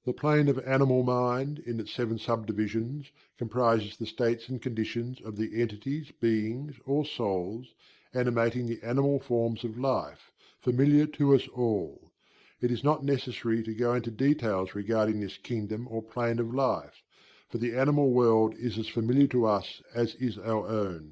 S2: The plane of animal mind, in its 7 subdivisions, comprises the states and conditions of the entities, beings, or souls animating the animal forms of life, familiar to us all. It is not necessary to go into details regarding this kingdom or plane of life, for the animal world is as familiar to us as is our own.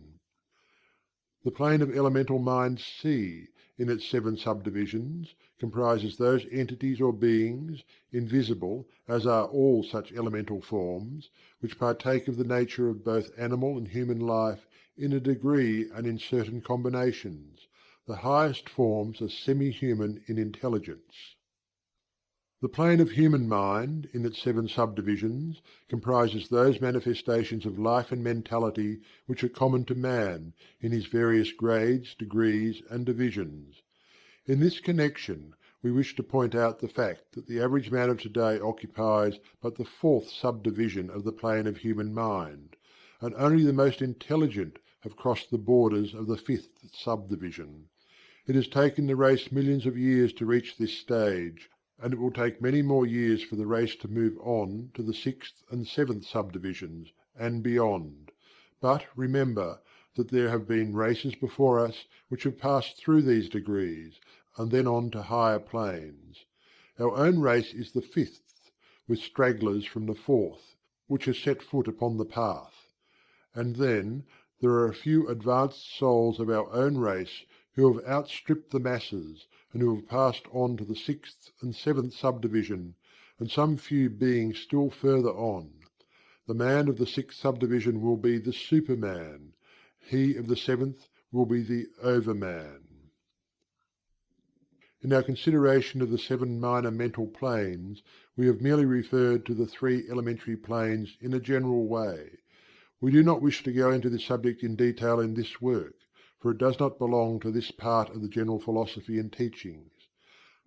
S2: The plane of elemental mind C, in its 7 subdivisions, comprises those entities or beings, invisible as are all such elemental forms, which partake of the nature of both animal and human life in a degree and in certain combinations. The highest forms are semi-human in intelligence. The plane of human mind, in its 7 subdivisions, comprises those manifestations of life and mentality which are common to man, in his various grades, degrees, and divisions. In this connection, we wish to point out the fact that the average man of today occupies but the 4th subdivision of the plane of human mind, and only the most intelligent have crossed the borders of the 5th subdivision. It has taken the race millions of years to reach this stage, and it will take many more years for the race to move on to the 6th and 7th subdivisions, and beyond. But remember that there have been races before us which have passed through these degrees, and then on to higher planes. Our own race is the 5th, with stragglers from the 4th, which has set foot upon the path. And then there are a few advanced souls of our own race who have outstripped the masses, and who have passed on to the 6th and 7th subdivision, and some few beings still further on. The man of the 6th subdivision will be the Superman, he of the 7th will be the Overman. In our consideration of the 7 minor mental planes, we have merely referred to the 3 elementary planes in a general way. We do not wish to go into this subject in detail in this work, for it does not belong to this part of the general philosophy and teachings.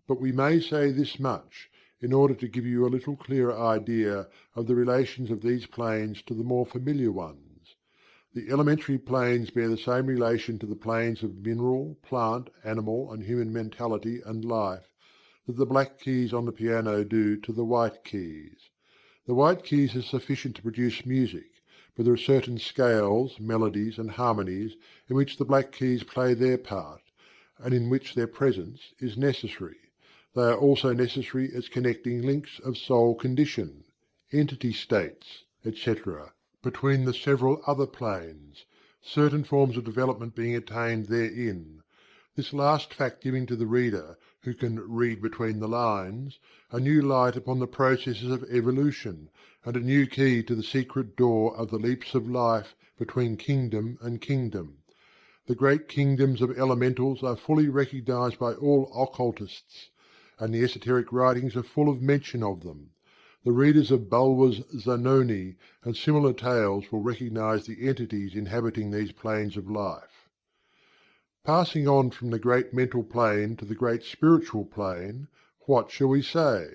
S2: But we may say this much, in order to give you a little clearer idea of the relations of these planes to the more familiar ones. The elementary planes bear the same relation to the planes of mineral, plant, animal, and human mentality and life that the black keys on the piano do to the white keys. The white keys are sufficient to produce music, but there are certain scales, melodies, and harmonies in which the black keys play their part, and in which their presence is necessary. They are also necessary as connecting links of soul condition, entity states, etc., between the several other planes, certain forms of development being attained therein. This last fact giving to the reader, who can read between the lines, a new light upon the processes of evolution, and a new key to the secret door of the leaps of life between kingdom and kingdom. The great kingdoms of elementals are fully recognized by all occultists, and the esoteric writings are full of mention of them. The readers of Bulwer's Zanoni and similar tales will recognize the entities inhabiting these planes of life. Passing on from the great mental plane to the great spiritual plane, what shall we say?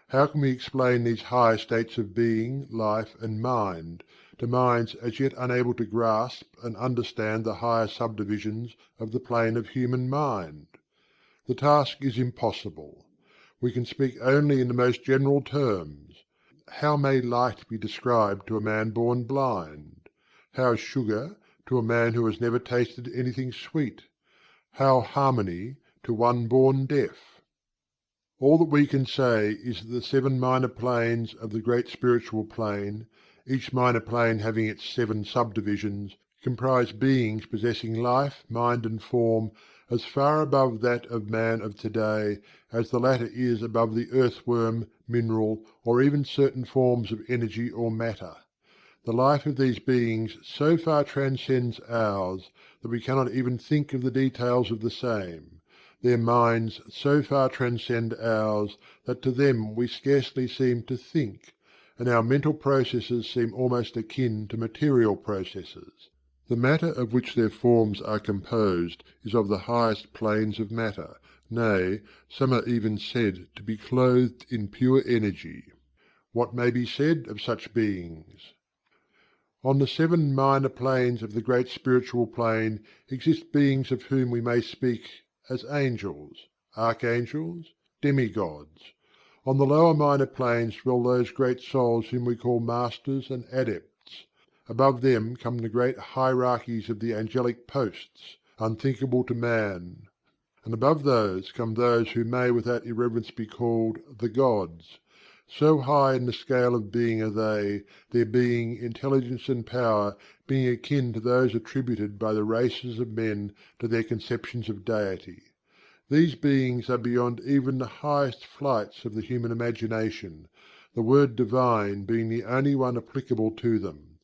S2: How can we explain these higher states of being, life, and mind, to minds as yet unable to grasp and understand the higher subdivisions of the plane of human mind? The task is impossible. We can speak only in the most general terms. How may light be described to a man born blind? How sugar to a man who has never tasted anything sweet? How harmony to one born deaf? All that we can say is that the 7 minor planes of the great spiritual plane, each minor plane having its 7 subdivisions, comprise beings possessing life, mind, and form as far above that of man of today as the latter is above the earthworm, mineral, or even certain forms of energy or matter. The life of these beings so far transcends ours that we cannot even think of the details of the same. Their minds so far transcend ours that to them we scarcely seem to think, and our mental processes seem almost akin to material processes. The matter of which their forms are composed is of the highest planes of matter, nay, some are even said to be clothed in pure energy. What may be said of such beings? On the 7 minor planes of the great spiritual plane exist beings of whom we may speak as angels, archangels, demigods. On the lower minor planes dwell those great souls whom we call masters and adepts. Above them come the great hierarchies of the angelic posts, unthinkable to man, and above those come those who may without irreverence be called the gods. So high in the scale of being are they, their being, intelligence, and power being akin to those attributed by the races of men to their conceptions of deity. These beings are beyond even the highest flights of the human imagination, the word divine being the only one applicable to them.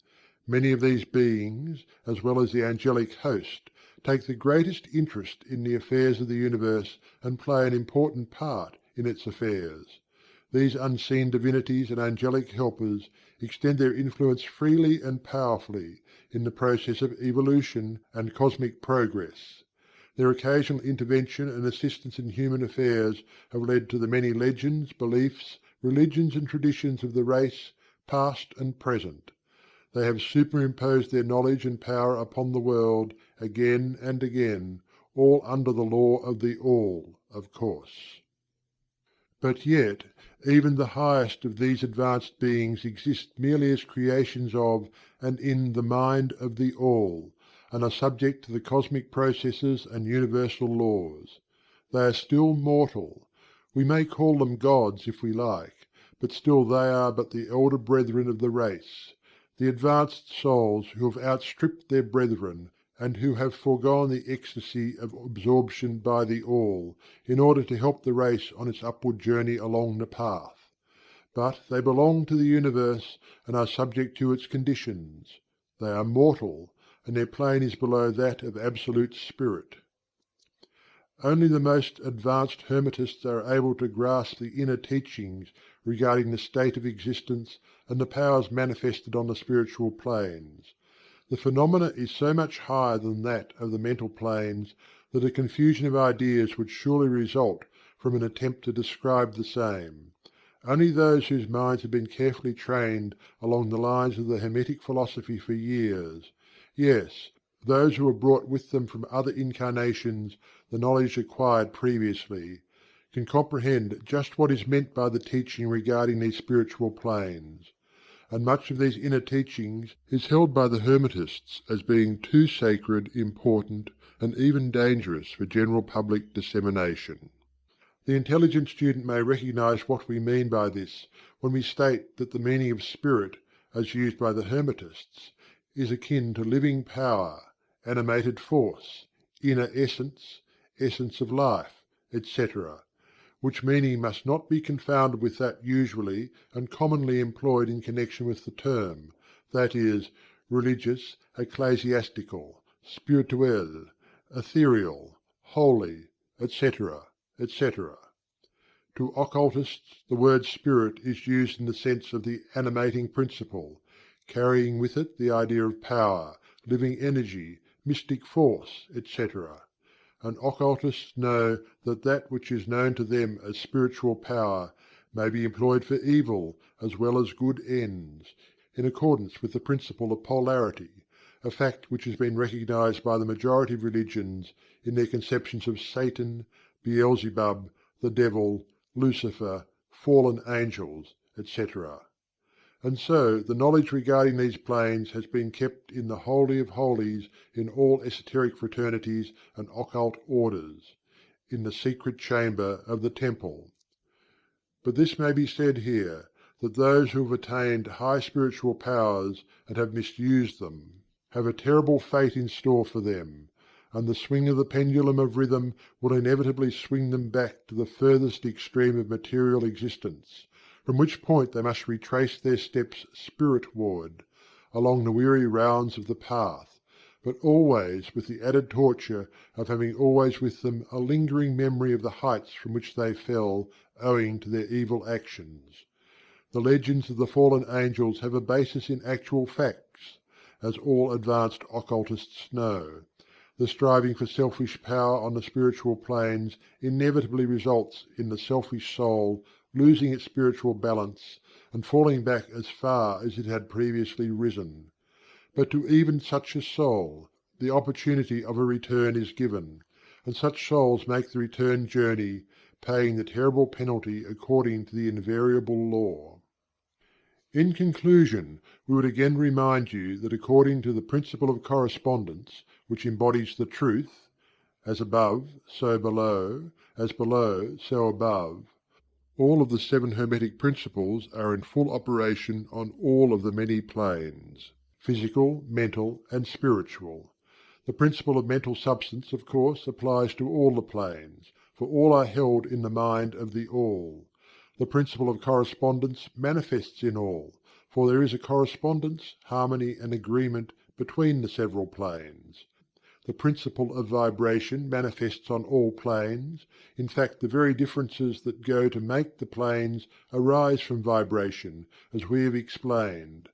S2: Many of these beings, as well as the angelic host, take the greatest interest in the affairs of the universe and play an important part in its affairs. These unseen divinities and angelic helpers extend their influence freely and powerfully in the process of evolution and cosmic progress. Their occasional intervention and assistance in human affairs have led to the many legends, beliefs, religions and traditions of the race, past and present. They have superimposed their knowledge and power upon the world, again and again, all under the law of the All, of course. But yet, even the highest of these advanced beings exist merely as creations of, and in the mind of the All, and are subject to the cosmic processes and universal laws. They are still mortal. We may call them gods if we like, but still they are but the elder brethren of the race, the advanced souls who have outstripped their brethren, and who have foregone the ecstasy of absorption by the All, in order to help the race on its upward journey along the path. But they belong to the universe, and are subject to its conditions. They are mortal, and their plane is below that of absolute spirit. Only the most advanced Hermetists are able to grasp the inner teachings regarding the state of existence and the powers manifested on the spiritual planes. The phenomena is so much higher than that of the mental planes that a confusion of ideas would surely result from an attempt to describe the same. Only those whose minds have been carefully trained along the lines of the Hermetic philosophy for years, yes, those who have brought with them from other incarnations the knowledge acquired previously, can comprehend just what is meant by the teaching regarding these spiritual planes. And much of these inner teachings is held by the Hermetists as being too sacred, important, and even dangerous for general public dissemination. The intelligent student may recognize what we mean by this when we state that the meaning of spirit, as used by the Hermetists, is akin to living power, animated force, inner essence, essence of life, etc., which meaning must not be confounded with that usually and commonly employed in connection with the term, that is, religious, ecclesiastical, spirituel, ethereal, holy, etc., etc. To occultists the word spirit is used in the sense of the animating principle, carrying with it the idea of power, living energy, mystic force, etc. And occultists know that that which is known to them as spiritual power may be employed for evil as well as good ends, in accordance with the principle of Polarity, a fact which has been recognized by the majority of religions in their conceptions of Satan, Beelzebub, the Devil, Lucifer, fallen angels, etc. And so the knowledge regarding these planes has been kept in the Holy of Holies in all esoteric fraternities and occult orders, in the secret chamber of the temple. But this may be said here, that those who have attained high spiritual powers and have misused them, have a terrible fate in store for them, and the swing of the pendulum of rhythm will inevitably swing them back to the furthest extreme of material existence, from which point they must retrace their steps spiritward, along the weary rounds of the path, but always with the added torture of having always with them a lingering memory of the heights from which they fell owing to their evil actions. The legends of the fallen angels have a basis in actual facts, as all advanced occultists know. The striving for selfish power on the spiritual planes inevitably results in the selfish soul losing its spiritual balance and falling back as far as it had previously risen. But to even such a soul the opportunity of a return is given, and such souls make the return journey, paying the terrible penalty according to the invariable law. In conclusion, we would again remind you that according to the principle of correspondence, which embodies the truth, as above, so below, as below, so above, all of the 7 Hermetic Principles are in full operation on all of the many planes, physical, mental, and spiritual. The principle of mental substance, of course, applies to all the planes, for all are held in the mind of the All. The principle of correspondence manifests in all, for there is a correspondence, harmony, and agreement between the several planes. The principle of vibration manifests on all planes. In fact, the very differences that go to make the planes arise from vibration, as we have explained.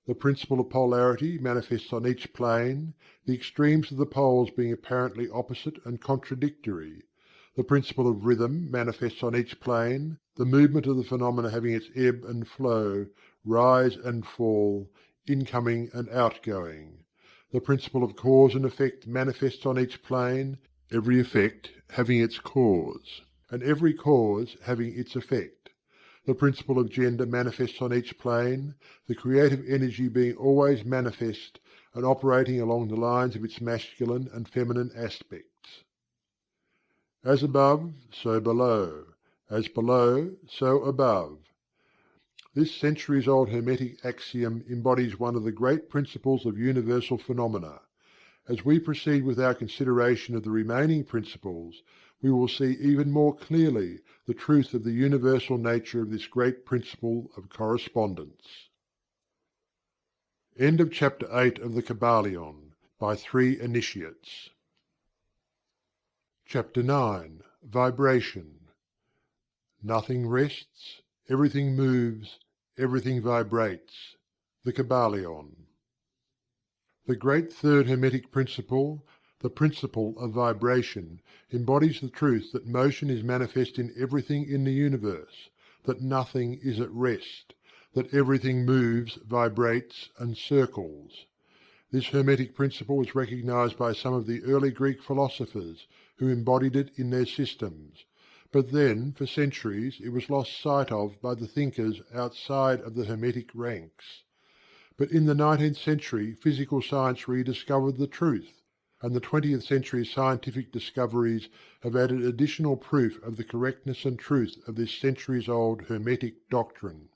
S2: The principle of polarity manifests on each plane, the extremes of the poles being apparently opposite and contradictory. The principle of rhythm manifests on each plane, the movement of the phenomena having its ebb and flow, rise and fall, incoming and outgoing. The principle of cause and effect manifests on each plane, every effect having its cause, and every cause having its effect. The principle of gender manifests on each plane, the creative energy being always manifest and operating along the lines of its masculine and feminine aspects. As above, so below; as below, so above. This centuries-old Hermetic axiom embodies one of the great principles of universal phenomena. As we proceed with our consideration of the remaining principles, we will see even more clearly the truth of the universal nature of this great principle of correspondence. End of Chapter 8 of the Kybalion, by 3 Initiates. Chapter 9. Vibration. Nothing rests, everything moves, everything vibrates. The Kybalion. The great third Hermetic principle, the principle of vibration, embodies the truth that motion is manifest in everything in the universe, that nothing is at rest, that everything moves, vibrates, and circles. This Hermetic principle was recognized by some of the early Greek philosophers, who embodied it in their systems, but then for centuries it was lost sight of by the thinkers outside of the Hermetic ranks. But in the 19th century physical science rediscovered the truth, and the 20th century scientific discoveries have added additional proof of the correctness and truth of this centuries-old Hermetic doctrine.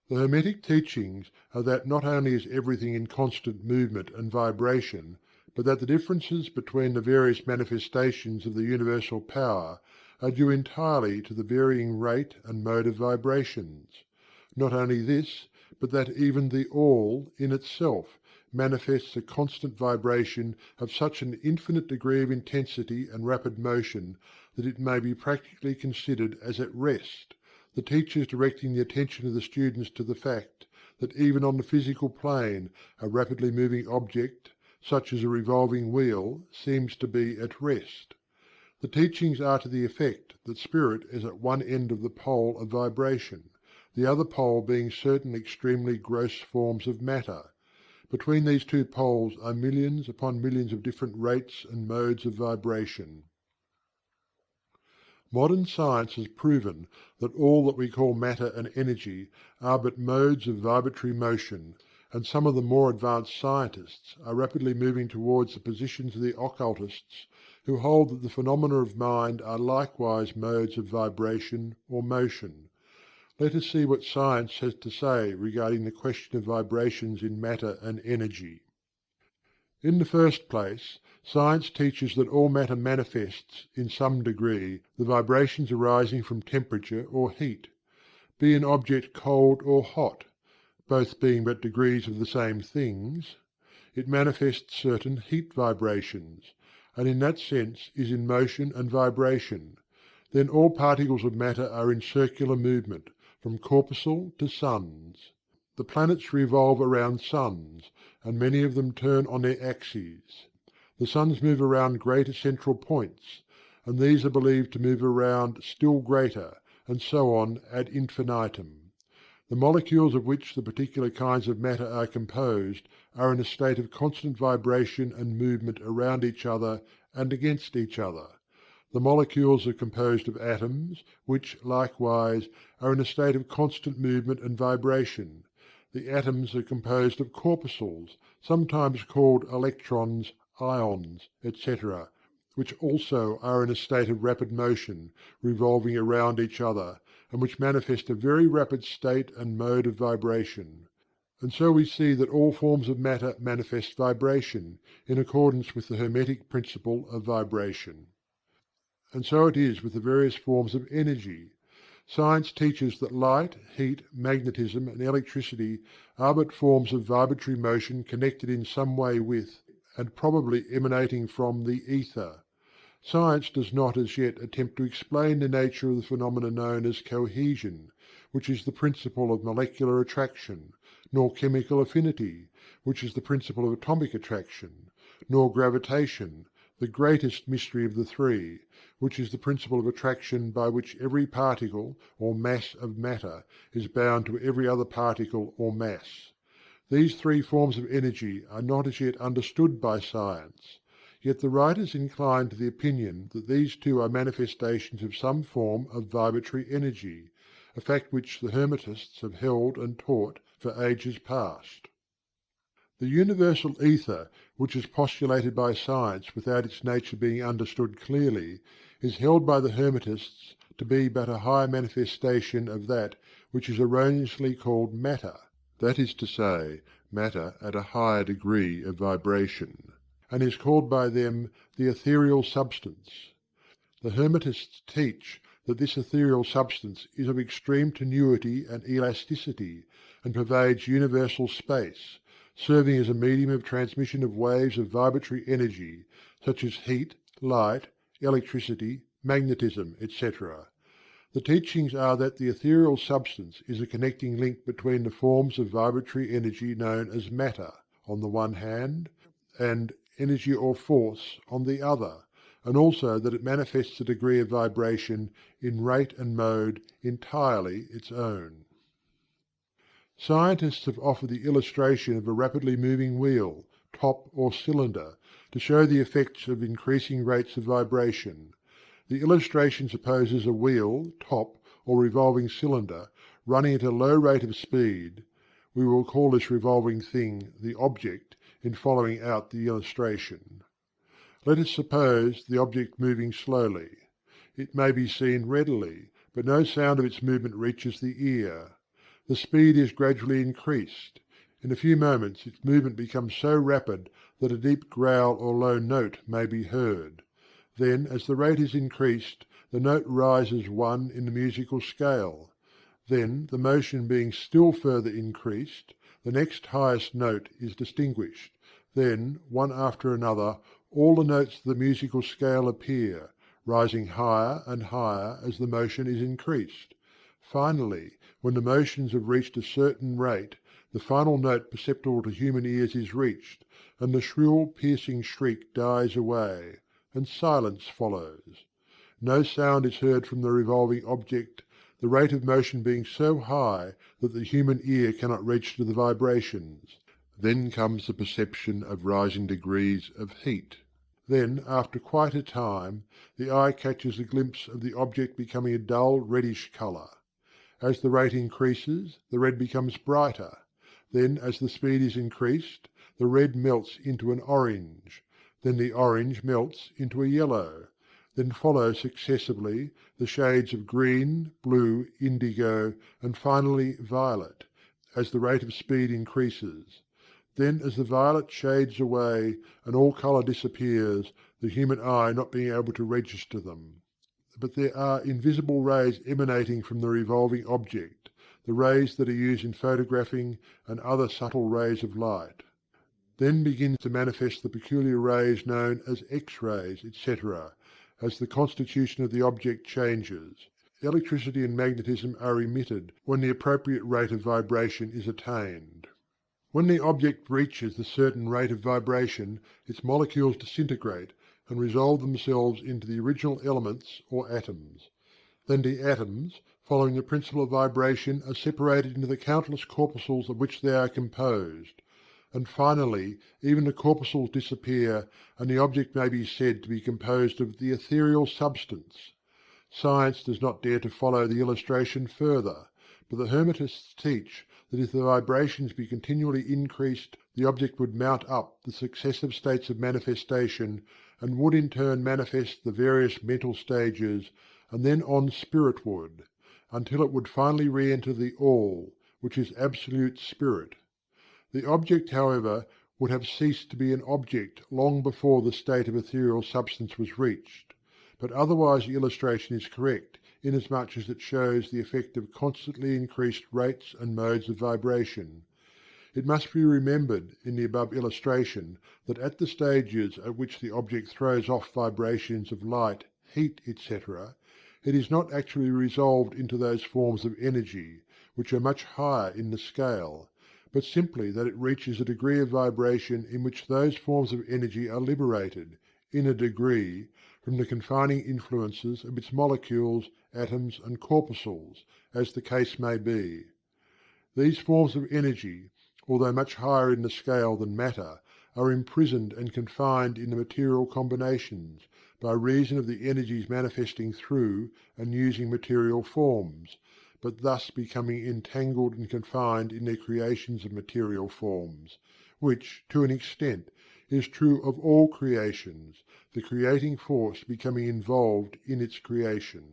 S2: The Hermetic teachings are that not only is everything in constant movement and vibration, but that the differences between the various manifestations of the universal power are due entirely to the varying rate and mode of vibrations. Not only this, but that even the All, in itself, manifests a constant vibration of such an infinite degree of intensity and rapid motion that it may be practically considered as at rest, the teachers directing the attention of the students to the fact that even on the physical plane a rapidly moving object, such as a revolving wheel, seems to be at rest. The teachings are to the effect that spirit is at one end of the pole of vibration, the other pole being certain extremely gross forms of matter. Between these two poles are millions upon millions of different rates and modes of vibration. Modern science has proven that all that we call matter and energy are but modes of vibratory motion, and some of the more advanced scientists are rapidly moving towards the positions of the occultists who hold that the phenomena of mind are likewise modes of vibration or motion. Let us see what science has to say regarding the question of vibrations in matter and energy. In the first place, science teaches that all matter manifests, in some degree, the vibrations arising from temperature or heat. Be an object cold or hot, both being but degrees of the same things, it manifests certain heat vibrations, and in that sense is in motion and vibration. Then all particles of matter are in circular movement, from corpuscle to suns. The planets revolve around suns, and many of them turn on their axes. The suns move around greater central points, and these are believed to move around still greater, and so on ad infinitum. The molecules of which the particular kinds of matter are composed are in a state of constant vibration and movement around each other and against each other. The molecules are composed of atoms, which, likewise, are in a state of constant movement and vibration. The atoms are composed of corpuscles, sometimes called electrons, ions, etc., which also are in a state of rapid motion, revolving around each other, and which manifest a very rapid state and mode of vibration. And so we see that all forms of matter manifest vibration, in accordance with the Hermetic principle of vibration. and so it is with the various forms of energy. Science teaches that light, heat, magnetism, and electricity are but forms of vibratory motion connected in some way with, and probably emanating from, the ether. Science does not as yet attempt to explain the nature of the phenomena known as cohesion, which is the principle of molecular attraction, nor chemical affinity, which is the principle of atomic attraction, nor gravitation, the greatest mystery of the three, which is the principle of attraction by which every particle or mass of matter is bound to every other particle or mass. These three forms of energy are not as yet understood by science, yet the writers incline to the opinion that these two are manifestations of some form of vibratory energy, a fact which the Hermetists have held and taught for ages past. The universal ether, which is postulated by science without its nature being understood clearly, is held by the Hermetists to be but a higher manifestation of that which is erroneously called matter, that is to say, matter at a higher degree of vibration, and is called by them the ethereal substance. The Hermetists teach that this ethereal substance is of extreme tenuity and elasticity, and pervades universal space, serving as a medium of transmission of waves of vibratory energy, such as heat, light, electricity, magnetism, etc. The teachings are that the ethereal substance is a connecting link between the forms of vibratory energy known as matter, on the one hand, and energy or force on the other, and also that it manifests a degree of vibration in rate and mode entirely its own. Scientists have offered the illustration of a rapidly moving wheel, top or cylinder, to show the effects of increasing rates of vibration. The illustration supposes a wheel, top, or revolving cylinder running at a low rate of speed. We will call this revolving thing the object in following out the illustration. Let us suppose the object moving slowly. It may be seen readily, but no sound of its movement reaches the ear. The speed is gradually increased. In a few moments its movement becomes so rapid that a deep growl or low note may be heard. Then, as the rate is increased, the note rises one in the musical scale. Then, the motion being still further increased, the next highest note is distinguished. Then, one after another, all the notes of the musical scale appear, rising higher and higher as the motion is increased. Finally, when the motions have reached a certain rate, the final note perceptible to human ears is reached, and the shrill piercing shriek dies away, and silence follows. No sound is heard from the revolving object, the rate of motion being so high that the human ear cannot reach to the vibrations. Then comes the perception of rising degrees of heat. Then, after quite a time, the eye catches a glimpse of the object becoming a dull reddish colour. As the rate increases, the red becomes brighter. Then, as the speed is increased, the red melts into an orange. Then the orange melts into a yellow. Then follow successively the shades of green, blue, indigo, and finally violet, as the rate of speed increases. Then, as the violet shades away and all colour disappears, the human eye not being able to register them. But there are invisible rays emanating from the revolving object, the rays that are used in photographing and other subtle rays of light. Then begins to manifest the peculiar rays known as X-rays, etc., as the constitution of the object changes. Electricity and magnetism are emitted when the appropriate rate of vibration is attained. When the object reaches the certain rate of vibration, its molecules disintegrate and resolve themselves into the original elements or atoms. Then the atoms, following the principle of vibration, are separated into the countless corpuscles of which they are composed, and finally even the corpuscles disappear and the object may be said to be composed of the ethereal substance. Science does not dare to follow the illustration further, but the Hermetists teach that if the vibrations be continually increased, the object would mount up the successive states of manifestation, and would in turn manifest the various mental stages, and then on spiritward, until it would finally re-enter the All, which is absolute spirit. The object, however, would have ceased to be an object long before the state of ethereal substance was reached. but otherwise the illustration is correct, inasmuch as it shows the effect of constantly increased rates and modes of vibration. It must be remembered in the above illustration that at the stages at which the object throws off vibrations of light, heat, etc., it is not actually resolved into those forms of energy, which are much higher in the scale, but simply that it reaches a degree of vibration in which those forms of energy are liberated, in a degree, from the confining influences of its molecules, atoms, and corpuscles, as the case may be. These forms of energy, although much higher in the scale than matter, are imprisoned and confined in the material combinations, by reason of the energies manifesting through and using material forms, but thus becoming entangled and confined in their creations of material forms, which, to an extent, is true of all creations, the creating force becoming involved in its creation.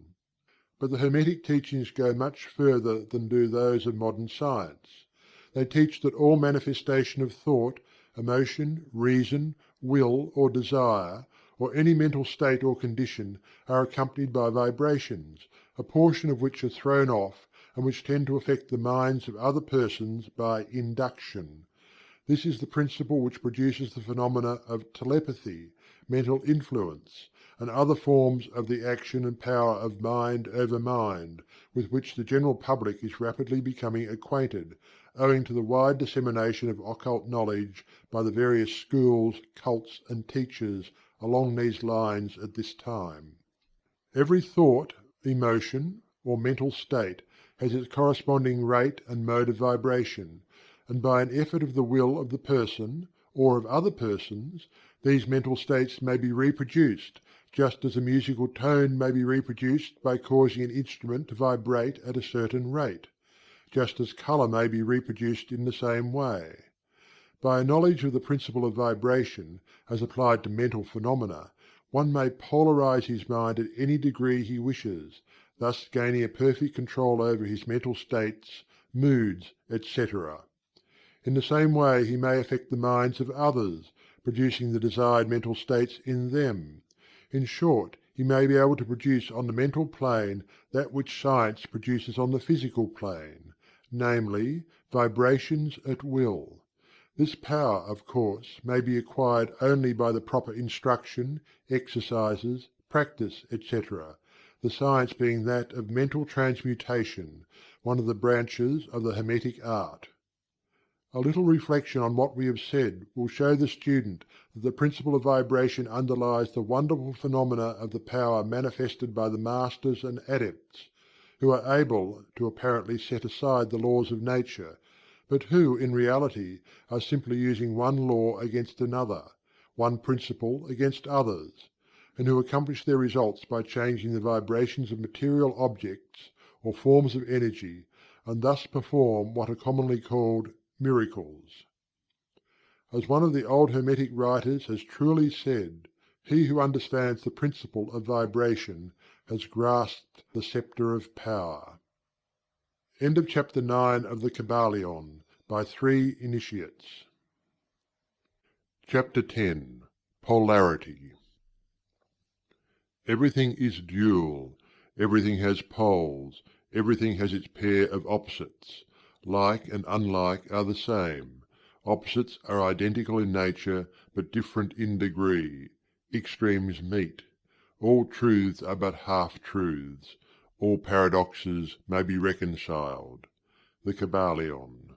S2: But the Hermetic teachings go much further than do those of modern science. They teach that all manifestation of thought, emotion, reason, will, or desire, or any mental state or condition, are accompanied by vibrations, a portion of which are thrown off, and which tend to affect the minds of other persons by induction. This is the principle which produces the phenomena of telepathy, mental influence, and other forms of the action and power of mind over mind, with which the general public is rapidly becoming acquainted, owing to the wide dissemination of occult knowledge by the various schools, cults, and teachers along these lines at this time. Every thought, emotion, or mental state has its corresponding rate and mode of vibration, and by an effort of the will of the person, or of other persons, these mental states may be reproduced, just as a musical tone may be reproduced by causing an instrument to vibrate at a certain rate, just as color may be reproduced in the same way. By a knowledge of the principle of vibration, as applied to mental phenomena, one may polarize his mind at any degree he wishes, thus gaining a perfect control over his mental states, moods, etc. In the same way he may affect the minds of others, producing the desired mental states in them. In short, he may be able to produce on the mental plane that which science produces on the physical plane, namely, vibrations at will. This power, of course, may be acquired only by the proper instruction, exercises, practice, etc., the science being that of mental transmutation, one of the branches of the Hermetic art. A little reflection on what we have said will show the student that the principle of vibration underlies the wonderful phenomena of the power manifested by the Masters and Adepts, who are able to apparently set aside the laws of nature, but who in reality are simply using one law against another, one principle against others, and who accomplish their results by changing the vibrations of material objects or forms of energy, and thus perform what are commonly called miracles. As one of the old Hermetic writers has truly said, he who understands the principle of vibration has grasped the sceptre of power. End of chapter 9 of the Kybalion, by 3 Initiates. Chapter 10. Polarity. Everything is dual, everything has poles, everything has its pair of opposites. Like and unlike are the same. Opposites are identical in nature, but different in degree. Extremes meet. All truths are but half-truths. All paradoxes may be reconciled. The Kybalion.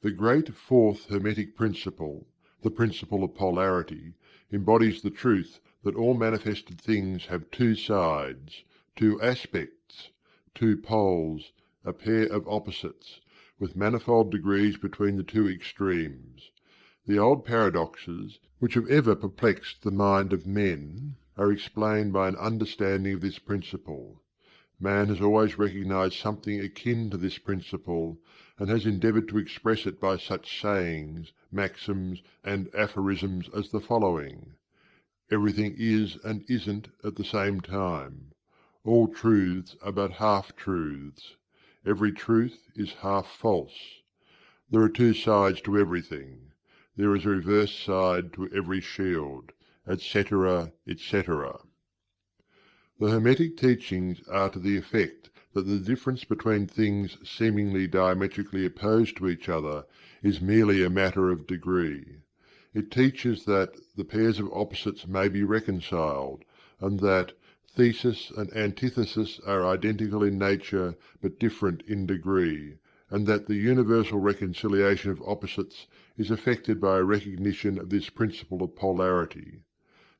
S2: The great fourth Hermetic principle, the principle of Polarity, embodies the truth that all manifested things have two sides, two aspects, two poles, a pair of opposites, with manifold degrees between the two extremes. The old paradoxes, which have ever perplexed the mind of men, are explained by an understanding of this principle. Man has always recognized something akin to this principle, and has endeavored to express it by such sayings, maxims, and aphorisms as the following: Everything is and isn't at the same time. All truths are but half-truths. Every truth is half false. There are two sides to everything. There is a reverse side to every shield, etc., etc. The Hermetic teachings are to the effect that the difference between things seemingly diametrically opposed to each other is merely a matter of degree. It teaches that the pairs of opposites may be reconciled, and that thesis and antithesis are identical in nature but different in degree, and that the universal reconciliation of opposites is effected by a recognition of this principle of polarity.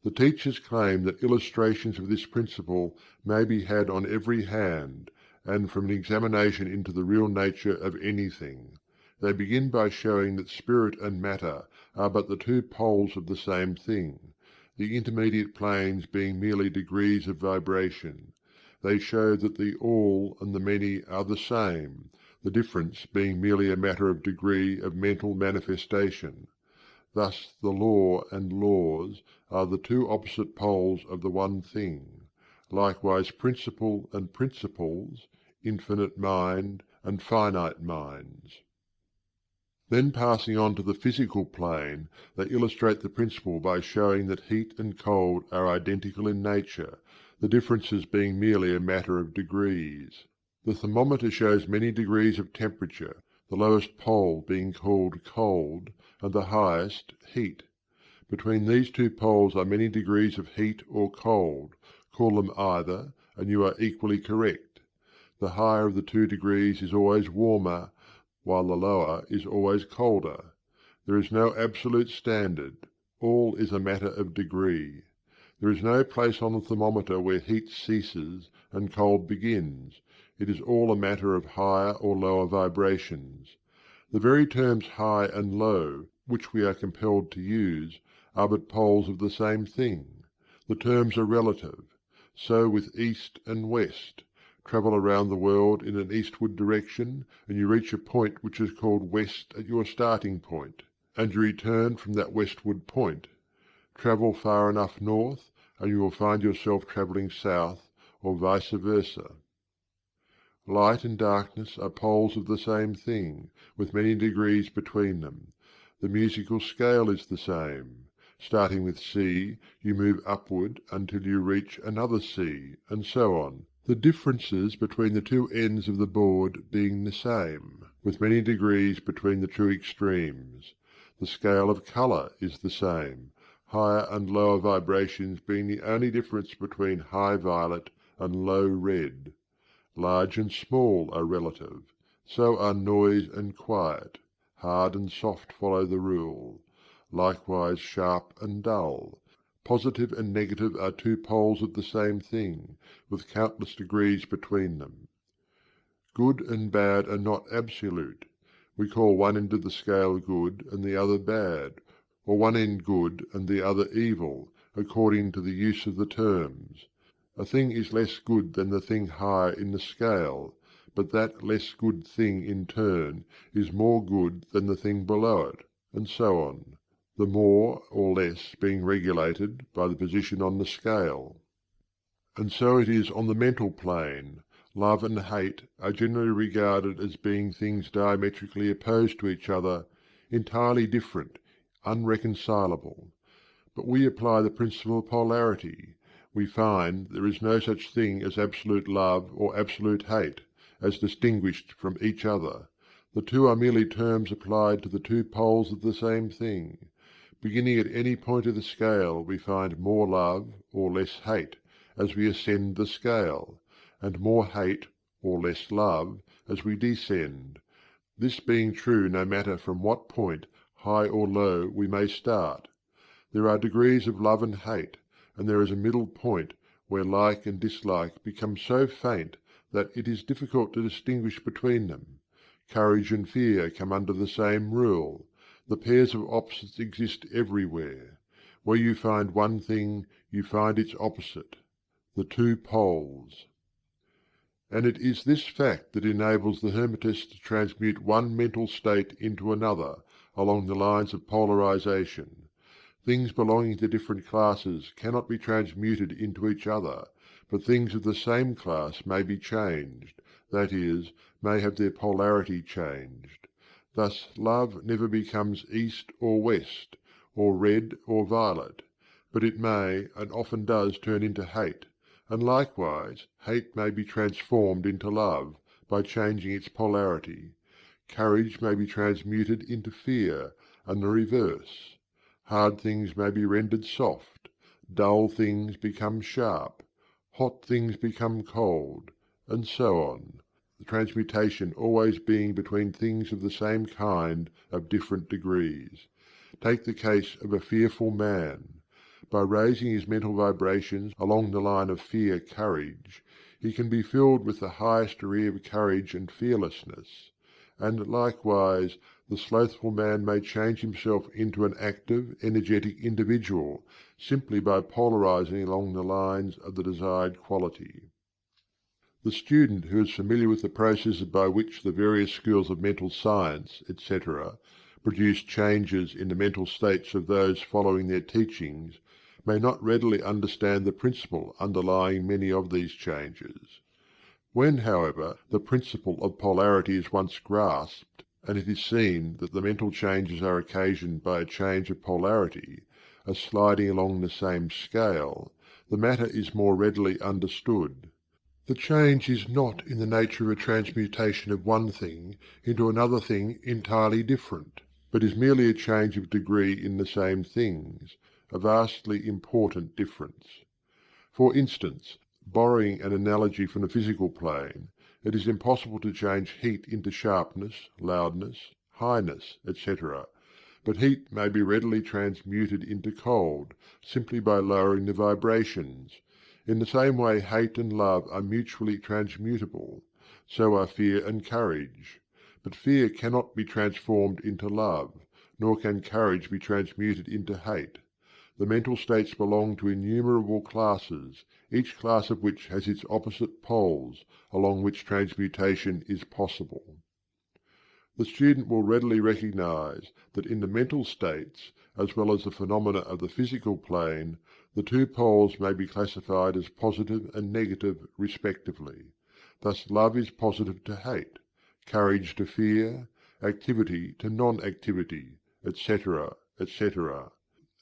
S2: The teachers claim that illustrations of this principle may be had on every hand, and from an examination into the real nature of anything. They begin by showing that spirit and matter are but the two poles of the same thing, the intermediate planes being merely degrees of vibration. They show that the all and the many are the same, the difference being merely a matter of degree of mental manifestation. Thus the law and laws are the two opposite poles of the one thing, likewise principle and principles, infinite mind and finite minds. Then passing on to the physical plane, they illustrate the principle by showing that heat and cold are identical in nature, the differences being merely a matter of degrees. The thermometer shows many degrees of temperature, the lowest pole being called cold, and the highest heat. Between these two poles are many degrees of heat or cold. Call them either, and you are equally correct. The higher of the two degrees is always warmer, while the lower is always colder. There is no absolute standard. All is a matter of degree. There is no place on the thermometer where heat ceases and cold begins. It is all a matter of higher or lower vibrations. The very terms high and low, which we are compelled to use, are but poles of the same thing. The terms are relative. So with east and west. Travel around the world in an eastward direction, and you reach a point which is called west at your starting point, and you return from that westward point. Travel far enough north, and you will find yourself traveling south, or vice versa. Light and darkness are poles of the same thing, with many degrees between them. The musical scale is the same. Starting with C, you move upward until you reach another C, and so on, the differences between the two ends of the board being the same, with many degrees between the two extremes. The scale of colour is the same, higher and lower vibrations being the only difference between high violet and low red. Large and small are relative, so are noise and quiet. Hard and soft follow the rule. Likewise sharp and dull. Positive and negative are two poles of the same thing, with countless degrees between them. Good and bad are not absolute. We call one end of the scale good and the other bad, or one end good and the other evil, according to the use of the terms. A thing is less good than the thing higher in the scale, but that less good thing in turn is more good than the thing below it, and so on, the more or less being regulated by the position on the scale. And so it is on the mental plane. Love and hate are generally regarded as being things diametrically opposed to each other, entirely different, unreconcilable. But we apply the principle of polarity. We find there is no such thing as absolute love or absolute hate, as distinguished from each other. The two are merely terms applied to the two poles of the same thing. Beginning at any point of the scale, we find more love or less hate as we ascend the scale, and more hate or less love as we descend. This being true no matter from what point, high or low, we may start. There are degrees of love and hate, and there is a middle point where like and dislike become so faint that it is difficult to distinguish between them. Courage and fear come under the same rule. The pairs of opposites exist everywhere. Where you find one thing, you find its opposite, the two poles. And it is this fact that enables the Hermetist to transmute one mental state into another, along the lines of polarization. Things belonging to different classes cannot be transmuted into each other, but things of the same class may be changed, that is, may have their polarity changed. Thus love never becomes east or west, or red or violet, but it may and often does turn into hate, and likewise hate may be transformed into love by changing its polarity. Courage may be transmuted into fear, and the reverse. Hard things may be rendered soft, dull things become sharp, hot things become cold, and so on, the transmutation always being between things of the same kind of different degrees. Take the case of a fearful man. By raising his mental vibrations along the line of fear-courage, he can be filled with the highest degree of courage and fearlessness, and likewise the slothful man may change himself into an active, energetic individual simply by polarizing along the lines of the desired quality. The student who is familiar with the processes by which the various schools of mental science, etc., produce changes in the mental states of those following their teachings, may not readily understand the principle underlying many of these changes. When, however, the principle of polarity is once grasped, and it is seen that the mental changes are occasioned by a change of polarity, a sliding along the same scale, the matter is more readily understood. The change is not in the nature of a transmutation of one thing into another thing entirely different, but is merely a change of degree in the same things, a vastly important difference. For instance, borrowing an analogy from the physical plane, it is impossible to change heat into sharpness, loudness, highness, etc., but heat may be readily transmuted into cold, simply by lowering the vibrations. In the same way hate and love are mutually transmutable, so are fear and courage. But fear cannot be transformed into love, nor can courage be transmuted into hate. The mental states belong to innumerable classes, each class of which has its opposite poles, along which transmutation is possible. The student will readily recognize that in the mental states, as well as the phenomena of the physical plane, the two poles may be classified as positive and negative respectively. Thus love is positive to hate, courage to fear, activity to non-activity, etc., etc.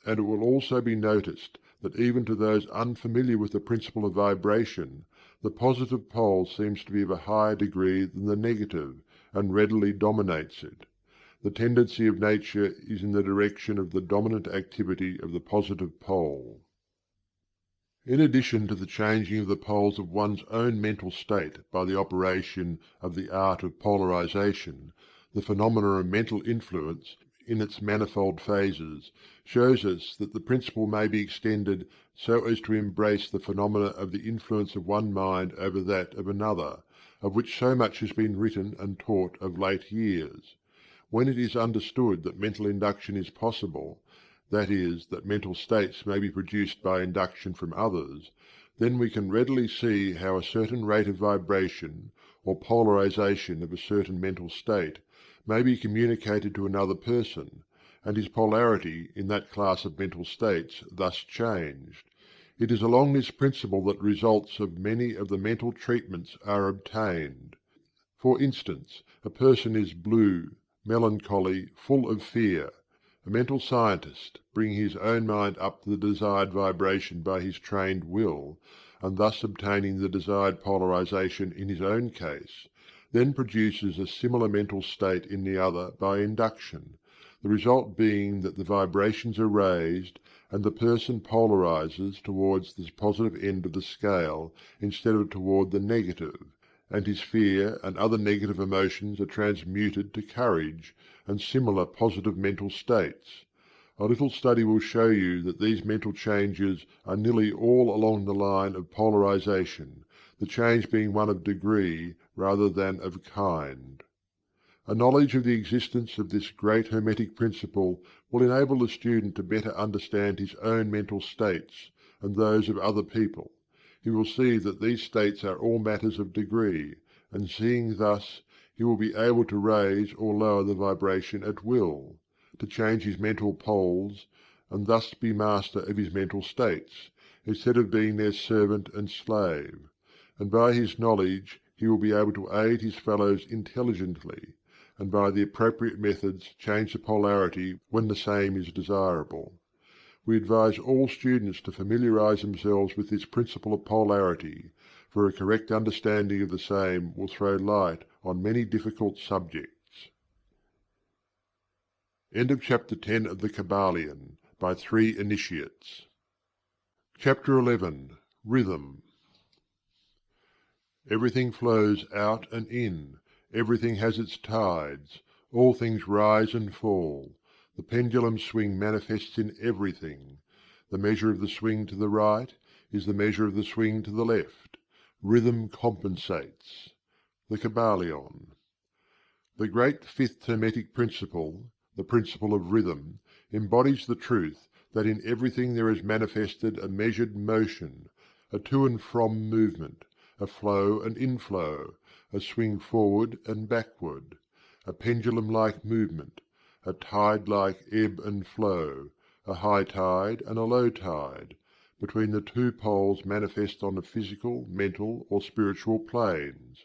S2: And it will also be noticed that even to those unfamiliar with the principle of vibration, the positive pole seems to be of a higher degree than the negative, and readily dominates it. The tendency of nature is in the direction of the dominant activity of the positive pole. In addition to the changing of the poles of one's own mental state by the operation of the art of polarization, the phenomena of mental influence, in its manifold phases, shows us that the principle may be extended so as to embrace the phenomena of the influence of one mind over that of another, of which so much has been written and taught of late years. When it is understood that mental induction is possible, that is, that mental states may be produced by induction from others, then we can readily see how a certain rate of vibration, or polarization of a certain mental state, may be communicated to another person, and his polarity in that class of mental states thus changed. It is along this principle that results of many of the mental treatments are obtained. For instance, a person is blue, melancholy, full of fear. A mental scientist, bringing his own mind up to the desired vibration by his trained will, and thus obtaining the desired polarization in his own case, then produces a similar mental state in the other by induction, the result being that the vibrations are raised, and the person polarizes towards the positive end of the scale instead of toward the negative, and his fear and other negative emotions are transmuted to courage and similar positive mental states. A little study will show you that these mental changes are nearly all along the line of polarization, the change being one of degree rather than of kind. A knowledge of the existence of this great hermetic principle will enable the student to better understand his own mental states and those of other people. He will see that these states are all matters of degree, and seeing thus, he will be able to raise or lower the vibration at will, to change his mental poles, and thus be master of his mental states, instead of being their servant and slave. And by his knowledge he will be able to aid his fellows intelligently, and by the appropriate methods change the polarity when the same is desirable. We advise all students to familiarize themselves with this principle of polarity, for a correct understanding of the same will throw light on many difficult subjects. End of Chapter 10 of the Kybalion, by 3 Initiates. Chapter 11. Rhythm. Everything flows out and in, everything has its tides, all things rise and fall. The pendulum swing manifests in everything. The measure of the swing to the right is the measure of the swing to the left. Rhythm compensates. The Kybalion. The great fifth Hermetic principle, the principle of rhythm, embodies the truth that in everything there is manifested a measured motion, a to and from movement, a flow and inflow, a swing forward and backward, a pendulum-like movement, a tide-like ebb and flow, a high tide and a low tide, between the two poles manifest on the physical, mental, or spiritual planes.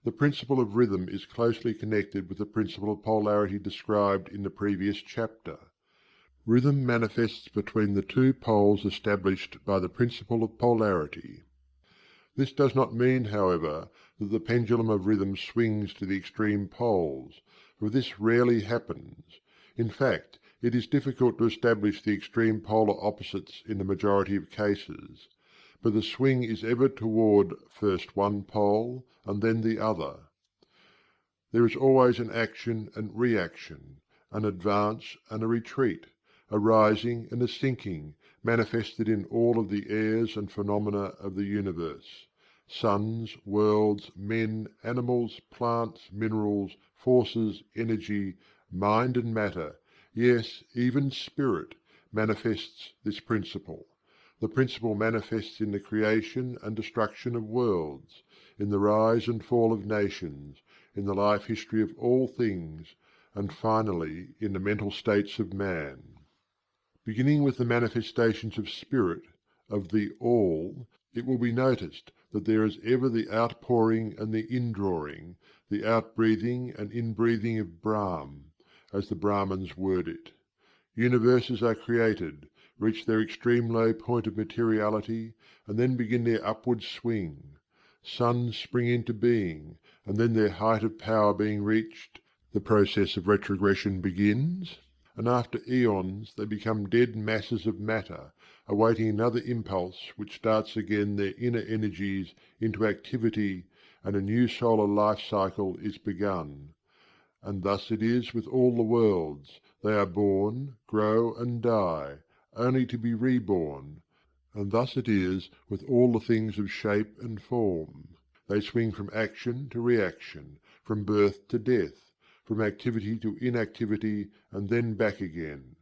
S2: The principle of rhythm is closely connected with the principle of polarity described in the previous chapter. Rhythm manifests between the two poles established by the principle of polarity. This does not mean, however, that the pendulum of rhythm swings to the extreme poles, for this rarely happens. In fact, it is difficult to establish the extreme polar opposites in the majority of cases, but the swing is ever toward first one pole and then the other. There is always an action and reaction, an advance and a retreat, a rising and a sinking, manifested in all of the airs and phenomena of the universe. Suns, worlds, men, animals, plants, minerals, forces, energy, mind and matter, yes, even spirit, manifests this principle. The principle manifests in the creation and destruction of worlds, in the rise and fall of nations, in the life history of all things, and finally in the mental states of man. Beginning with the manifestations of spirit, of the All, it will be noticed that there is ever the outpouring and the indrawing, the outbreathing and inbreathing of Brahm, as the Brahmins word it. Universes are created, reach their extreme low point of materiality, and then begin their upward swing. Suns spring into being, and then their height of power being reached, the process of retrogression begins, and after eons they become dead masses of matter, awaiting another impulse which starts again their inner energies into activity, and a new solar life cycle is begun. And thus it is with all the worlds. They are born, grow and die, only to be reborn. And thus it is with all the things of shape and form. They swing from action to reaction, from birth to death, from activity to inactivity, and then back again.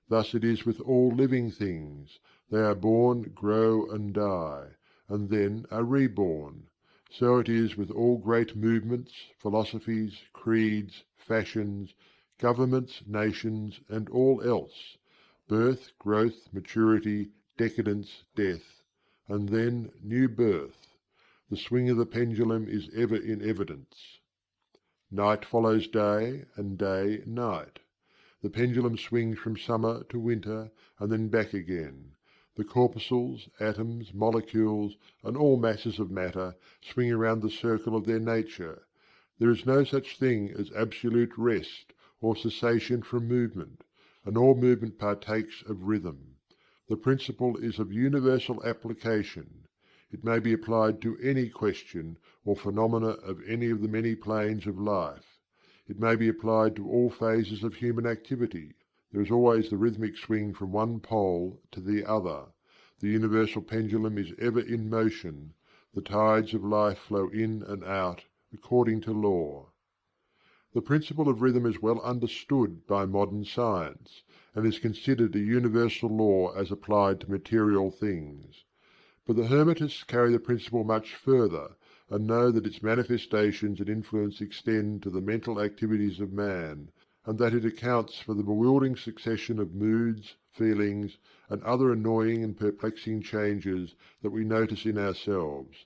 S2: Thus it is with all living things. They are born, grow and die, and then are reborn. So it is with all great movements, philosophies, creeds, fashions, governments, nations, and all else. Birth, growth, maturity, decadence, death, and then new birth. The swing of the pendulum is ever in evidence. Night follows day, and day night. The pendulum swings from summer to winter, and then back again. The corpuscles, atoms, molecules, and all masses of matter swing around the circle of their nature. There is no such thing as absolute rest, or cessation from movement, and all movement partakes of rhythm. The principle is of universal application. It may be applied to any question or phenomena of any of the many planes of life. It may be applied to all phases of human activity. There is always the rhythmic swing from one pole to the other. The universal pendulum is ever in motion. The tides of life flow in and out according to law. The principle of rhythm is well understood by modern science, and is considered a universal law as applied to material things. But the Hermetists carry the principle much further, and know that its manifestations and influence extend to the mental activities of man, and that it accounts for the bewildering succession of moods, feelings, and other annoying and perplexing changes that we notice in ourselves.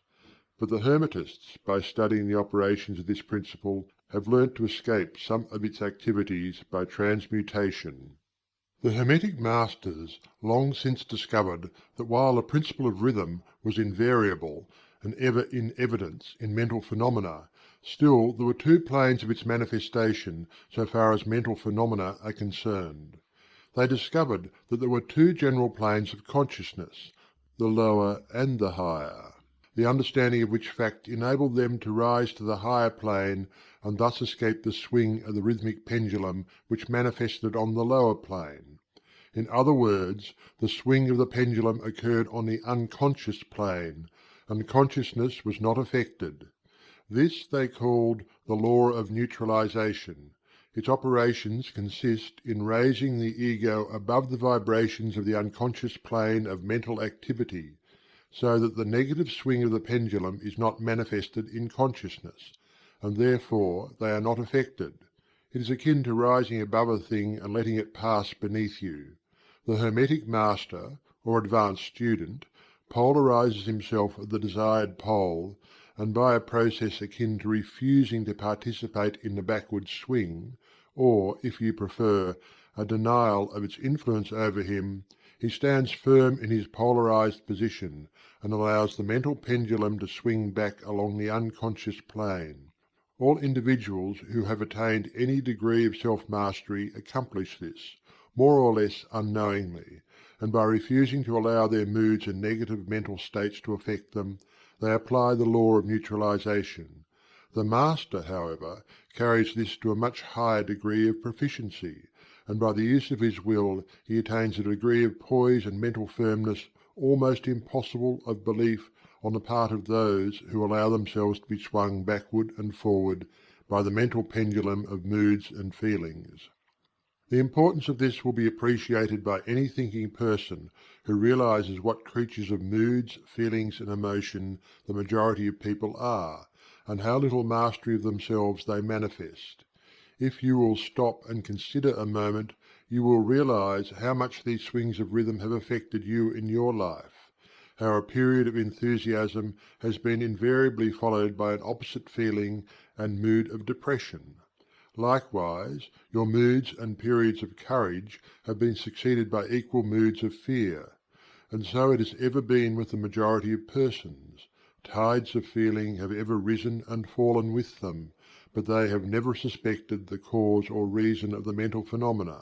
S2: But the Hermetists, by studying the operations of this principle, have learnt to escape some of its activities by transmutation. The Hermetic Masters long since discovered that while the principle of rhythm was invariable and ever in evidence in mental phenomena, still there were two planes of its manifestation so far as mental phenomena are concerned. They discovered that there were two general planes of consciousness, the lower and the higher, the understanding of which fact enabled them to rise to the higher plane and thus escape the swing of the rhythmic pendulum which manifested on the lower plane. In other words, the swing of the pendulum occurred on the unconscious plane, and consciousness was not affected. This they called the law of neutralization. Its operations consist in raising the ego above the vibrations of the unconscious plane of mental activity, so that the negative swing of the pendulum is not manifested in consciousness, and therefore they are not affected. It is akin to rising above a thing and letting it pass beneath you. The Hermetic Master, or advanced student, polarizes himself at the desired pole, and by a process akin to refusing to participate in the backward swing, or, if you prefer, a denial of its influence over him, he stands firm in his polarized position, and allows the mental pendulum to swing back along the unconscious plane. All individuals who have attained any degree of self-mastery accomplish this, more or less unknowingly, and by refusing to allow their moods and negative mental states to affect them, they apply the law of neutralization. The Master, however, carries this to a much higher degree of proficiency, and by the use of his will he attains a degree of poise and mental firmness almost impossible of belief on the part of those who allow themselves to be swung backward and forward by the mental pendulum of moods and feelings. The importance of this will be appreciated by any thinking person who realizes what creatures of moods, feelings and emotion the majority of people are, and how little mastery of themselves they manifest. If you will stop and consider a moment, you will realize how much these swings of rhythm have affected you in your life, how a period of enthusiasm has been invariably followed by an opposite feeling and mood of depression. Likewise, your moods and periods of courage have been succeeded by equal moods of fear. And so it has ever been with the majority of persons. Tides of feeling have ever risen and fallen with them, but they have never suspected the cause or reason of the mental phenomena.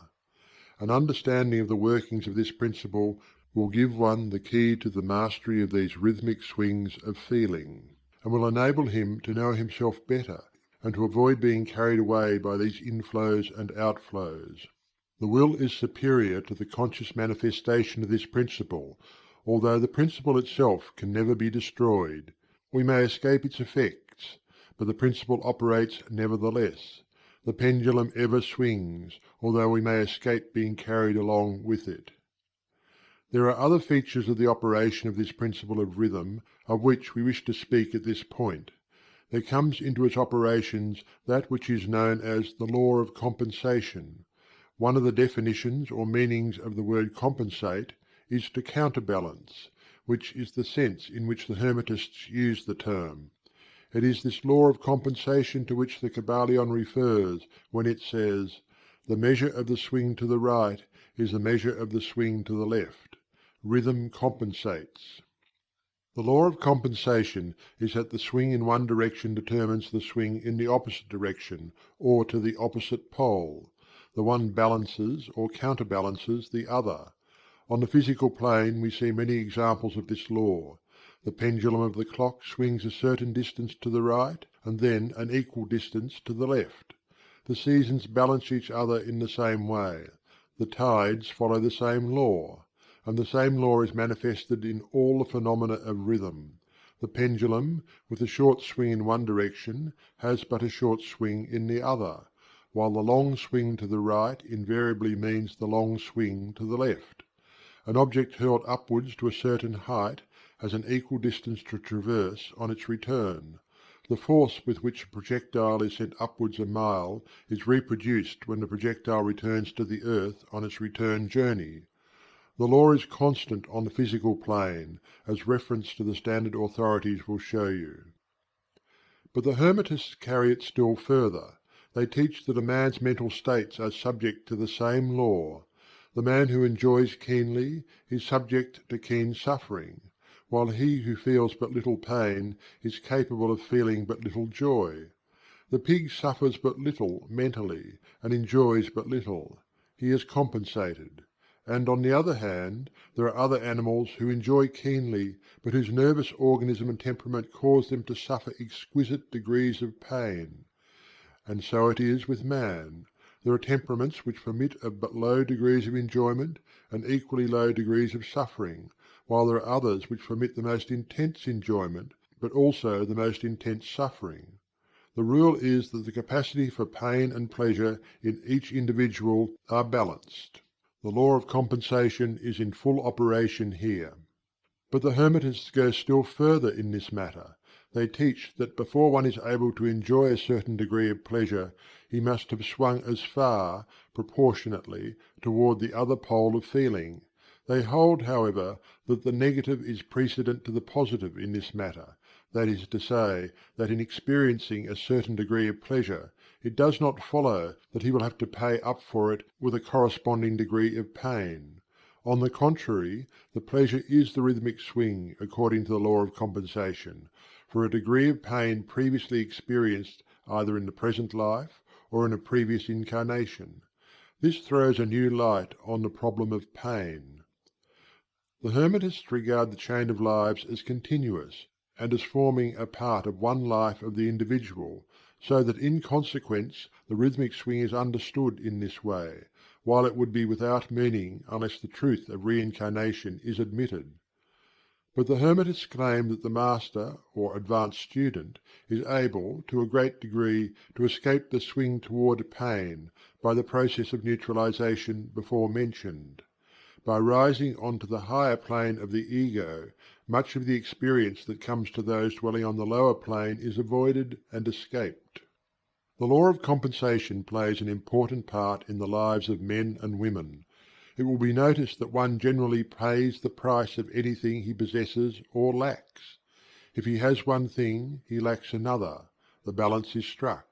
S2: An understanding of the workings of this principle will give one the key to the mastery of these rhythmic swings of feeling, and will enable him to know himself better, and to avoid being carried away by these inflows and outflows. The will is superior to the conscious manifestation of this principle, although the principle itself can never be destroyed. We may escape its effects, but the principle operates nevertheless. The pendulum ever swings, although we may escape being carried along with it. There are other features of the operation of this principle of rhythm of which we wish to speak at this point. There comes into its operations that which is known as the law of compensation. One of the definitions or meanings of the word compensate is to counterbalance, which is the sense in which the Hermetists use the term. It is this law of compensation to which the Kybalion refers when it says, "The measure of the swing to the right is the measure of the swing to the left. Rhythm compensates." The law of compensation is that the swing in one direction determines the swing in the opposite direction, or to the opposite pole. The one balances or counterbalances the other. On the physical plane we see many examples of this law. The pendulum of the clock swings a certain distance to the right, and then an equal distance to the left. The seasons balance each other in the same way. The tides follow the same law. And the same law is manifested in all the phenomena of rhythm. The pendulum, with a short swing in one direction, has but a short swing in the other, while the long swing to the right invariably means the long swing to the left. An object hurled upwards to a certain height has an equal distance to traverse on its return. The force with which a projectile is sent upwards a mile is reproduced when the projectile returns to the earth on its return journey. The law is constant on the physical plane, as reference to the standard authorities will show you. But the Hermetists carry it still further. They teach that a man's mental states are subject to the same law. The man who enjoys keenly is subject to keen suffering, while he who feels but little pain is capable of feeling but little joy. The pig suffers but little mentally and enjoys but little. He is compensated. And on the other hand, there are other animals who enjoy keenly, but whose nervous organism and temperament cause them to suffer exquisite degrees of pain. And so it is with man. There are temperaments which permit of but low degrees of enjoyment and equally low degrees of suffering, while there are others which permit the most intense enjoyment, but also the most intense suffering. The rule is that the capacity for pain and pleasure in each individual are balanced. The law of compensation is in full operation here. But the Hermetists go still further in this matter. They teach that before one is able to enjoy a certain degree of pleasure, he must have swung as far, proportionately, toward the other pole of feeling. They hold, however, that the negative is precedent to the positive in this matter, that is to say, that in experiencing a certain degree of pleasure, it does not follow that he will have to pay up for it with a corresponding degree of pain. On the contrary, the pleasure is the rhythmic swing according to the law of compensation, for a degree of pain previously experienced either in the present life or in a previous incarnation. This throws a new light on the problem of pain. The Hermetists regard the chain of lives as continuous, and as forming a part of one life of the individual, so that in consequence the rhythmic swing is understood in this way, while it would be without meaning unless the truth of reincarnation is admitted. But the Hermetists claim that the master or advanced student is able, to a great degree, to escape the swing toward pain by the process of neutralization before mentioned. By rising on to the higher plane of the ego, much of the experience that comes to those dwelling on the lower plane is avoided and escaped. The law of compensation plays an important part in the lives of men and women. It will be noticed that one generally pays the price of anything he possesses or lacks. If he has one thing, he lacks another. The balance is struck.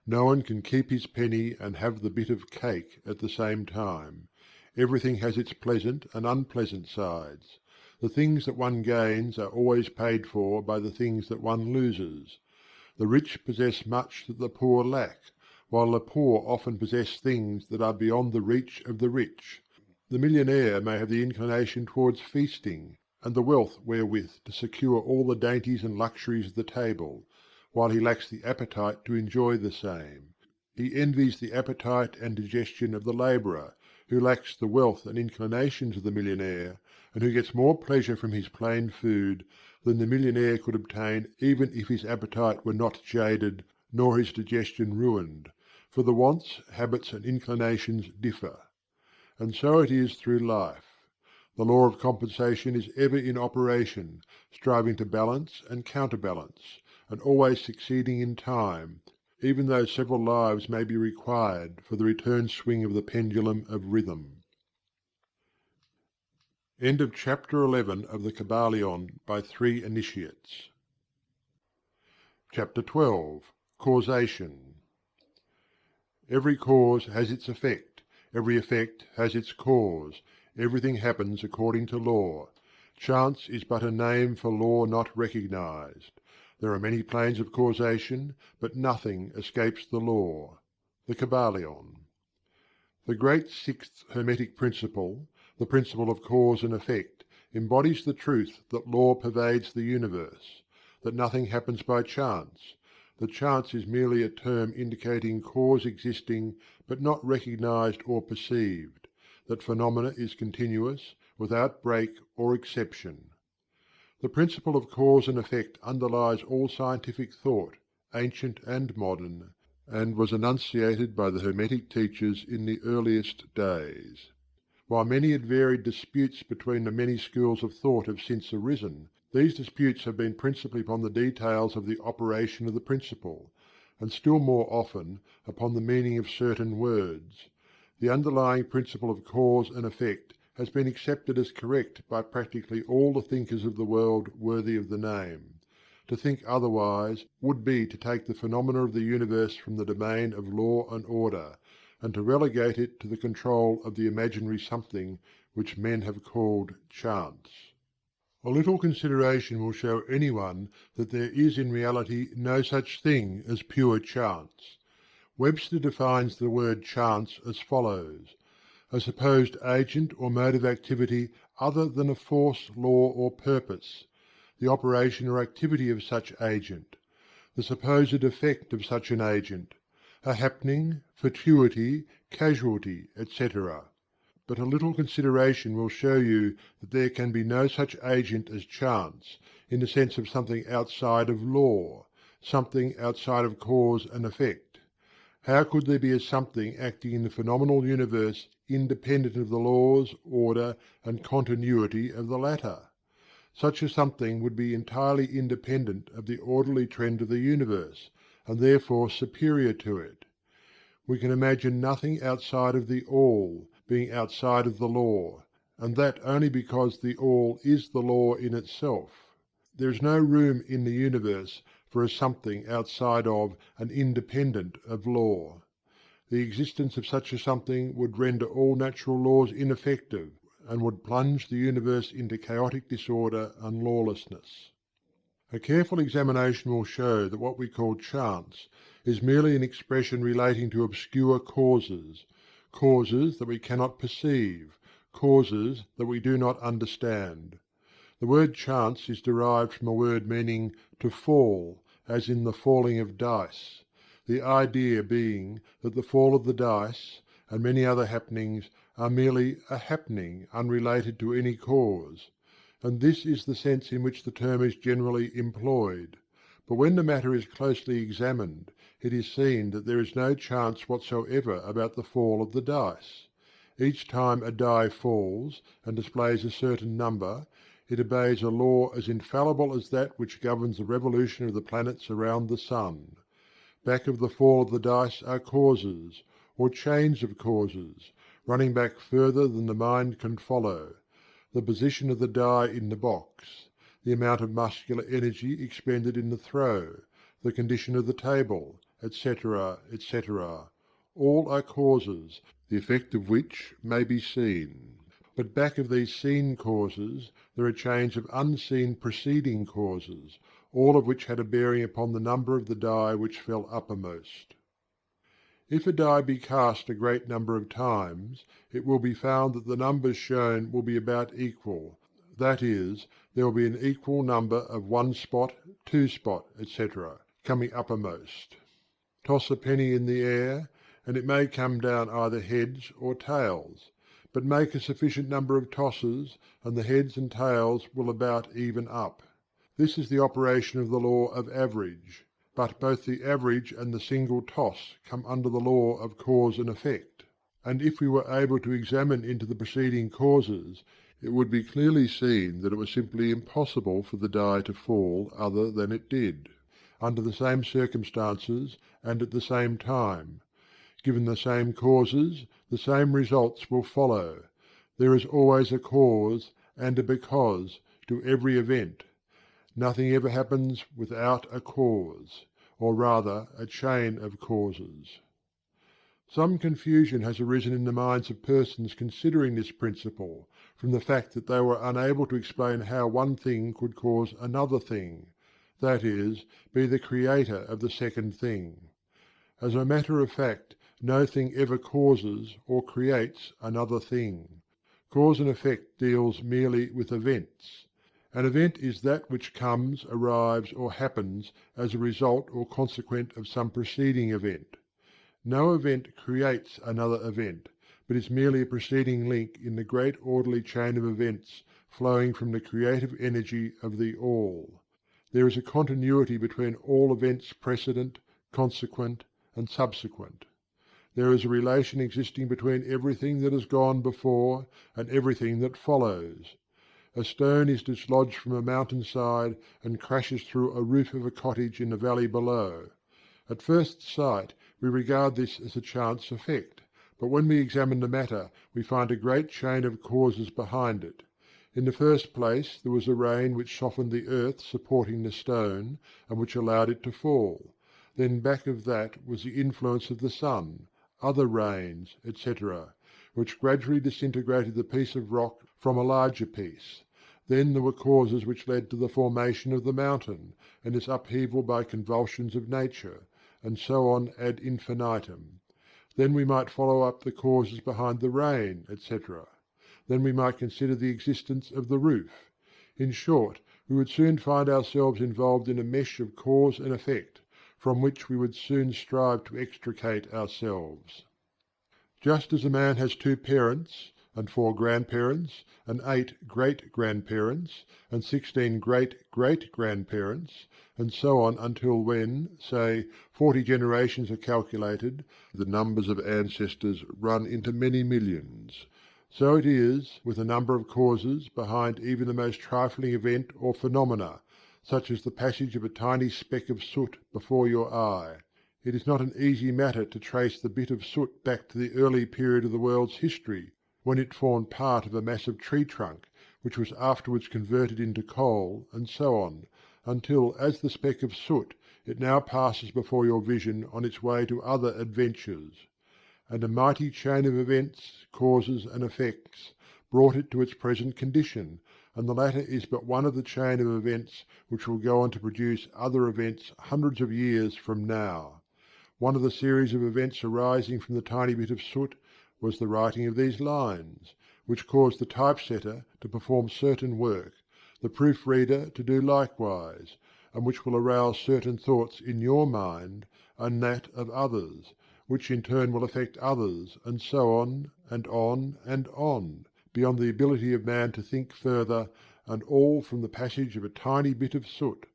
S2: No one can keep his penny and have the bit of cake at the same time. Everything has its pleasant and unpleasant sides. The things that one gains are always paid for by the things that one loses. The rich possess much that the poor lack, while the poor often possess things that are beyond the reach of the rich. The millionaire may have the inclination towards feasting, and the wealth wherewith to secure all the dainties and luxuries of the table, while he lacks the appetite to enjoy the same. He envies the appetite and digestion of the labourer, who lacks the wealth and inclinations of the millionaire, and who gets more pleasure from his plain food than the millionaire could obtain even if his appetite were not jaded nor his digestion ruined, for the wants, habits, and inclinations differ. And so it is through life. The law of compensation is ever in operation, striving to balance and counterbalance, and always succeeding in time, even though several lives may be required for the return swing of the pendulum of rhythm. End of chapter 11 of the Kybalion by 3 Initiates. Chapter 12. Causation. Every cause has its effect, every effect has its cause, everything happens according to law. Chance is but a name for law not recognized. There are many planes of causation, but nothing escapes the law. The Kybalion. The great sixth Hermetic principle, the principle of cause and effect, embodies the truth that law pervades the universe, that nothing happens by chance, that chance is merely a term indicating cause existing but not recognized or perceived, that phenomena is continuous, without break or exception. The principle of cause and effect underlies all scientific thought, ancient and modern, and was enunciated by the Hermetic teachers in the earliest days. While many and varied disputes between the many schools of thought have since arisen, these disputes have been principally upon the details of the operation of the principle, and still more often upon the meaning of certain words. The underlying principle of cause and effect has been accepted as correct by practically all the thinkers of the world worthy of the name. To think otherwise would be to take the phenomena of the universe from the domain of law and order, and to relegate it to the control of the imaginary something which men have called chance. A little consideration will show anyone that there is in reality no such thing as pure chance. Webster defines the word chance as follows: a supposed agent or mode of activity other than a force, law, or purpose; the operation or activity of such agent; the supposed effect of such an agent; a happening, fortuity, casualty, etc. But a little consideration will show you that there can be no such agent as chance, in the sense of something outside of law, something outside of cause and effect. How could there be a something acting in the phenomenal universe independent of the laws, order, and continuity of the latter? Such a something would be entirely independent of the orderly trend of the universe, and therefore superior to it. We can imagine nothing outside of the All being outside of the law, and that only because the All is the law in itself. There is no room in the universe for a something outside of and independent of law. The existence of such a something would render all natural laws ineffective, and would plunge the universe into chaotic disorder and lawlessness. A careful examination will show that what we call chance is merely an expression relating to obscure causes, causes that we cannot perceive, causes that we do not understand. The word chance is derived from a word meaning to fall, as in the falling of dice, the idea being that the fall of the dice, and many other happenings, are merely a happening unrelated to any cause, and this is the sense in which the term is generally employed. But when the matter is closely examined, it is seen that there is no chance whatsoever about the fall of the dice. Each time a die falls and displays a certain number, it obeys a law as infallible as that which governs the revolution of the planets around the sun. Back of the fall of the dice are causes, or chains of causes, running back further than the mind can follow: the position of the die in the box, the amount of muscular energy expended in the throw, the condition of the table, etc., etc. All are causes, the effect of which may be seen. But back of these seen causes there are chains of unseen preceding causes, all of which had a bearing upon the number of the die which fell uppermost. If a die be cast a great number of times, it will be found that the numbers shown will be about equal, that is, there will be an equal number of one spot, two spot, etc., coming uppermost. Toss a penny in the air, and it may come down either heads or tails; but make a sufficient number of tosses, and the heads and tails will about even up. This is the operation of the law of average. But both the average and the single toss come under the law of cause and effect, and if we were able to examine into the preceding causes, it would be clearly seen that it was simply impossible for the die to fall other than it did, under the same circumstances and at the same time. Given the same causes, the same results will follow. There is always a cause and a because to every event. Nothing ever happens without a cause, or rather a chain of causes. Some confusion has arisen in the minds of persons considering this principle, from the fact that they were unable to explain how one thing could cause another thing, that is, be the creator of the second thing. As a matter of fact, no thing ever causes or creates another thing. Cause and effect deals merely with events. An event is that which comes, arrives, or happens as a result or consequent of some preceding event. No event creates another event, but is merely a preceding link in the great orderly chain of events flowing from the creative energy of the All. There is a continuity between all events precedent, consequent, and subsequent. There is a relation existing between everything that has gone before and everything that follows. A stone is dislodged from a mountain side and crashes through a roof of a cottage in the valley below. At first sight we regard this as a chance effect, but when we examine the matter we find a great chain of causes behind it. In the first place there was a rain which softened the earth supporting the stone, and which allowed it to fall. Then back of that was the influence of the sun, other rains, etc., which gradually disintegrated the piece of rock from a larger piece. Then there were causes which led to the formation of the mountain, and its upheaval by convulsions of nature, and so on ad infinitum. Then we might follow up the causes behind the rain, etc. Then we might consider the existence of the roof. In short, we would soon find ourselves involved in a mesh of cause and effect, from which we would soon strive to extricate ourselves. Just as a man has 2 parents, and 4 grandparents, and 8 great-grandparents, and 16 great-great-grandparents, and so on until when, say, 40 generations are calculated, the numbers of ancestors run into many millions. So it is with a number of causes behind even the most trifling event or phenomena, such as the passage of a tiny speck of soot before your eye. It is not an easy matter to trace the bit of soot back to the early period of the world's history, when it formed part of a massive tree trunk, which was afterwards converted into coal, and so on, until as the speck of soot it now passes before your vision on its way to other adventures. And a mighty chain of events, causes and effects, brought it to its present condition, and the latter is but one of the chain of events which will go on to produce other events hundreds of years from now. One of the series of events arising from the tiny bit of soot was the writing of these lines, which caused the typesetter to perform certain work, the proofreader to do likewise, and which will arouse certain thoughts in your mind and that of others, which in turn will affect others, and so on, and on, and on, beyond the ability of man to think further, and all from the passage of a tiny bit of soot,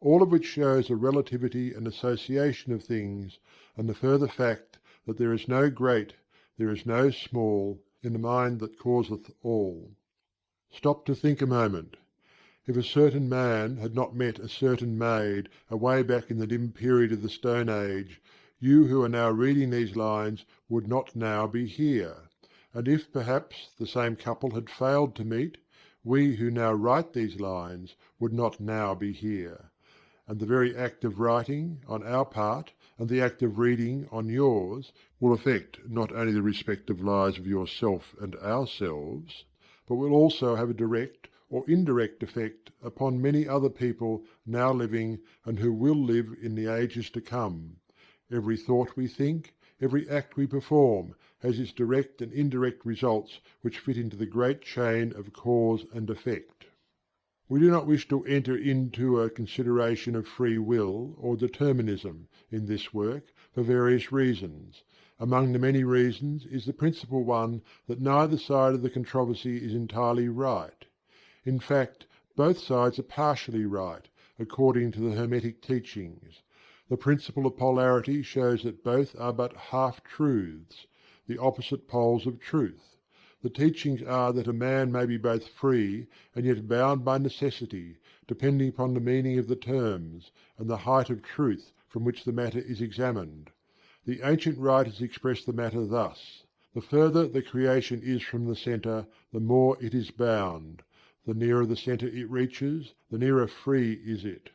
S2: all of which shows the relativity and association of things, and the further fact that there is no great, there is no small, in the mind that causeth all. Stop to think a moment. If a certain man had not met a certain maid away back in the dim period of the Stone Age, you who are now reading these lines would not now be here. And if, perhaps, the same couple had failed to meet, we who now write these lines would not now be here. And the very act of writing, on our part, and the act of reading, on yours, will affect not only the respective lives of yourself and ourselves, but will also have a direct or indirect effect upon many other people now living and who will live in the ages to come. Every thought we think, every act we perform, has its direct and indirect results which fit into the great chain of cause and effect. We do not wish to enter into a consideration of free will or determinism in this work for various reasons. Among the many reasons is the principal one that neither side of the controversy is entirely right. In fact, both sides are partially right, according to the Hermetic teachings. The principle of polarity shows that both are but half-truths, the opposite poles of truth. The teachings are that a man may be both free and yet bound by necessity, depending upon the meaning of the terms, and the height of truth from which the matter is examined. The ancient writers express the matter thus: the further the creation is from the centre, the more it is bound; the nearer the centre it reaches, the nearer free is it.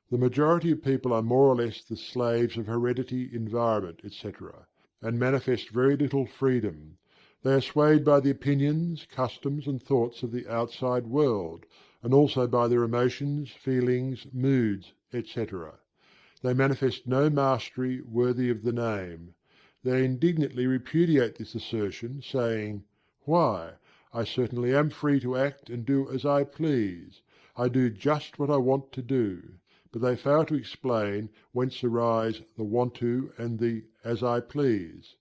S2: The majority of people are more or less the slaves of heredity, environment, etc., and manifest very little freedom. They are swayed by the opinions, customs, and thoughts of the outside world, and also by their emotions, feelings, moods, etc. They manifest no mastery worthy of the name. They indignantly repudiate this assertion, saying, "Why, I certainly am free to act and do as I please. I do just what I want to do." But they fail to explain whence arise the "want to" and the "as I please."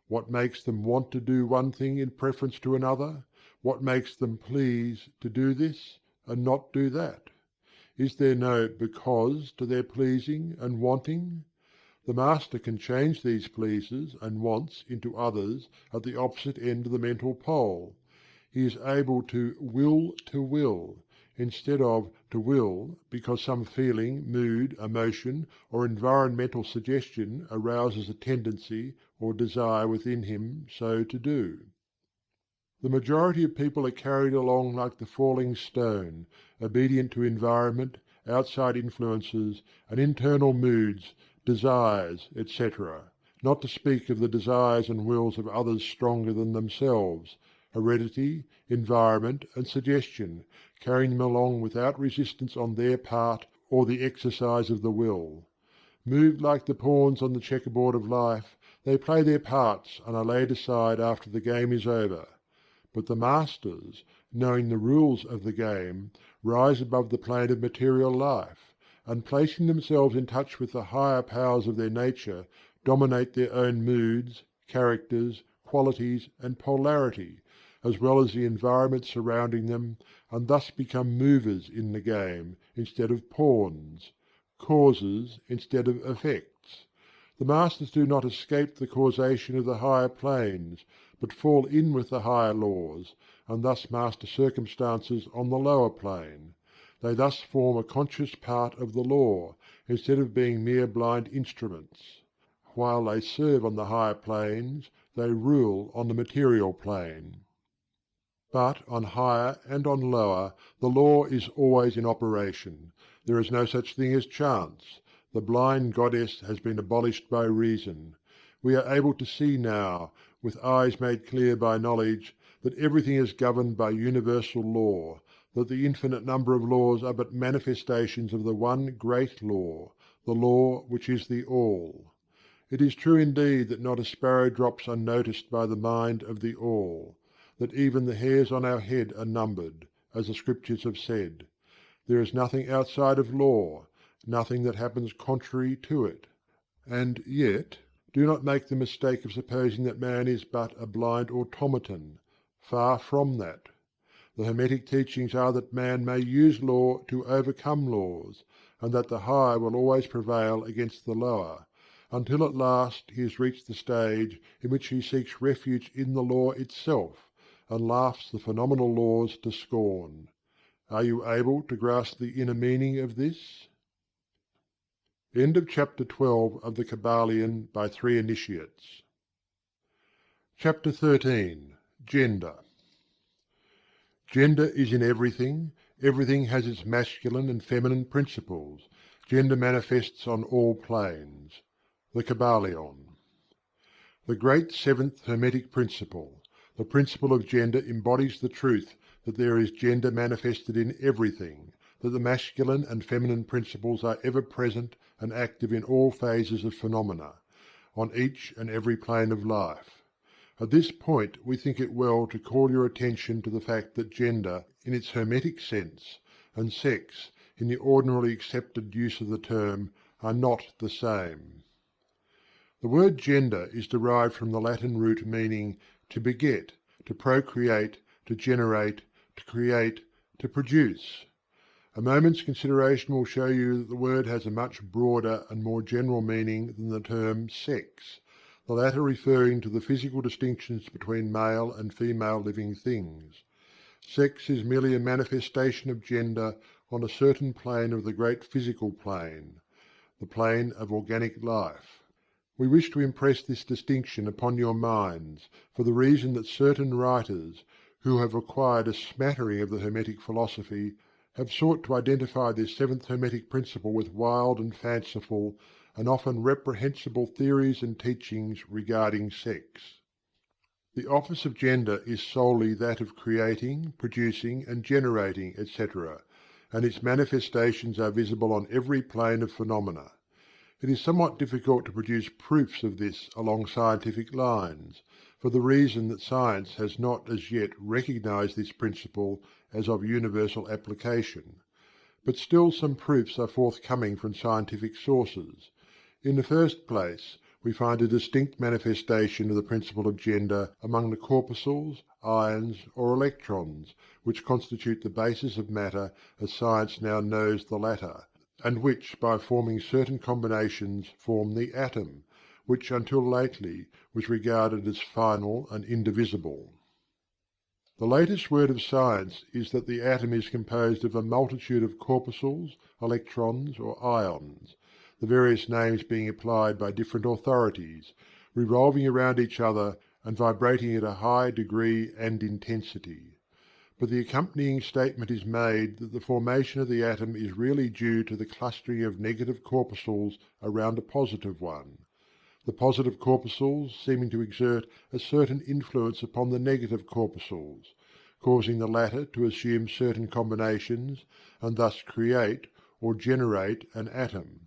S2: What makes them want to do one thing in preference to another? What makes them please to do this, and not do that? Is there no "because" to their pleasing and wanting? The master can change these pleases and wants into others at the opposite end of the mental pole. He is able to will, instead of to will because some feeling, mood, emotion, or environmental suggestion arouses a tendency or desire within him so to do. The majority of people are carried along like the falling stone, obedient to environment, outside influences, and internal moods, desires, etc., not to speak of the desires and wills of others stronger than themselves, heredity, environment, and suggestion, carrying them along without resistance on their part or the exercise of the will. Moved like the pawns on the checkerboard of life, they play their parts and are laid aside after the game is over. But the masters, knowing the rules of the game, rise above the plane of material life, and placing themselves in touch with the higher powers of their nature, dominate their own moods, characters, qualities, and polarity, as well as the environment surrounding them, and thus become movers in the game instead of pawns, causes instead of effects. The masters do not escape the causation of the higher planes, but fall in with the higher laws, and thus master circumstances on the lower plane. They thus form a conscious part of the law, instead of being mere blind instruments. While they serve on the higher planes, they rule on the material plane. But on higher and on lower, the law is always in operation. There is no such thing as chance. The blind goddess has been abolished by reason. We are able to see now, with eyes made clear by knowledge, that everything is governed by universal law, that the infinite number of laws are but manifestations of the one great law, the law which is the All. It is true indeed that not a sparrow drops unnoticed by the mind of the All, that even the hairs on our head are numbered, as the Scriptures have said. There is nothing outside of law, nothing that happens contrary to it. And yet, do not make the mistake of supposing that man is but a blind automaton. Far from that. The Hermetic teachings are that man may use law to overcome laws, and that the higher will always prevail against the lower, until at last he has reached the stage in which he seeks refuge in the law itself, and laughs the phenomenal laws to scorn. Are you able to grasp the inner meaning of this? End of chapter 12 of the Kybalion by 3 Initiates. Chapter 13. Gender. Gender is in everything. Everything has its masculine and feminine principles. Gender manifests on all planes. The Kybalion. The great seventh Hermetic principle, the principle of gender, embodies the truth that there is gender manifested in everything, that the masculine and feminine principles are ever present and active in all phases of phenomena, on each and every plane of life. At this point we think it well to call your attention to the fact that gender, in its Hermetic sense, and sex, in the ordinarily accepted use of the term, are not the same. The word gender is derived from the Latin root meaning to beget, to procreate, to generate, to create, to produce. A moment's consideration will show you that the word has a much broader and more general meaning than the term sex, the latter referring to the physical distinctions between male and female living things. Sex is merely a manifestation of gender on a certain plane of the great physical plane, the plane of organic life. We wish to impress this distinction upon your minds, for the reason that certain writers, who have acquired a smattering of the Hermetic philosophy, have sought to identify this seventh Hermetic principle with wild and fanciful, and often reprehensible theories and teachings regarding sex. The office of gender is solely that of creating, producing, and generating, etc., and its manifestations are visible on every plane of phenomena. It is somewhat difficult to produce proofs of this along scientific lines, for the reason that science has not as yet recognized this principle as of universal application. But still some proofs are forthcoming from scientific sources. In the first place, we find a distinct manifestation of the principle of gender among the corpuscles, ions, or electrons, which constitute the basis of matter as science now knows the latter, and which by forming certain combinations form the atom, which until lately was regarded as final and indivisible. The latest word of science is that the atom is composed of a multitude of corpuscles, electrons, or ions, the various names being applied by different authorities, revolving around each other and vibrating at a high degree and intensity. But the accompanying statement is made that the formation of the atom is really due to the clustering of negative corpuscles around a positive one. the positive corpuscles seeming to exert a certain influence upon the negative corpuscles, causing the latter to assume certain combinations and thus create or generate an atom.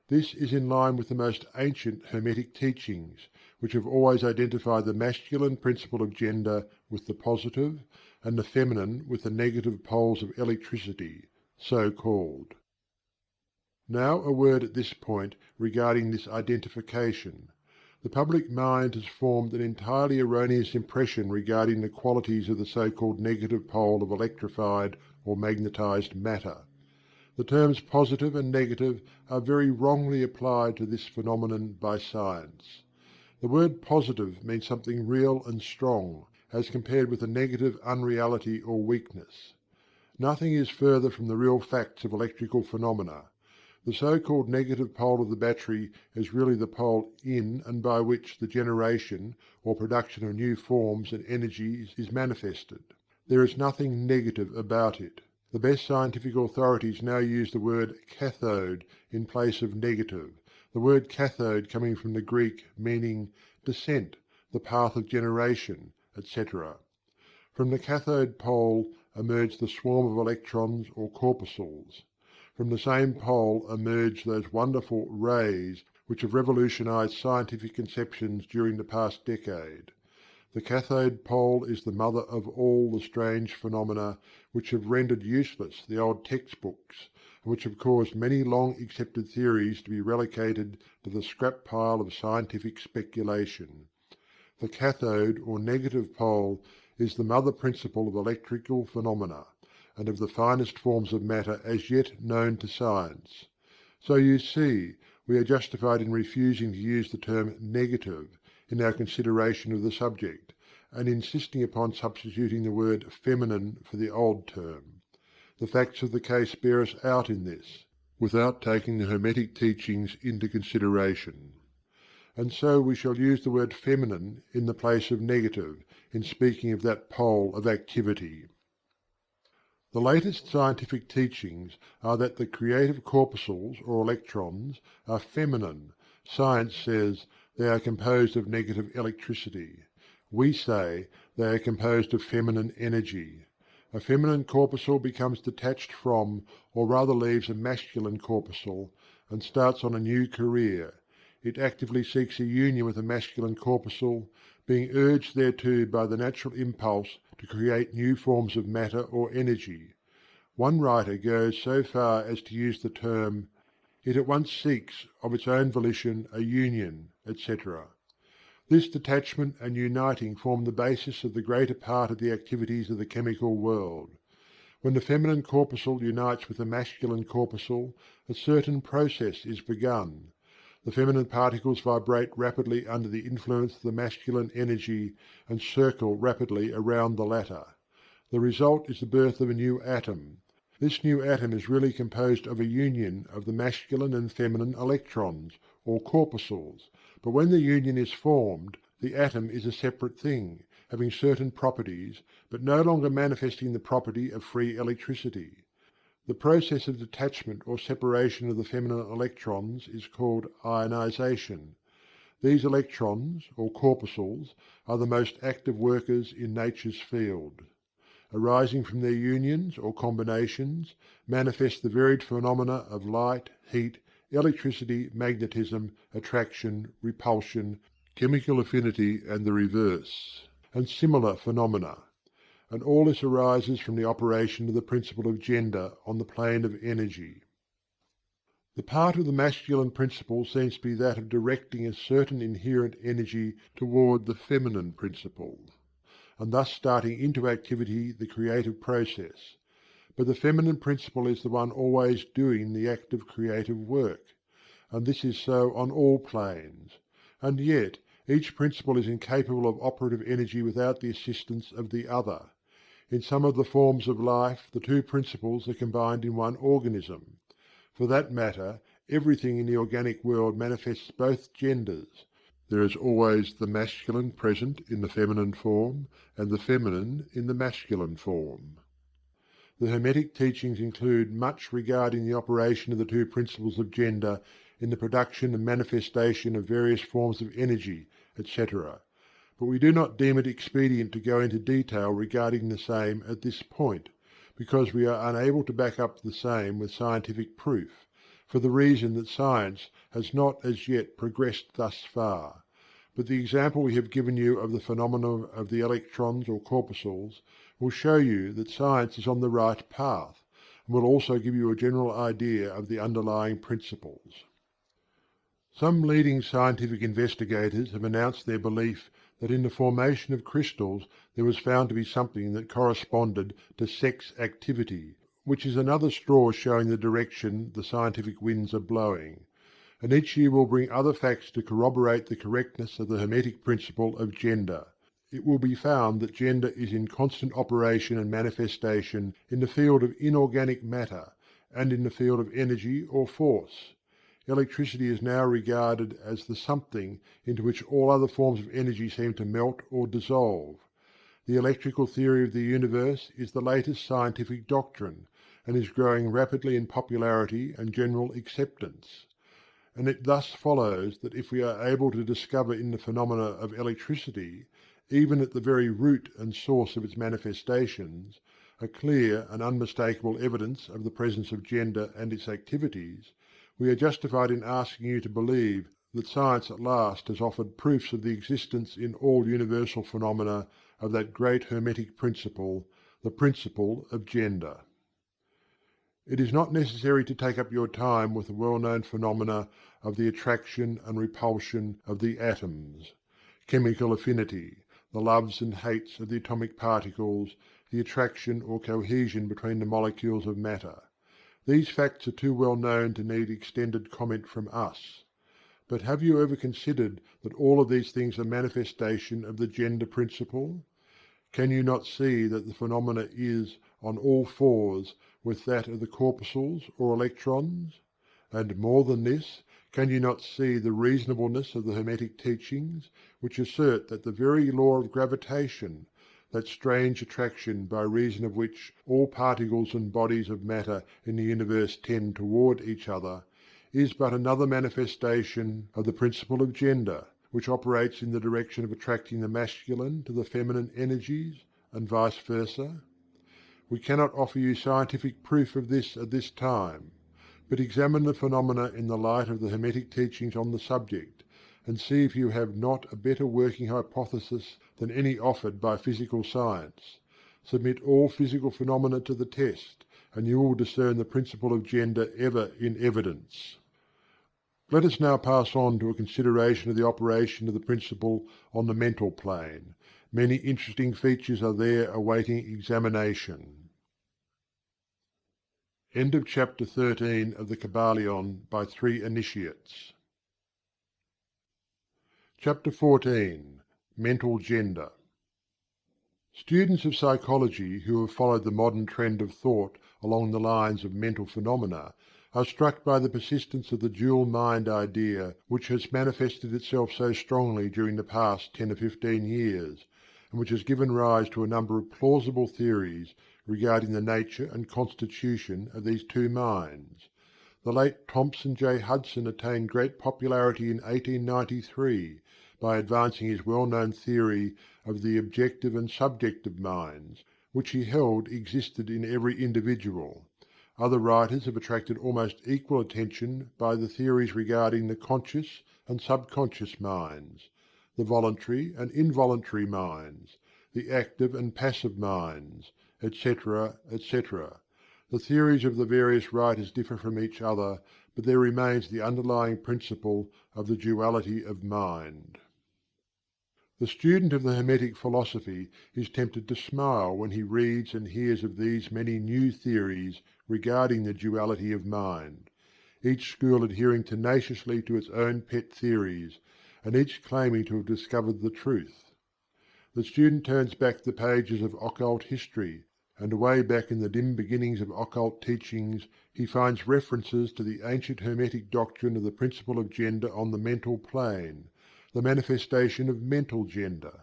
S2: This is in line with the most ancient Hermetic teachings, which have always identified the masculine principle of gender with the positive, and the feminine with the negative poles of electricity, so called. Now a word at this point regarding this identification. The public mind has formed an entirely erroneous impression regarding the qualities of the so-called negative pole of electrified or magnetized matter. The terms positive and negative are very wrongly applied to this phenomenon by science. The word positive means something real and strong, as compared with the negative unreality or weakness. Nothing is further from the real facts of electrical phenomena. The so-called negative pole of the battery is really the pole in and by which the generation or production of new forms and energies is manifested. There is nothing negative about it. The best scientific authorities now use the word cathode in place of negative, the word cathode coming from the Greek meaning descent, the path of generation, etc. From the cathode pole emerge the swarm of electrons or corpuscles. From the same pole emerge those wonderful rays which have revolutionized scientific conceptions during the past decade. The cathode pole is the mother of all the strange phenomena which have rendered useless the old textbooks, and which have caused many long accepted theories to be relegated to the scrap pile of scientific speculation. The cathode or negative pole is the mother principle of electrical phenomena, and of the finest forms of matter as yet known to science. So you see, we are justified in refusing to use the term negative in our consideration of the subject, and insisting upon substituting the word feminine for the old term. The facts of the case bear us out in this, without taking the Hermetic teachings into consideration. And so we shall use the word feminine in the place of negative, in speaking of that pole of activity. The latest scientific teachings are that the creative corpuscles or electrons are feminine. Science says they are composed of negative electricity. We say they are composed of feminine energy. A feminine corpuscle becomes detached from, or rather leaves a masculine corpuscle, and starts on a new career. It actively seeks a union with a masculine corpuscle, being urged thereto by the natural impulse to create new forms of matter or energy. One writer goes so far as to use the term, "It at once seeks, of its own volition, a union," etc. This detachment and uniting form the basis of the greater part of the activities of the chemical world. When the feminine corpuscle unites with the masculine corpuscle, a certain process is begun. The feminine particles vibrate rapidly under the influence of the masculine energy and circle rapidly around the latter. The result is the birth of a new atom. This new atom is really composed of a union of the masculine and feminine electrons, or corpuscles, but when the union is formed, the atom is a separate thing, having certain properties, but no longer manifesting the property of free electricity. The process of detachment or separation of the feminine electrons is called ionization. These electrons, or corpuscles, are the most active workers in nature's field. Arising from their unions or combinations, manifest the varied phenomena of light, heat, electricity, magnetism, attraction, repulsion, chemical affinity and the reverse, and similar phenomena. And all this arises from the operation of the principle of gender on the plane of energy. The part of the masculine principle seems to be that of directing a certain inherent energy toward the feminine principle, and thus starting into activity the creative process. But the feminine principle is the one always doing the act of creative work, and this is so on all planes. And yet each principle is incapable of operative energy without the assistance of the other. In some of the forms of life the two principles are combined in one organism. For that matter, everything in the organic world manifests both genders. There is always the masculine present in the feminine form, and the feminine in the masculine form. The Hermetic teachings include much regarding the operation of the two principles of gender in the production and manifestation of various forms of energy, etc., but we do not deem it expedient to go into detail regarding the same at this point, because we are unable to back up the same with scientific proof, for the reason that science has not as yet progressed thus far. But the example we have given you of the phenomena of the electrons or corpuscles will show you that science is on the right path, and will also give you a general idea of the underlying principles. Some leading scientific investigators have announced their belief that in the formation of crystals there was found to be something that corresponded to sex activity, which is another straw showing the direction the scientific winds are blowing, and each year will bring other facts to corroborate the correctness of the Hermetic principle of gender. It will be found that gender is in constant operation and manifestation in the field of inorganic matter and in the field of energy or force. Electricity is now regarded as the something into which all other forms of energy seem to melt or dissolve. The electrical theory of the universe is the latest scientific doctrine, and is growing rapidly in popularity and general acceptance. And it thus follows that if we are able to discover in the phenomena of electricity, even at the very root and source of its manifestations, a clear and unmistakable evidence of the presence of gender and its activities, we are justified in asking you to believe that science at last has offered proofs of the existence in all universal phenomena of that great Hermetic principle, the principle of gender. It is not necessary to take up your time with the well-known phenomena of the attraction and repulsion of the atoms, chemical affinity, the loves and hates of the atomic particles, the attraction or cohesion between the molecules of matter. These facts are too well known to need extended comment from us. But have you ever considered that all of these things are manifestation of the gender principle? Can you not see that the phenomena is on all fours with that of the corpuscles or electrons? And more than this, can you not see the reasonableness of the Hermetic teachings, which assert that the very law of gravitation, that strange attraction by reason of which all particles and bodies of matter in the universe tend toward each other, is but another manifestation of the principle of gender, which operates in the direction of attracting the masculine to the feminine energies, and vice versa? We cannot offer you scientific proof of this at this time, but examine the phenomena in the light of the Hermetic teachings on the subject, and see if you have not a better working hypothesis than any offered by physical science. Submit all physical phenomena to the test, and you will discern the principle of gender ever in evidence. Let us now pass on to a consideration of the operation of the principle on the mental plane. Many interesting features are there awaiting examination. End of chapter 13 of the Kybalion by 3 Initiates. Chapter 14. Mental Gender. Students of psychology who have followed the modern trend of thought along the lines of mental phenomena are struck by the persistence of the dual mind idea, which has manifested itself so strongly during the past 10 or 15 years, and which has given rise to a number of plausible theories regarding the nature and constitution of these two minds. The late Thomson J. Hudson attained great popularity in 1893 by advancing his well-known theory of the objective and subjective minds, which he held existed in every individual. Other writers have attracted almost equal attention by the theories regarding the conscious and subconscious minds, the voluntary and involuntary minds, the active and passive minds, etc., etc. The theories of the various writers differ from each other, but there remains the underlying principle of the duality of mind. The student of the Hermetic philosophy is tempted to smile when he reads and hears of these many new theories regarding the duality of mind, each school adhering tenaciously to its own pet theories, and each claiming to have discovered the truth. The student turns back the pages of occult history, and away back in the dim beginnings of occult teachings he finds references to the ancient Hermetic doctrine of the principle of gender on the mental plane, the manifestation of mental gender;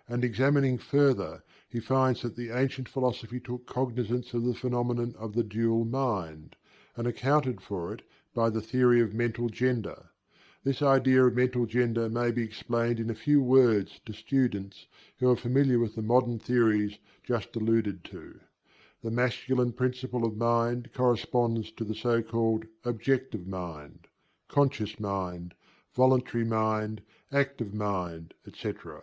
S2: and examining further, he finds that the ancient philosophy took cognizance of the phenomenon of the dual mind, and accounted for it by the theory of mental gender. This idea of mental gender may be explained in a few words to students who are familiar with the modern theories just alluded to. The masculine principle of mind corresponds to the so-called objective mind, conscious mind, voluntary mind, active mind, etc.,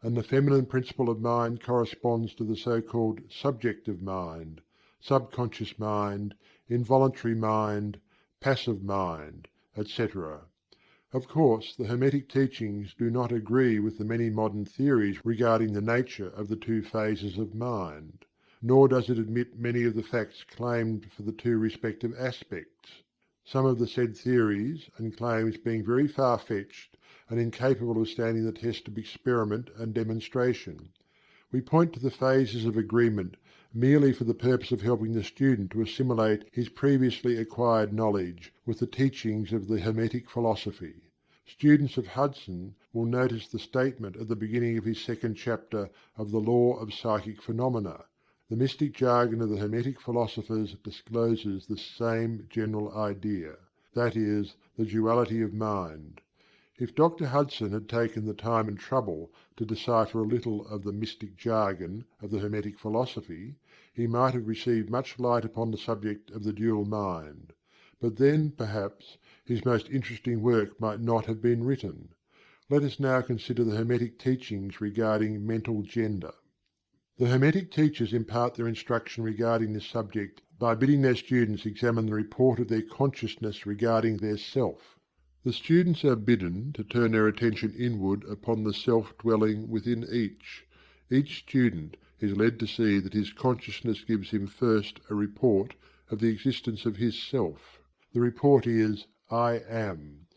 S2: and the feminine principle of mind corresponds to the so-called subjective mind, subconscious mind, involuntary mind, passive mind, etc. Of course, the Hermetic teachings do not agree with the many modern theories regarding the nature of the two phases of mind, nor does it admit many of the facts claimed for the two respective aspects, some of the said theories and claims being very far-fetched and incapable of standing the test of experiment and demonstration. We point to the phases of agreement merely for the purpose of helping the student to assimilate his previously acquired knowledge with the teachings of the Hermetic philosophy. Students of Hudson will notice the statement at the beginning of his second chapter of the Law of Psychic Phenomena. The mystic jargon of the Hermetic philosophers discloses the same general idea, that is, the duality of mind. If Dr. Hudson had taken the time and trouble to decipher a little of the mystic jargon of the Hermetic philosophy, he might have received much light upon the subject of the dual mind. But then, perhaps, his most interesting work might not have been written. Let us now consider the Hermetic teachings regarding mental gender. The Hermetic teachers impart their instruction regarding this subject by bidding their students examine the report of their consciousness regarding their self. The students are bidden to turn their attention inward upon the self dwelling within each. Each student is led to see that his consciousness gives him first a report of the existence of his self. The report is, "I am."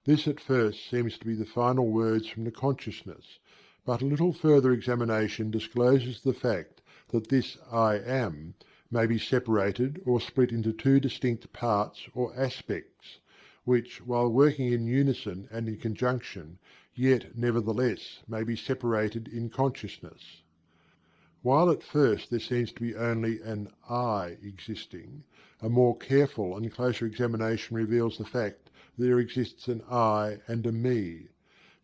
S2: This at first seems to be the final words from the consciousness, but a little further examination discloses the fact that this "I am" may be separated or split into two distinct parts or aspects, which, while working in unison and in conjunction, yet nevertheless may be separated in consciousness. While at first there seems to be only an "I" existing, a more careful and closer examination reveals the fact that there exists an "I" and a "me."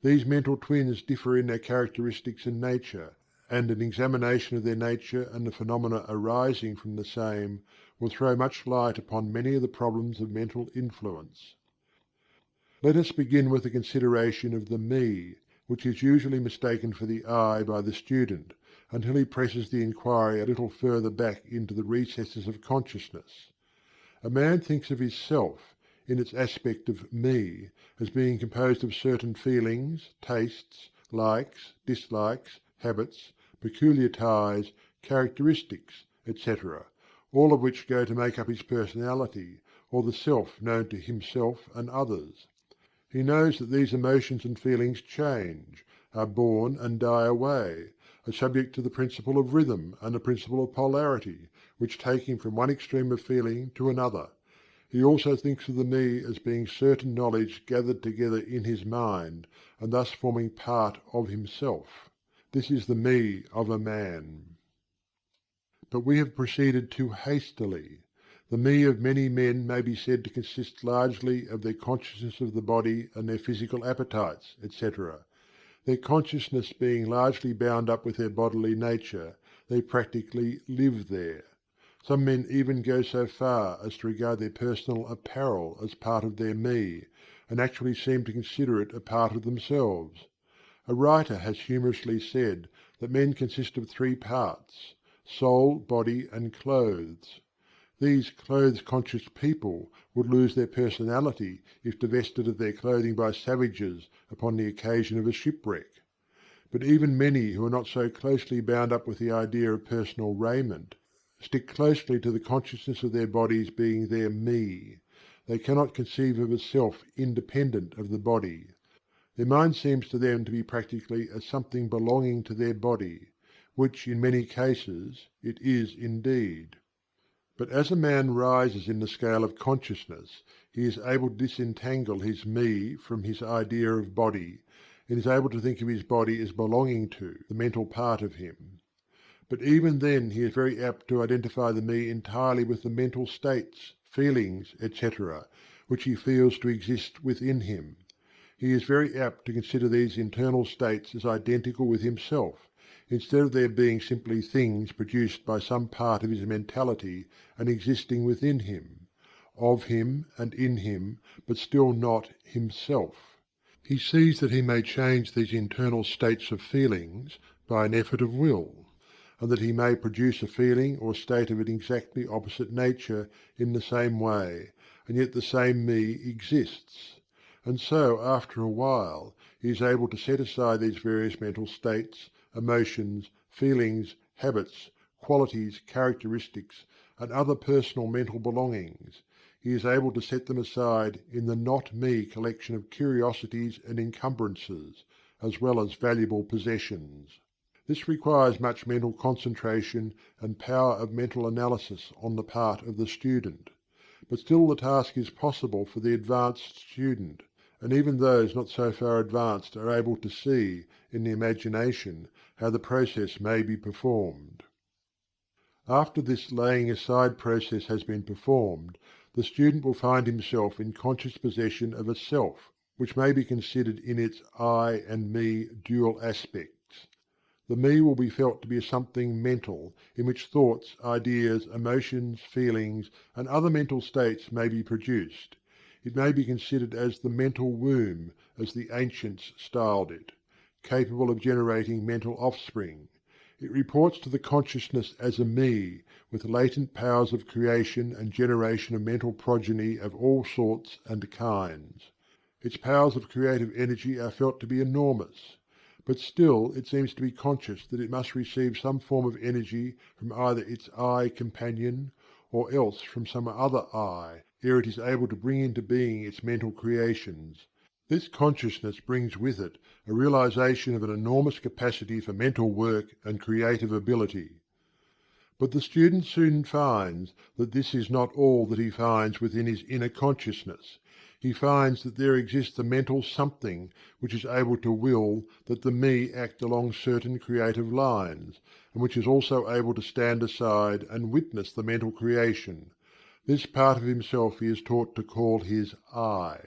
S2: These mental twins differ in their characteristics and nature, and an examination of their nature and the phenomena arising from the same will throw much light upon many of the problems of mental influence. Let us begin with a consideration of the "me," which is usually mistaken for the "I" by the student, until he presses the inquiry a little further back into the recesses of consciousness. A man thinks of his self, in its aspect of "me," as being composed of certain feelings, tastes, likes, dislikes, habits, peculiar ties, characteristics, etc., all of which go to make up his personality, or the self known to himself and others. He knows that these emotions and feelings change, are born and die away, are subject to the principle of rhythm and the principle of polarity, which take him from one extreme of feeling to another. He also thinks of the "me" as being certain knowledge gathered together in his mind, and thus forming part of himself. This is the "me" of a man. But we have proceeded too hastily. The "me" of many men may be said to consist largely of their consciousness of the body and their physical appetites, etc. Their consciousness being largely bound up with their bodily nature, they practically live there. Some men even go so far as to regard their personal apparel as part of their "me," and actually seem to consider it a part of themselves. A writer has humorously said that men consist of three parts: soul, body, and clothes. These clothes-conscious people would lose their personality if divested of their clothing by savages upon the occasion of a shipwreck. But even many who are not so closely bound up with the idea of personal raiment stick closely to the consciousness of their bodies being their "me." They cannot conceive of a self independent of the body. Their mind seems to them to be practically a something belonging to their body, which in many cases it is indeed. But as a man rises in the scale of consciousness, he is able to disentangle his "me" from his idea of body, and is able to think of his body as belonging to the mental part of him. But even then he is very apt to identify the "me" entirely with the mental states, feelings, etc., which he feels to exist within him. He is very apt to consider these internal states as identical with himself, instead of their being simply things produced by some part of his mentality and existing within him, of him and in him, but still not himself. He sees that he may change these internal states of feelings by an effort of will, and that he may produce a feeling or state of an exactly opposite nature in the same way, and yet the same me exists. And so, after a while, he is able to set aside these various mental states, emotions, feelings, habits, qualities, characteristics, and other personal mental belongings. He is able to set them aside in the not me collection of curiosities and encumbrances, as well as valuable possessions. This requires much mental concentration and power of mental analysis on the part of the student. But still the task is possible for the advanced student, and even those not so far advanced are able to see, in the imagination, how the process may be performed. After this laying aside process has been performed, the student will find himself in conscious possession of a self, which may be considered in its I and me dual aspects. The me will be felt to be something mental, in which thoughts, ideas, emotions, feelings, and other mental states may be produced. It may be considered as the mental womb, as the ancients styled it, capable of generating mental offspring. It reports to the consciousness as a me, with latent powers of creation and generation of mental progeny of all sorts and kinds. Its powers of creative energy are felt to be enormous. But still it seems to be conscious that it must receive some form of energy from either its I companion, or else from some other I, ere it is able to bring into being its mental creations. This consciousness brings with it a realization of an enormous capacity for mental work and creative ability. But the student soon finds that this is not all that he finds within his inner consciousness. He finds that there exists a mental something which is able to will that the me act along certain creative lines, and which is also able to stand aside and witness the mental creation. This part of himself he is taught to call his I.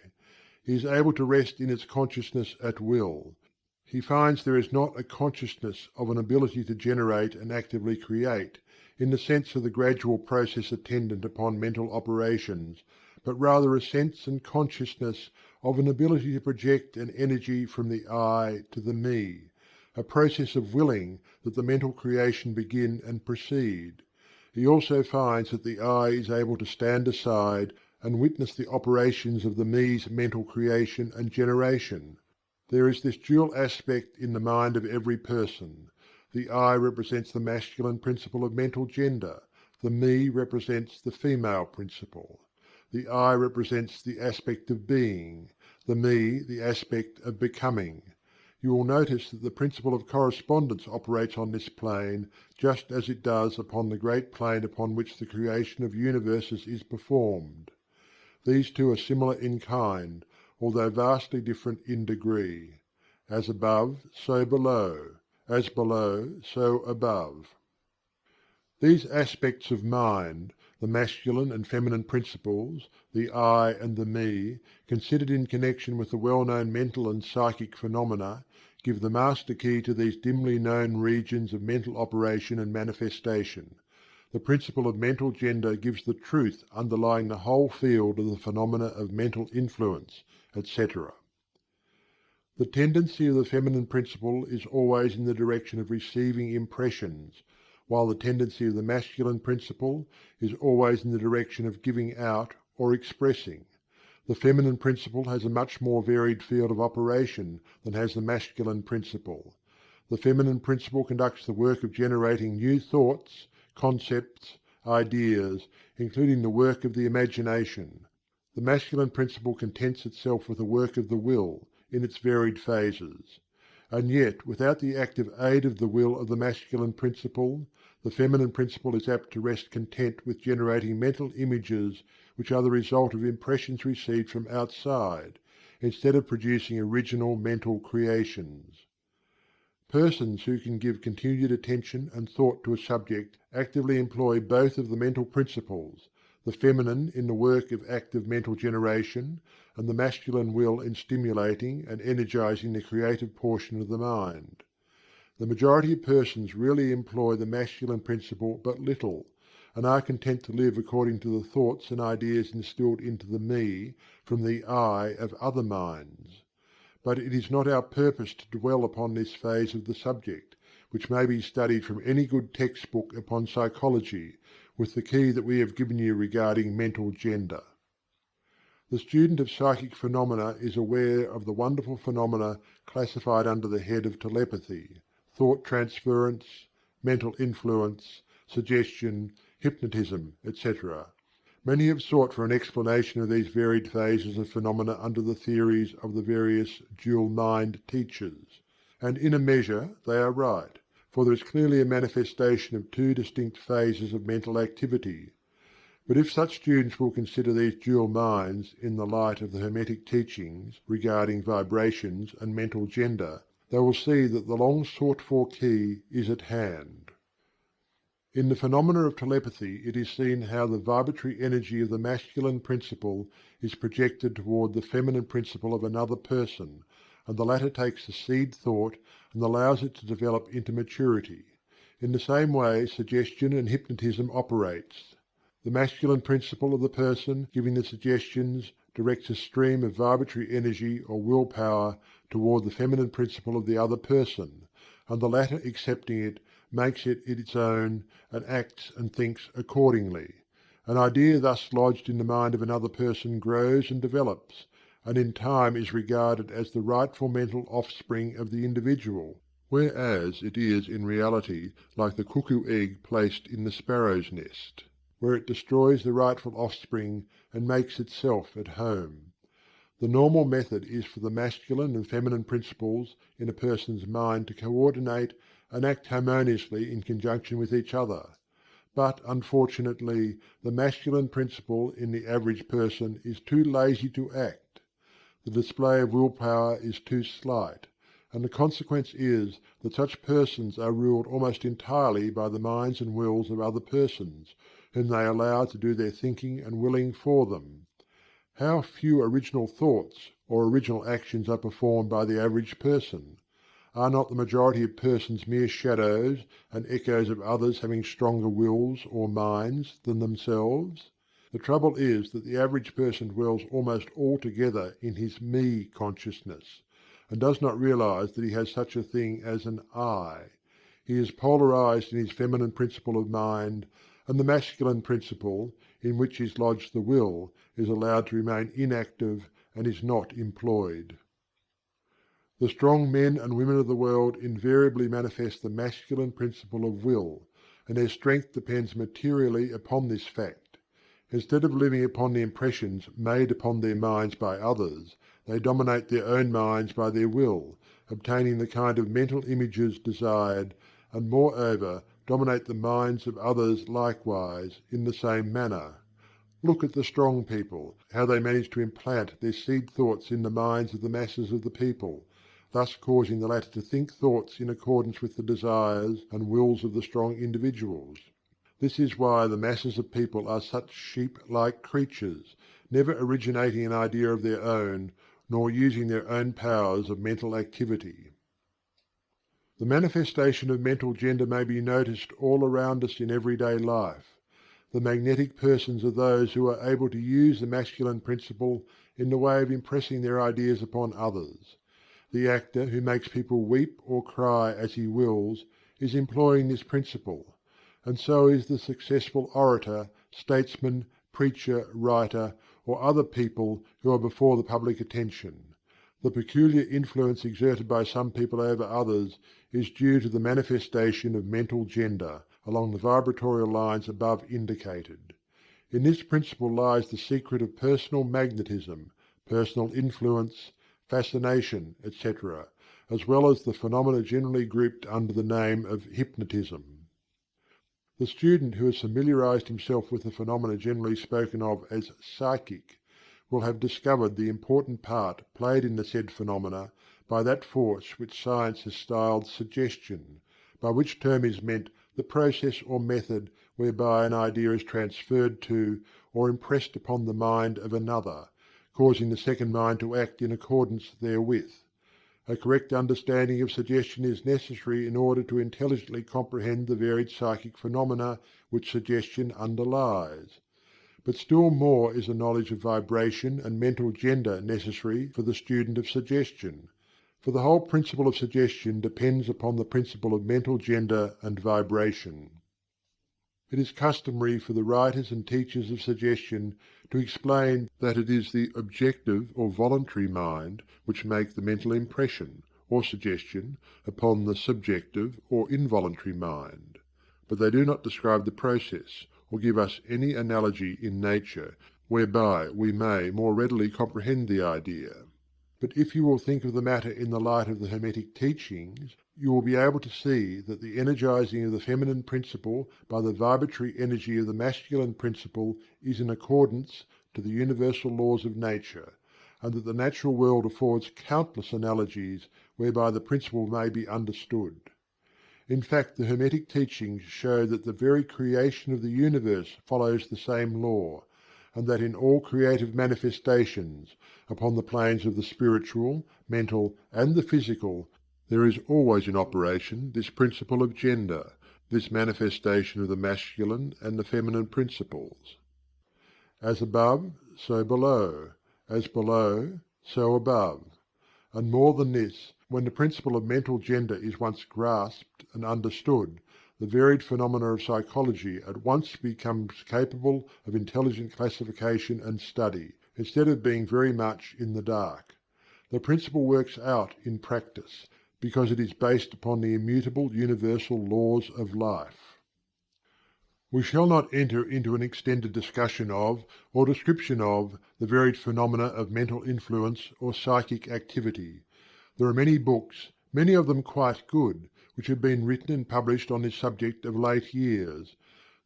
S2: He is able to rest in its consciousness at will. He finds there is not a consciousness of an ability to generate and actively create, in the sense of the gradual process attendant upon mental operations, but rather a sense and consciousness of an ability to project an energy from the I to the me, a process of willing that the mental creation begin and proceed. He also finds that the I is able to stand aside and witness the operations of the me's mental creation and generation. There is this dual aspect in the mind of every person. The I represents the masculine principle of mental gender, the me represents the female principle. The I represents the aspect of being, the me the aspect of becoming. You will notice that the principle of correspondence operates on this plane just as it does upon the great plane upon which the creation of universes is performed. These two are similar in kind, although vastly different in degree. As above, so below; as below, so above. These aspects of mind, the masculine and feminine principles, the I and the me, considered in connection with the well-known mental and psychic phenomena, give the master key to these dimly known regions of mental operation and manifestation. The principle of mental gender gives the truth underlying the whole field of the phenomena of mental influence, etc. The tendency of the feminine principle is always in the direction of receiving impressions, while the tendency of the masculine principle is always in the direction of giving out or expressing. The feminine principle has a much more varied field of operation than has the masculine principle. The feminine principle conducts the work of generating new thoughts, concepts, ideas, including the work of the imagination. The masculine principle contents itself with the work of the will, in its varied phases. And yet, without the active aid of the will of the masculine principle, the feminine principle is apt to rest content with generating mental images which are the result of impressions received from outside, instead of producing original mental creations. Persons who can give continued attention and thought to a subject actively employ both of the mental principles, the feminine in the work of active mental generation, and the masculine will in stimulating and energizing the creative portion of the mind. The majority of persons really employ the masculine principle but little, and are content to live according to the thoughts and ideas instilled into the me from the I of other minds. But it is not our purpose to dwell upon this phase of the subject, which may be studied from any good textbook upon psychology, with the key that we have given you regarding mental gender. The student of psychic phenomena is aware of the wonderful phenomena classified under the head of telepathy, thought transference, mental influence, suggestion, hypnotism, etc. Many have sought for an explanation of these varied phases of phenomena under the theories of the various dual mind teachers, and in a measure they are right, for there is clearly a manifestation of two distinct phases of mental activity. But if such students will consider these dual minds in the light of the Hermetic teachings regarding vibrations and mental gender, they will see that the long sought for key is at hand. In the phenomena of telepathy it is seen how the vibratory energy of the masculine principle is projected toward the feminine principle of another person, and the latter takes the seed thought and allows it to develop into maturity. In the same way suggestion and hypnotism operates. The masculine principle of the person giving the suggestions directs a stream of vibratory energy or will power toward the feminine principle of the other person, and the latter accepting it makes it its own and acts and thinks accordingly. An idea thus lodged in the mind of another person grows and develops, and in time is regarded as the rightful mental offspring of the individual, whereas it is in reality like the cuckoo egg placed in the sparrow's nest, where it destroys the rightful offspring and makes itself at home. The normal method is for the masculine and feminine principles in a person's mind to coordinate and act harmoniously in conjunction with each other. But, unfortunately, the masculine principle in the average person is too lazy to act. The display of will power is too slight, and the consequence is that such persons are ruled almost entirely by the minds and wills of other persons, whom they allow to do their thinking and willing for them. How few original thoughts or original actions are performed by the average person! Are not the majority of persons mere shadows and echoes of others having stronger wills or minds than themselves? The trouble is that the average person dwells almost altogether in his me consciousness, and does not realize that he has such a thing as an I. He is polarized in his feminine principle of mind, and the masculine principle, in which is lodged the will, is allowed to remain inactive and is not employed. The strong men and women of the world invariably manifest the masculine principle of will, and their strength depends materially upon this fact. Instead of living upon the impressions made upon their minds by others, they dominate their own minds by their will, obtaining the kind of mental images desired, and moreover dominate the minds of others likewise in the same manner. Look at the strong people, how they manage to implant their seed thoughts in the minds of the masses of the people, thus causing the latter to think thoughts in accordance with the desires and wills of the strong individuals. This is why the masses of people are such sheep-like creatures, never originating an idea of their own, nor using their own powers of mental activity. The manifestation of mental gender may be noticed all around us in everyday life. The magnetic persons are those who are able to use the masculine principle in the way of impressing their ideas upon others. The actor who makes people weep or cry as he wills is employing this principle, and so is the successful orator, statesman, preacher, writer, or other people who are before the public attention. The peculiar influence exerted by some people over others is due to the manifestation of mental gender along the vibratorial lines above indicated. In this principle lies the secret of personal magnetism, personal influence, fascination, etc., as well as the phenomena generally grouped under the name of hypnotism. The student who has familiarized himself with the phenomena generally spoken of as psychic will have discovered the important part played in the said phenomena by that force which science has styled suggestion, by which term is meant the process or method whereby an idea is transferred to, or impressed upon the mind of another, causing the second mind to act in accordance therewith. A correct understanding of suggestion is necessary in order to intelligently comprehend the varied psychic phenomena which suggestion underlies. But still more is a knowledge of vibration and mental gender necessary for the student of suggestion, for the whole principle of suggestion depends upon the principle of mental gender and vibration. It is customary for the writers and teachers of suggestion to explain that it is the objective or voluntary mind which make the mental impression, or suggestion, upon the subjective or involuntary mind. But they do not describe the process, or give us any analogy in nature whereby we may more readily comprehend the idea. But if you will think of the matter in the light of the Hermetic teachings, you will be able to see that the energizing of the feminine principle by the vibratory energy of the masculine principle is in accordance to the universal laws of nature, and that the natural world affords countless analogies whereby the principle may be understood. In fact, the Hermetic teachings show that the very creation of the universe follows the same law, and that in all creative manifestations, upon the planes of the spiritual, mental, and the physical, there is always in operation this principle of gender, this manifestation of the masculine and the feminine principles. As above, so below; as below, so above. And more than this, when the principle of mental gender is once grasped and understood, the varied phenomena of psychology at once becomes capable of intelligent classification and study, instead of being very much in the dark. The principle works out in practice, because it is based upon the immutable universal laws of life. We shall not enter into an extended discussion of, or description of, the varied phenomena of mental influence or psychic activity. There are many books, many of them quite good, which have been written and published on this subject of late years.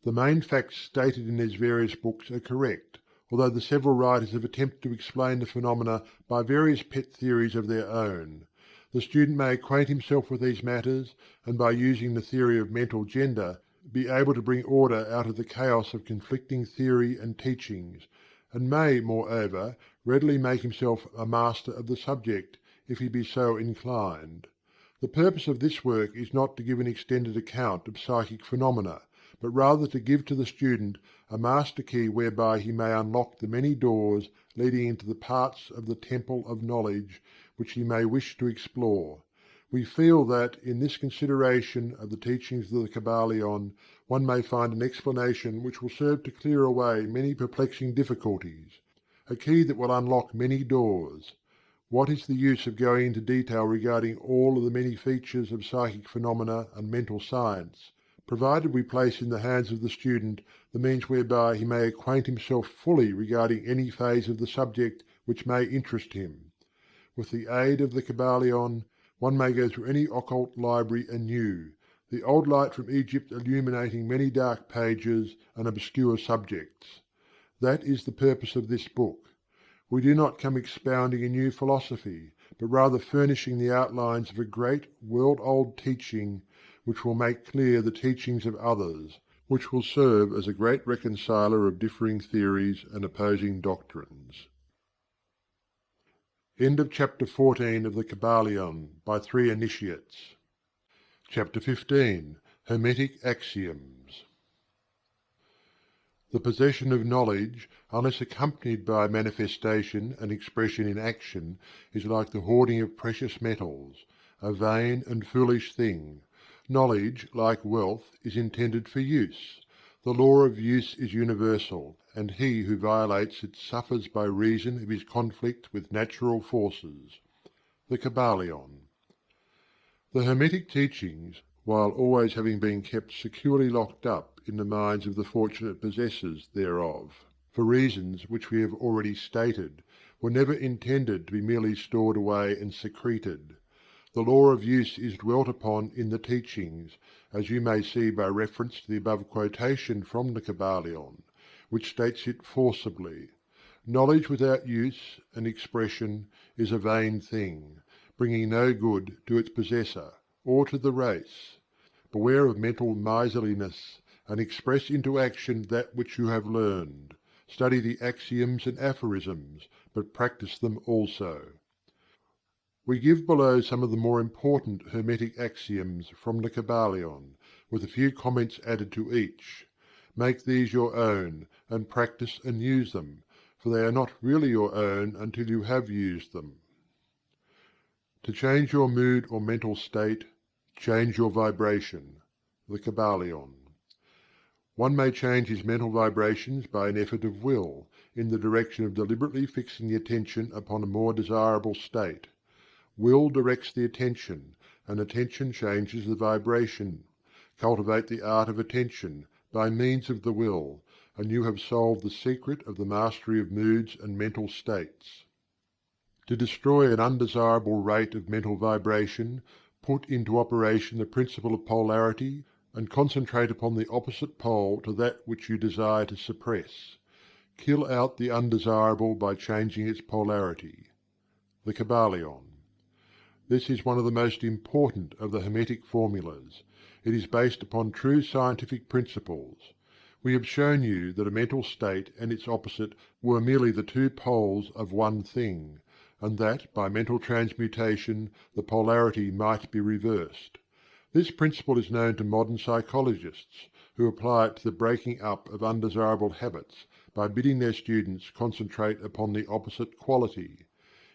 S2: The main facts stated in these various books are correct, although the several writers have attempted to explain the phenomena by various pet theories of their own. The student may acquaint himself with these matters, and by using the theory of mental gender, be able to bring order out of the chaos of conflicting theory and teachings, and may, moreover, readily make himself a master of the subject, if he be so inclined. The purpose of this work is not to give an extended account of psychic phenomena, but rather to give to the student a master key whereby he may unlock the many doors leading into the parts of the temple of knowledge which he may wish to explore. We feel that in this consideration of the teachings of the Kybalion one may find an explanation which will serve to clear away many perplexing difficulties, a key that will unlock many doors. What is the use of going into detail regarding all of the many features of psychic phenomena and mental science, provided we place in the hands of the student the means whereby he may acquaint himself fully regarding any phase of the subject which may interest him? With the aid of the Kybalion, one may go through any occult library anew, the old light from Egypt illuminating many dark pages and obscure subjects. That is the purpose of this book. We do not come expounding a new philosophy, but rather furnishing the outlines of a great world-old teaching which will make clear the teachings of others, which will serve as a great reconciler of differing theories and opposing doctrines. End of Chapter 14 of the Kybalion, by 3 Initiates. Chapter 15. Hermetic Axioms. The possession of knowledge, unless accompanied by manifestation and expression in action, is like the hoarding of precious metals, a vain and foolish thing. Knowledge, like wealth, is intended for use. The law of use is universal, and he who violates it suffers by reason of his conflict with natural forces. The Kybalion. The Hermetic teachings, while always having been kept securely locked up in the minds of the fortunate possessors thereof, for reasons which we have already stated, were never intended to be merely stored away and secreted. The law of use is dwelt upon in the teachings, as you may see by reference to the above quotation from the Kybalion, which states it forcibly: knowledge without use and expression is a vain thing, bringing no good to its possessor, or to the race. Beware of mental miserliness, and express into action that which you have learned. Study the axioms and aphorisms, but practice them also. We give below some of the more important Hermetic axioms from the Kybalion, with a few comments added to each. Make these your own, and practice and use them, for they are not really your own until you have used them. To change your mood or mental state, change your vibration. The Kybalion. One may change his mental vibrations by an effort of will, in the direction of deliberately fixing the attention upon a more desirable state. Will directs the attention, and attention changes the vibration. Cultivate the art of attention, by means of the will, and you have solved the secret of the mastery of moods and mental states. To destroy an undesirable rate of mental vibration, put into operation the principle of polarity, and concentrate upon the opposite pole to that which you desire to suppress. Kill out the undesirable by changing its polarity. The Kybalion. This is one of the most important of the Hermetic formulas. It is based upon true scientific principles. We have shown you that a mental state and its opposite were merely the two poles of one thing, and that by mental transmutation the polarity might be reversed. This principle is known to modern psychologists, who apply it to the breaking up of undesirable habits by bidding their students concentrate upon the opposite quality.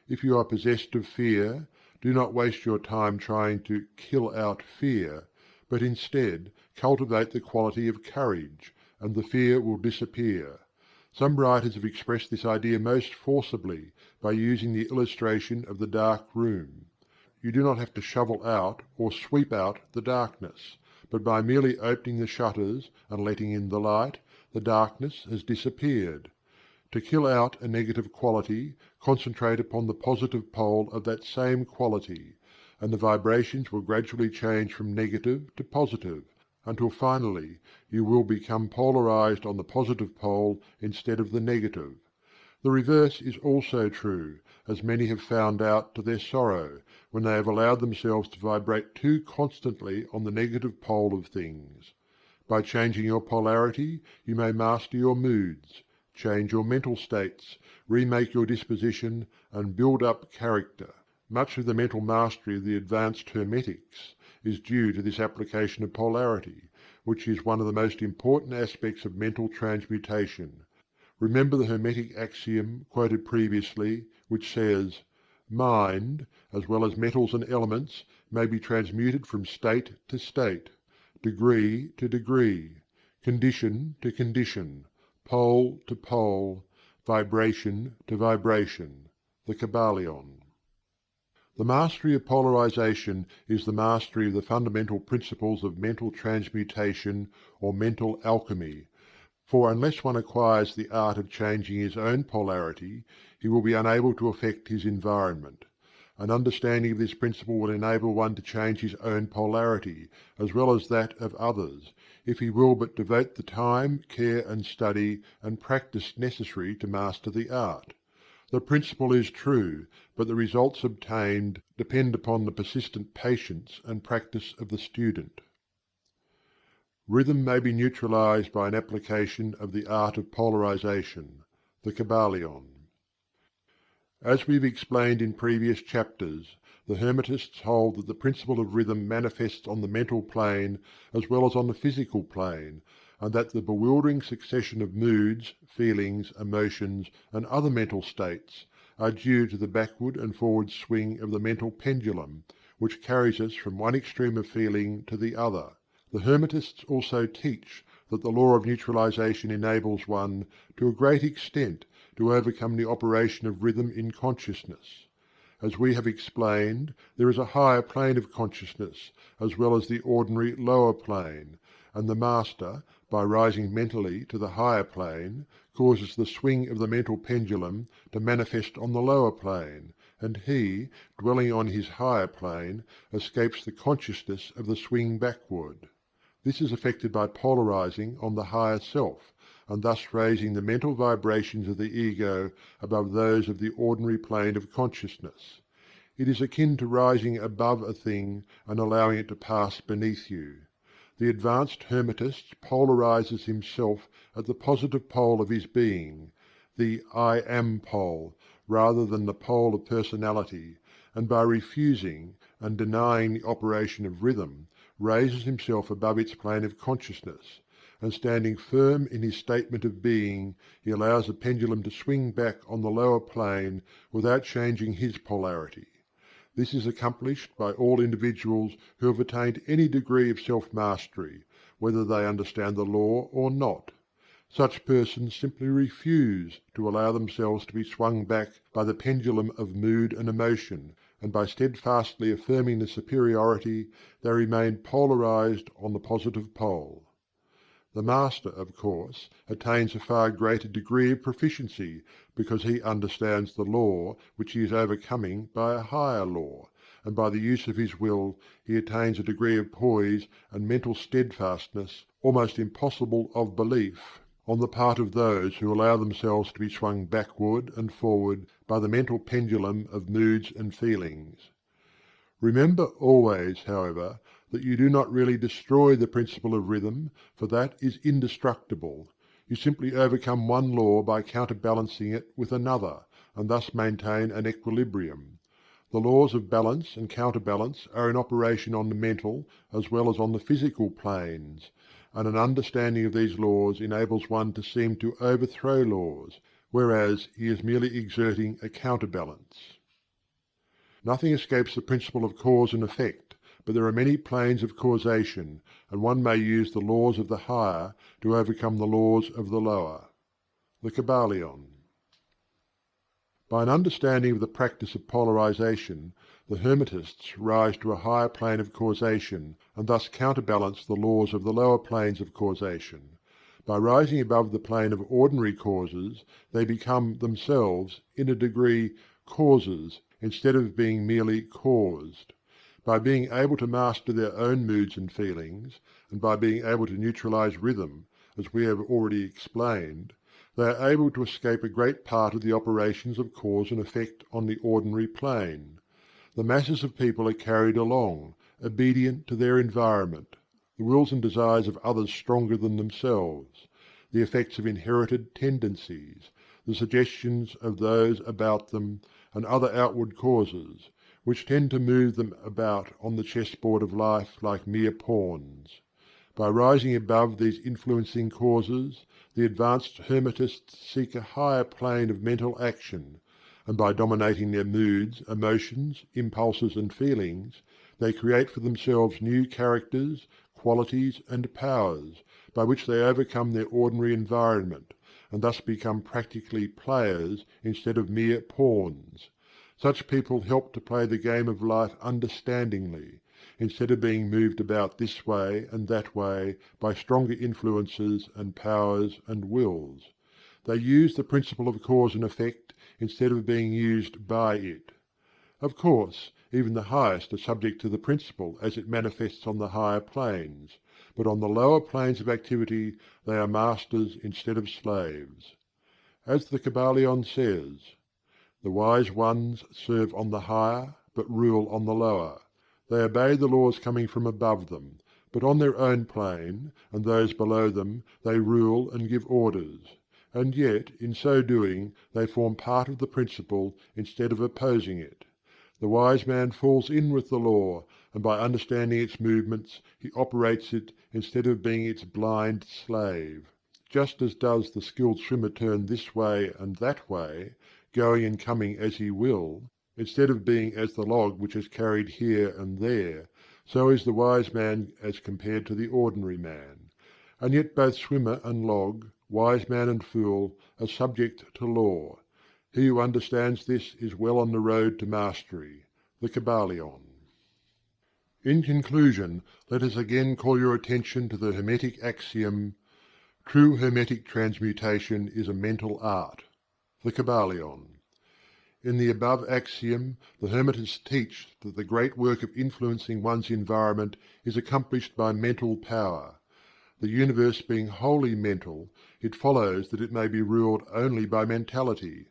S2: If you are possessed of fear, do not waste your time trying to "kill out fear," but instead cultivate the quality of courage, and the fear will disappear. Some writers have expressed this idea most forcibly by using the illustration of the dark room. You do not have to shovel out or sweep out the darkness, but by merely opening the shutters and letting in the light, the darkness has disappeared. To kill out a negative quality, concentrate upon the positive pole of that same quality, and the vibrations will gradually change from negative to positive, until finally you will become polarized on the positive pole instead of the negative. The reverse is also true, as many have found out to their sorrow, when they have allowed themselves to vibrate too constantly on the negative pole of things. By changing your polarity, you may master your moods, change your mental states, remake your disposition, and build up character. Much of the mental mastery of the advanced Hermetics is due to this application of polarity, which is one of the most important aspects of mental transmutation. Remember the Hermetic axiom quoted previously, which says, "Mind, as well as metals and elements, may be transmuted from state to state, degree to degree, condition to condition, pole to pole, vibration to vibration." The Kybalion. The mastery of polarization is the mastery of the fundamental principles of mental transmutation or mental alchemy, for unless one acquires the art of changing his own polarity, he will be unable to affect his environment. An understanding of this principle will enable one to change his own polarity, as well as that of others, if he will but devote the time, care and study and practice necessary to master the art. The principle is true, but the results obtained depend upon the persistent patience and practice of the student. Rhythm may be neutralized by an application of the art of polarization. The Kybalion. As we have explained in previous chapters, the Hermetists hold that the principle of rhythm manifests on the mental plane as well as on the physical plane, and that the bewildering succession of moods, feelings, emotions, and other mental states are due to the backward and forward swing of the mental pendulum, which carries us from one extreme of feeling to the other. The Hermetists also teach that the law of neutralization enables one, to a great extent, to overcome the operation of rhythm in consciousness. As we have explained, there is a higher plane of consciousness, as well as the ordinary lower plane, and the Master, by rising mentally to the higher plane, causes the swing of the mental pendulum to manifest on the lower plane, and he, dwelling on his higher plane, escapes the consciousness of the swing backward. This is effected by polarizing on the higher self, and thus raising the mental vibrations of the ego above those of the ordinary plane of consciousness. It is akin to rising above a thing and allowing it to pass beneath you. The advanced Hermetist polarizes himself at the positive pole of his being, the I Am pole, rather than the pole of personality, and by refusing and denying the operation of rhythm, raises himself above its plane of consciousness, and standing firm in his statement of being, he allows the pendulum to swing back on the lower plane without changing his polarity. This is accomplished by all individuals who have attained any degree of self-mastery, whether they understand the law or not. Such persons simply refuse to allow themselves to be swung back by the pendulum of mood and emotion, and by steadfastly affirming the superiority, they remain polarized on the positive pole. The master, of course, attains a far greater degree of proficiency because he understands the law which he is overcoming by a higher law, and by the use of his will he attains a degree of poise and mental steadfastness almost impossible of belief on the part of those who allow themselves to be swung backward and forward by the mental pendulum of moods and feelings. Remember always, however, that you do not really destroy the principle of rhythm, for that is indestructible. You simply overcome one law by counterbalancing it with another, and thus maintain an equilibrium. The laws of balance and counterbalance are in operation on the mental as well as on the physical planes, and an understanding of these laws enables one to seem to overthrow laws, whereas he is merely exerting a counterbalance. Nothing escapes the principle of cause and effect, but there are many planes of causation, and one may use the laws of the higher to overcome the laws of the lower. The Kybalion. By an understanding of the practice of polarization, the Hermetists rise to a higher plane of causation, and thus counterbalance the laws of the lower planes of causation. By rising above the plane of ordinary causes, they become themselves, in a degree, causes, instead of being merely caused. By being able to master their own moods and feelings, and by being able to neutralize rhythm, as we have already explained, they are able to escape a great part of the operations of cause and effect on the ordinary plane. The masses of people are carried along, obedient to their environment, the wills and desires of others stronger than themselves, the effects of inherited tendencies, the suggestions of those about them, and other outward causes, which tend to move them about on the chessboard of life like mere pawns. By rising above these influencing causes, the advanced Hermetists seek a higher plane of mental action, and by dominating their moods, emotions, impulses and feelings, they create for themselves new characters, qualities and powers, by which they overcome their ordinary environment, and thus become practically players instead of mere pawns. Such people help to play the game of life understandingly, instead of being moved about this way and that way by stronger influences and powers and wills. They use the principle of cause and effect instead of being used by it. Of course, even the highest are subject to the principle as it manifests on the higher planes, but on the lower planes of activity they are masters instead of slaves. As the Kybalion says, "The wise ones serve on the higher, but rule on the lower. They obey the laws coming from above them, but on their own plane, and those below them, they rule and give orders. And yet, in so doing, they form part of the principle instead of opposing it. The wise man falls in with the law, and by understanding its movements he operates it instead of being its blind slave. Just as does the skilled swimmer turn this way and that way, going and coming as he will, instead of being as the log which is carried here and there, so is the wise man as compared to the ordinary man. And yet both swimmer and log, wise man and fool, are subject to law. He who understands this is well on the road to mastery." The Kybalion. In conclusion, let us again call your attention to the Hermetic axiom: "True Hermetic transmutation is a mental art." The Kybalion. In the above axiom, the Hermetists teach that the great work of influencing one's environment is accomplished by mental power. The universe being wholly mental, it follows that it may be ruled only by mentality.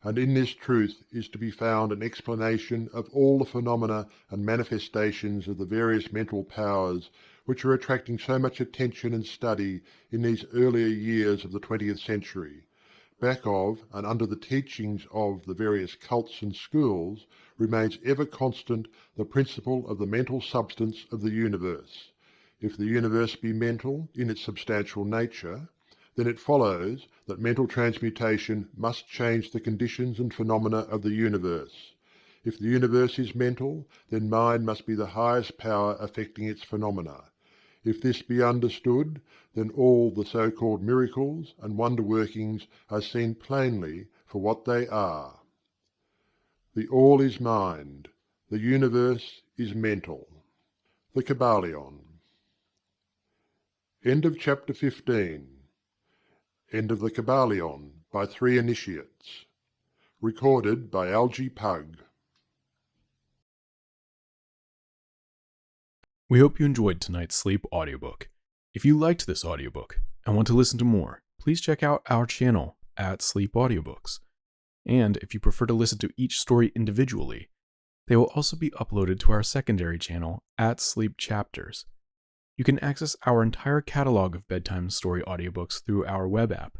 S2: And in this truth is to be found an explanation of all the phenomena and manifestations of the various mental powers which are attracting so much attention and study in these earlier years of the 20th century. Back of and under the teachings of the various cults and schools remains ever constant the principle of the mental substance of the universe. If the universe be mental in its substantial nature, then it follows that mental transmutation must change the conditions and phenomena of the universe. If the universe is mental, then mind must be the highest power affecting its phenomena. If this be understood, then all the so-called miracles and wonder-workings are seen plainly for what they are. The All is mind. The universe is mental. The Kybalion. End of chapter 15. End of the Kybalion by 3 initiates. Recorded by Algy Pug.
S1: We hope you enjoyed tonight's sleep audiobook. If you liked this audiobook and want to listen to more, please check out our channel at Sleep Audiobooks. And if you prefer to listen to each story individually, they will also be uploaded to our secondary channel at Sleep Chapters. You can access our entire catalog of bedtime story audiobooks through our web app,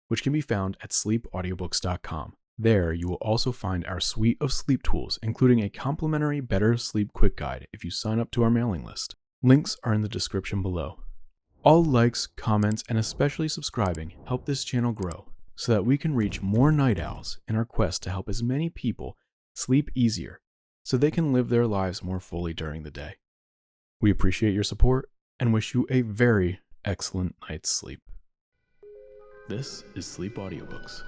S1: which can be found at sleepaudiobooks.com. There, you will also find our suite of sleep tools, including a complimentary Better Sleep Quick Guide if you sign up to our mailing list. Links are in the description below. All likes, comments, and especially subscribing help this channel grow so that we can reach more night owls in our quest to help as many people sleep easier so they can live their lives more fully during the day. We appreciate your support and wish you a very excellent night's sleep. This is Sleep Audiobooks.